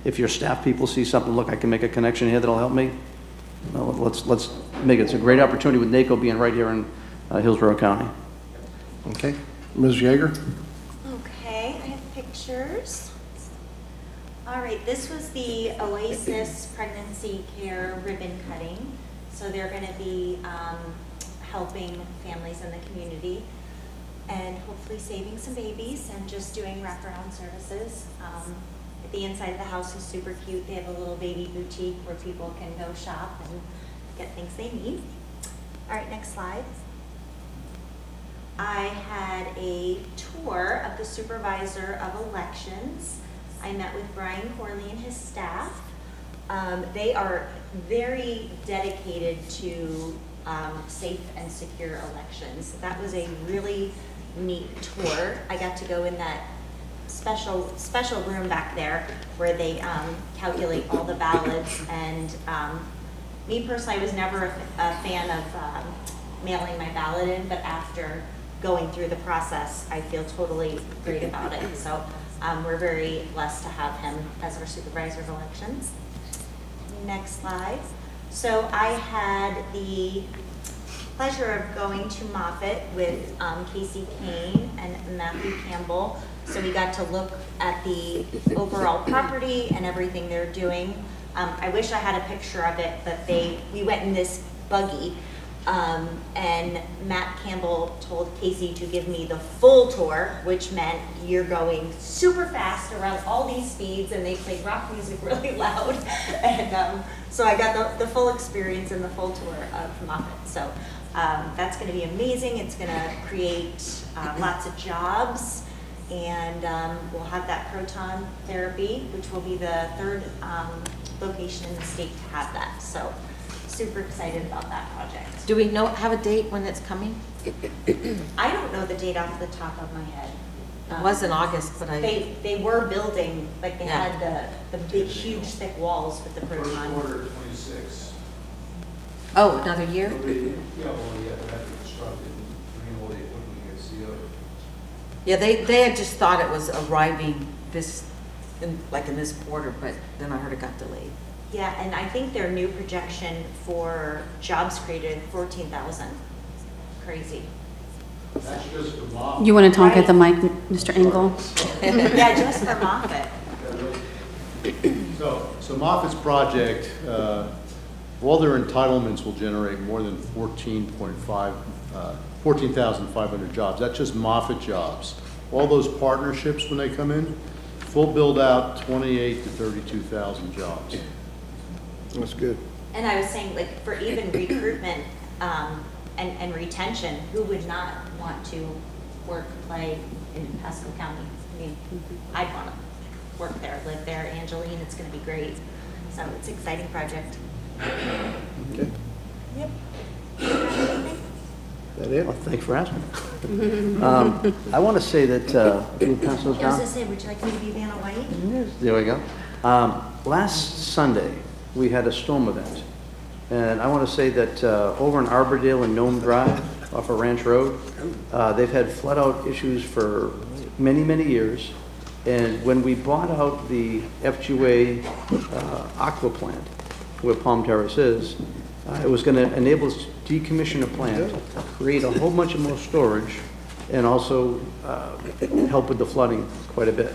if your staff people see something, look, I can make a connection here that'll help me. Let's make it. It's a great opportunity with NACO being right here in Hillsborough County. Okay. Ms. Yeager? Okay, I have pictures. All right, this was the Oasis Pregnancy Care ribbon cutting. So they're going to be helping families in the community and hopefully saving some babies and just doing wraparound services. The inside of the house is super cute. They have a little baby boutique where people can go shop and get things they need. All right, next slide. I had a tour of the supervisor of elections. I met with Brian Corley and his staff. They are very dedicated to safe and secure elections. That was a really neat tour. I got to go in that special room back there where they calculate all the ballots, and me personally, I was never a fan of mailing my ballot in, but after going through the process, I feel totally great about it. So we're very blessed to have him as our supervisor of elections. Next slide. So I had the pleasure of going to Moffett with Casey Kane and Matthew Campbell. So we got to look at the overall property and everything they're doing. I wish I had a picture of it, but we went in this buggy, and Matt Campbell told Casey to give me the full tour, which meant you're going super fast around all these speeds, and they played rock music really loud. And so I got the full experience and the full tour of Moffett. So that's going to be amazing. It's going to create lots of jobs, and we'll have that proton therapy, which will be the third location in the state to have that. So super excited about that project. Do we have a date when it's coming? I don't know the date off the top of my head. It was in August, but They were building, like they had the big, huge, thick walls with the proton. Quarter 26. Oh, another year? Yeah, well, yeah, they have to construct it and when we get CO. Yeah, they had just thought it was arriving in this quarter, but then I heard it got delayed. Yeah, and I think their new projection for jobs created, 14,000. Crazy. That's just for Moffett. You want to talk at the mic, Mr. Engel? Yeah, just for Moffett. So Moffitt's project, all their entitlements will generate more than 14,500 jobs. That's just Moffitt jobs. All those partnerships, when they come in, full build out, 28 to 32,000 jobs. That's good. And I was saying, like, for even recruitment and retention, who would not want to play in Pasco County? I mean, I'd want to. work there, live there. Angeline, it's going to be great. So it's an exciting project. Okay. Yep. That it? Well, thanks for asking. I want to say that, can you pass those I was down? going to say, would you like me to be Vanna White? There we go. Last Sunday, we had a storm event. And I want to say that over in Arbordale and Nome Drive, off of Ranch Road, they've had flood out issues for many, many years. And when we bought out the FGA aqua plant, where Palm Terrace is, it was going to enable us to decommission a plant, create a whole bunch of more storage, and also help with the flooding quite a bit.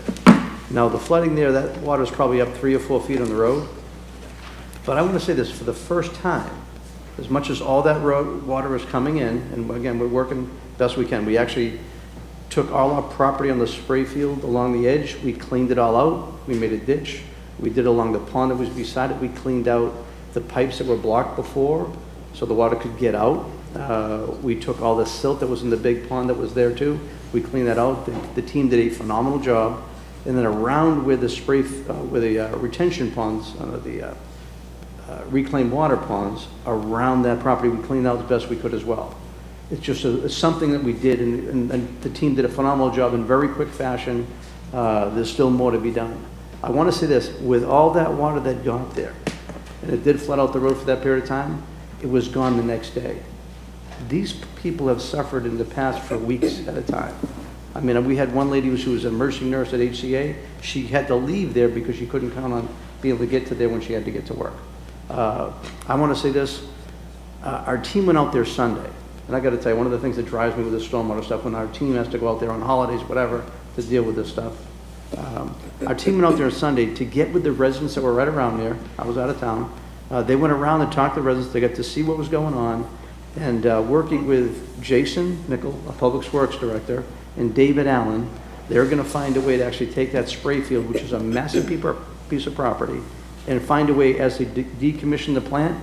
Now, the flooding there, that water's probably up 3 or 4 feet on the road. But I want to say this, for the first time, as much as all that road water is coming in, and again, we're working best we can. We actually took all our property on the spray field along the edge. We cleaned it all out. We made a ditch. We did along the pond that was beside it. We cleaned out the pipes that were blocked before so the water could get out. We took all the silt that was in the big pond that was there too. We cleaned that out. The team did a phenomenal job. And then around where the spray, where the retention ponds, the reclaimed water ponds, around that property, we cleaned out as best we could as well. It's just something that we did, and the team did a phenomenal job in very quick fashion. There's still more to be done. I want to say this, with all that water that got there, and it did flood out the road for that period of time, it was gone the next day. These people have suffered in the past for weeks at a time. I mean, we had one lady who was an emergency nurse at HCA. She had to leave there because she couldn't count on being able to get to there when she had to get to work. I want to say this, our team went out there Sunday, and I got to tell you, one of the things that drives me with this stormwater stuff, when our team has to go out there on holidays, whatever, to deal with this stuff, our team went out there Sunday to get with the residents that were right around there. I was out of town. They went around and talked to the residents. They got to see what was going on, and working with Jason Nickel, a Public Works Director, and David Allen, they're going to find a way to actually take that spray field, which is a massive piece of property, and find a way as they decommission the plant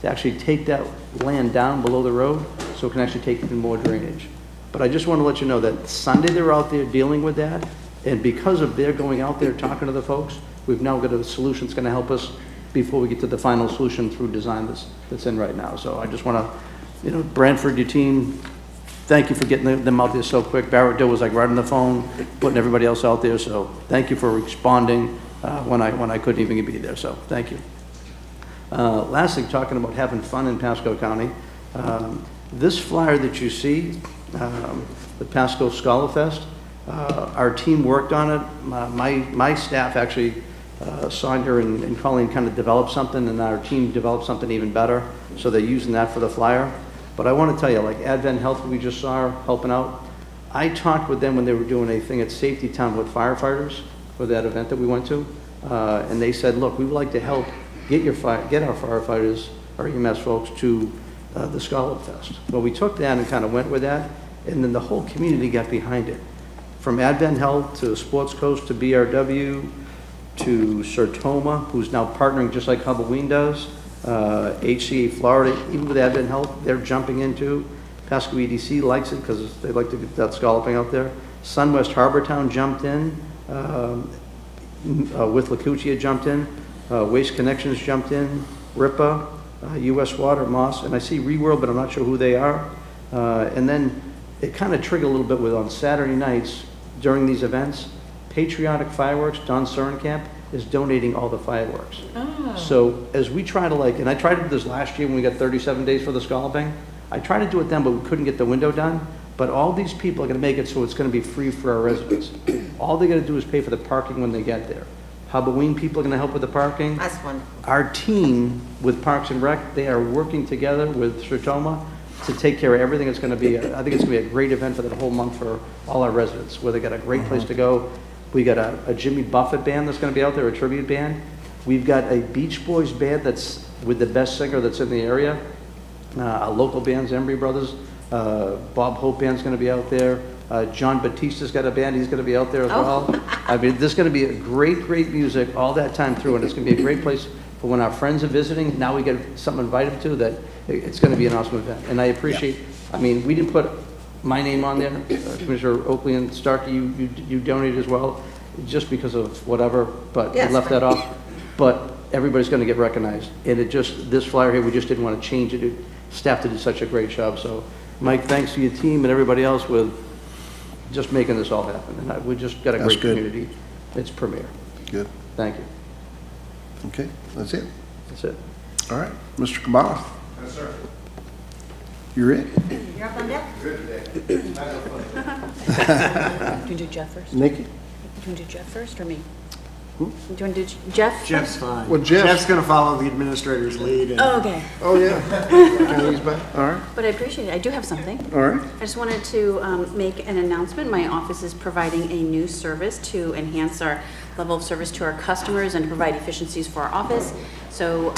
to actually take that land down below the road so it can actually take even more drainage. But I just want to let you know that Sunday they were out there dealing with that, and because of their going out there talking to the folks, we've now got a solution that's going to help us before we get to the final solution through design that's in right now. So I just want to, Brantford, your team, thank you for getting them out there so quick. Barrett Dill was like right on the phone, putting everybody else out there. So thank you for responding when I couldn't even be there. So thank you. Lastly, talking about having fun in Pasco County, this flyer that you see, the Pasco Scholar Fest, our team worked on it. My staff actually signed her and Colleen kind of developed something, and our team developed something even better. So they're using that for the flyer. But I want to tell you, like Advent Health, we just saw helping out. I talked with them when they were doing a thing at Safety Town with firefighters for that event that we went to, and they said, look, we would like to help get our firefighters, our EMS folks, to the Scholar Fest. Well, we took that and kind of went with that, and then the whole community got behind it. From Advent Health to Sports Coast to BRW to Sertoma, who's now partnering just like Halloween does, HCA Florida, even with Advent Health, they're jumping into. Pasco EDC likes it because they like to get that scalloping out there. Sunwest Harbortown jumped in. With Lacuccia jumped in. Waste Connections jumped in. RIPA, US Water, Moss, and I see ReWorld, but I'm not sure who they are. And then it kind of triggered a little bit with on Saturday nights during these events, Patriotic Fireworks, Don Cerenkamp, is donating all the fireworks. Oh. So as we try to and I tried to do this last year when we got 37 days for the scalloping. I tried to do it then, but we couldn't get the window done. But all these people are going to make it so it's going to be free for our residents. All they got to do is pay for the parking when they get there. Halloween people are going to help with the parking. That's fun. Our team with Parks and Rec, they are working together with Sertoma to take care of everything. It's going to be, I think it's going to be a great event for that whole month for all our residents, where they got a great place to go. We got a Jimmy Buffett band that's going to be out there, a tribute band. We've got a Beach Boys band that's with the best singer that's in the area. A local band's Embry Brothers. Bob Hope band's going to be out there. John Batista's got a band. He's going to be out there as well. I mean, there's going to be a great music all that time through, and it's going to be a great place for when our friends are visiting. Now we get something to invite them to, that it's going to be an awesome event. And I appreciate, I mean, we didn't put my name on there. Commissioner Oakley and Starkey, you donated as well. just because of whatever, but we Yes, left that fine. off. But everybody's going to get recognized. And it just, this flyer here, we just didn't want to change it. Staff did such a great job. So, Mike, thanks to your team and everybody else with just making this all happen. And we just got a That's great good. community. It's premier. Good. Thank you. Okay, that's it. That's it. All right, Mr. Kabbalah. Yes, sir. You're it. You're up on deck? Good today. Do you do Jeff first? Nikki? Do you want to do Jeff first or me? Do you want to do Jeff? Jeff's first? fine. Well, Jeff's going to follow the administrator's lead. And Oh, okay. Oh, yeah. Okay, he's back. All right, But I appreciate it. I do have something. all right. I just wanted to make an announcement. My office is providing a new service to enhance our level of service to our customers and to provide efficiencies for our office. So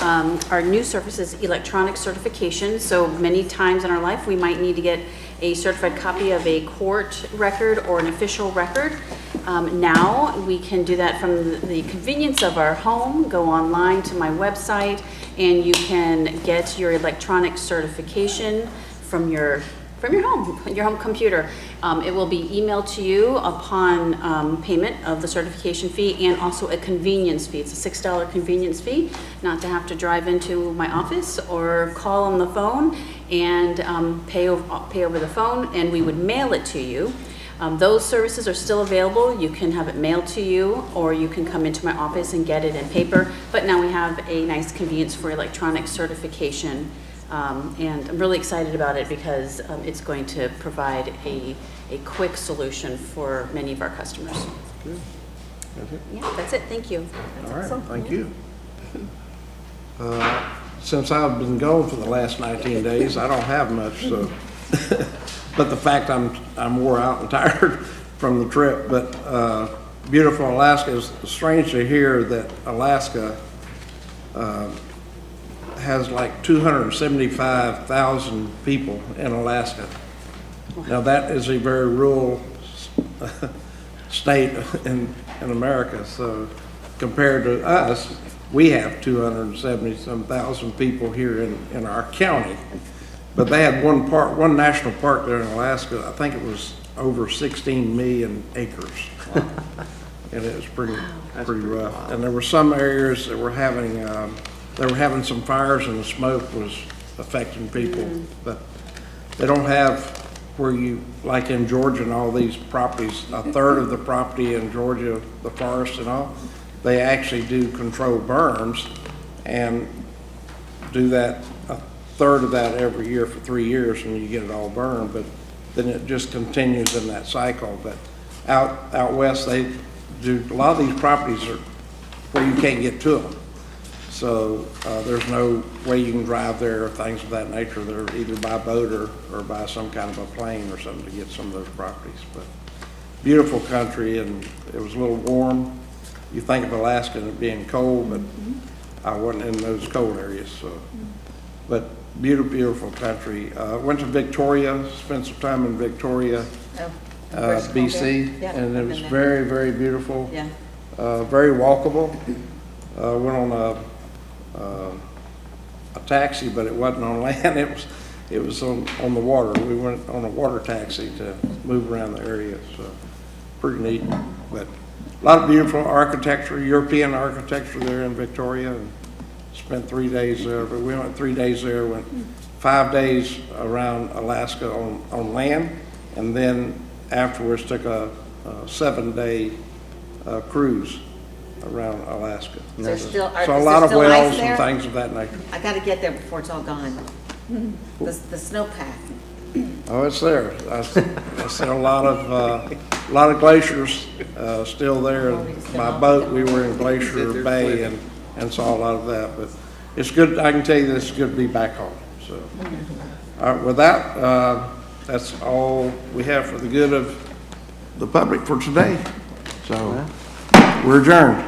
our new service is electronic certification. So many times in our life, we might need to get a certified copy of a court record or an official record. Now we can do that from the convenience of our home. Go online to my website and you can get your electronic certification from your home computer. It will be emailed to you upon payment of the certification fee and also a convenience fee. It's a $6 convenience fee, not to have to drive into my office or call on the phone and pay over the phone, and we would mail it to you. Those services are still available. You can have it mailed to you, or you can come into my office and get it in paper. But now we have a nice convenience for electronic certification. And I'm really excited about it because it's going to provide a quick solution for many of our customers. Good. That's it. Yeah, that's it. Thank you. All right, thank you. Since I've been gone for the last 19 days, I don't have much, so. But the fact I'm wore out and tired from the trip, but beautiful Alaska. It's strange to hear that Alaska has like 275,000 people in Alaska. Now that is a very rural state in America. So compared to us, we have 270-some-thousand people here in our county. But they had one national park there in Alaska. I think it was over 16 million acres. And it was pretty rough. Wild. And there were some areas that were having some fires and the smoke was affecting people. But they don't have where you, like in Georgia and all these properties, a third of the property in Georgia, the forest and all, they actually do control burns and do that, a third of that every year for 3 years and you get it all burned, but then it just continues in that cycle. But out west, they do, a lot of these properties are where you can't get to them. So there's no way you can drive there or things of that nature. They're either by boat or by some kind of a plane or something to get some of those properties. But beautiful country, and it was a little warm. You think of Alaska and it being cold, but I wasn't in those cold areas. So, but beautiful country. Went to Victoria, spent some time in Victoria, BC, and it was very, very beautiful. Yeah. Very walkable. Went on a taxi, but it wasn't on land. It was on the water. We went on a water taxi to move around the area. So pretty neat. But a lot of beautiful architecture, European architecture there in Victoria. And spent 3 days there. But we went 3 days there. Went 5 days around Alaska on land, and then afterwards took a 7-day cruise around Alaska. So still, So a is lot it of still wells ice and there? things of that nature. I gotta get there before it's all gone. The snowpack. Oh, it's there. I see a lot of glaciers still there. My boat, we were in Glacier Bay and saw a lot of that. But it's good. I can tell you this is good to be back home. So, all right, with that, that's all we have for the good of the public for today. So, we're adjourned.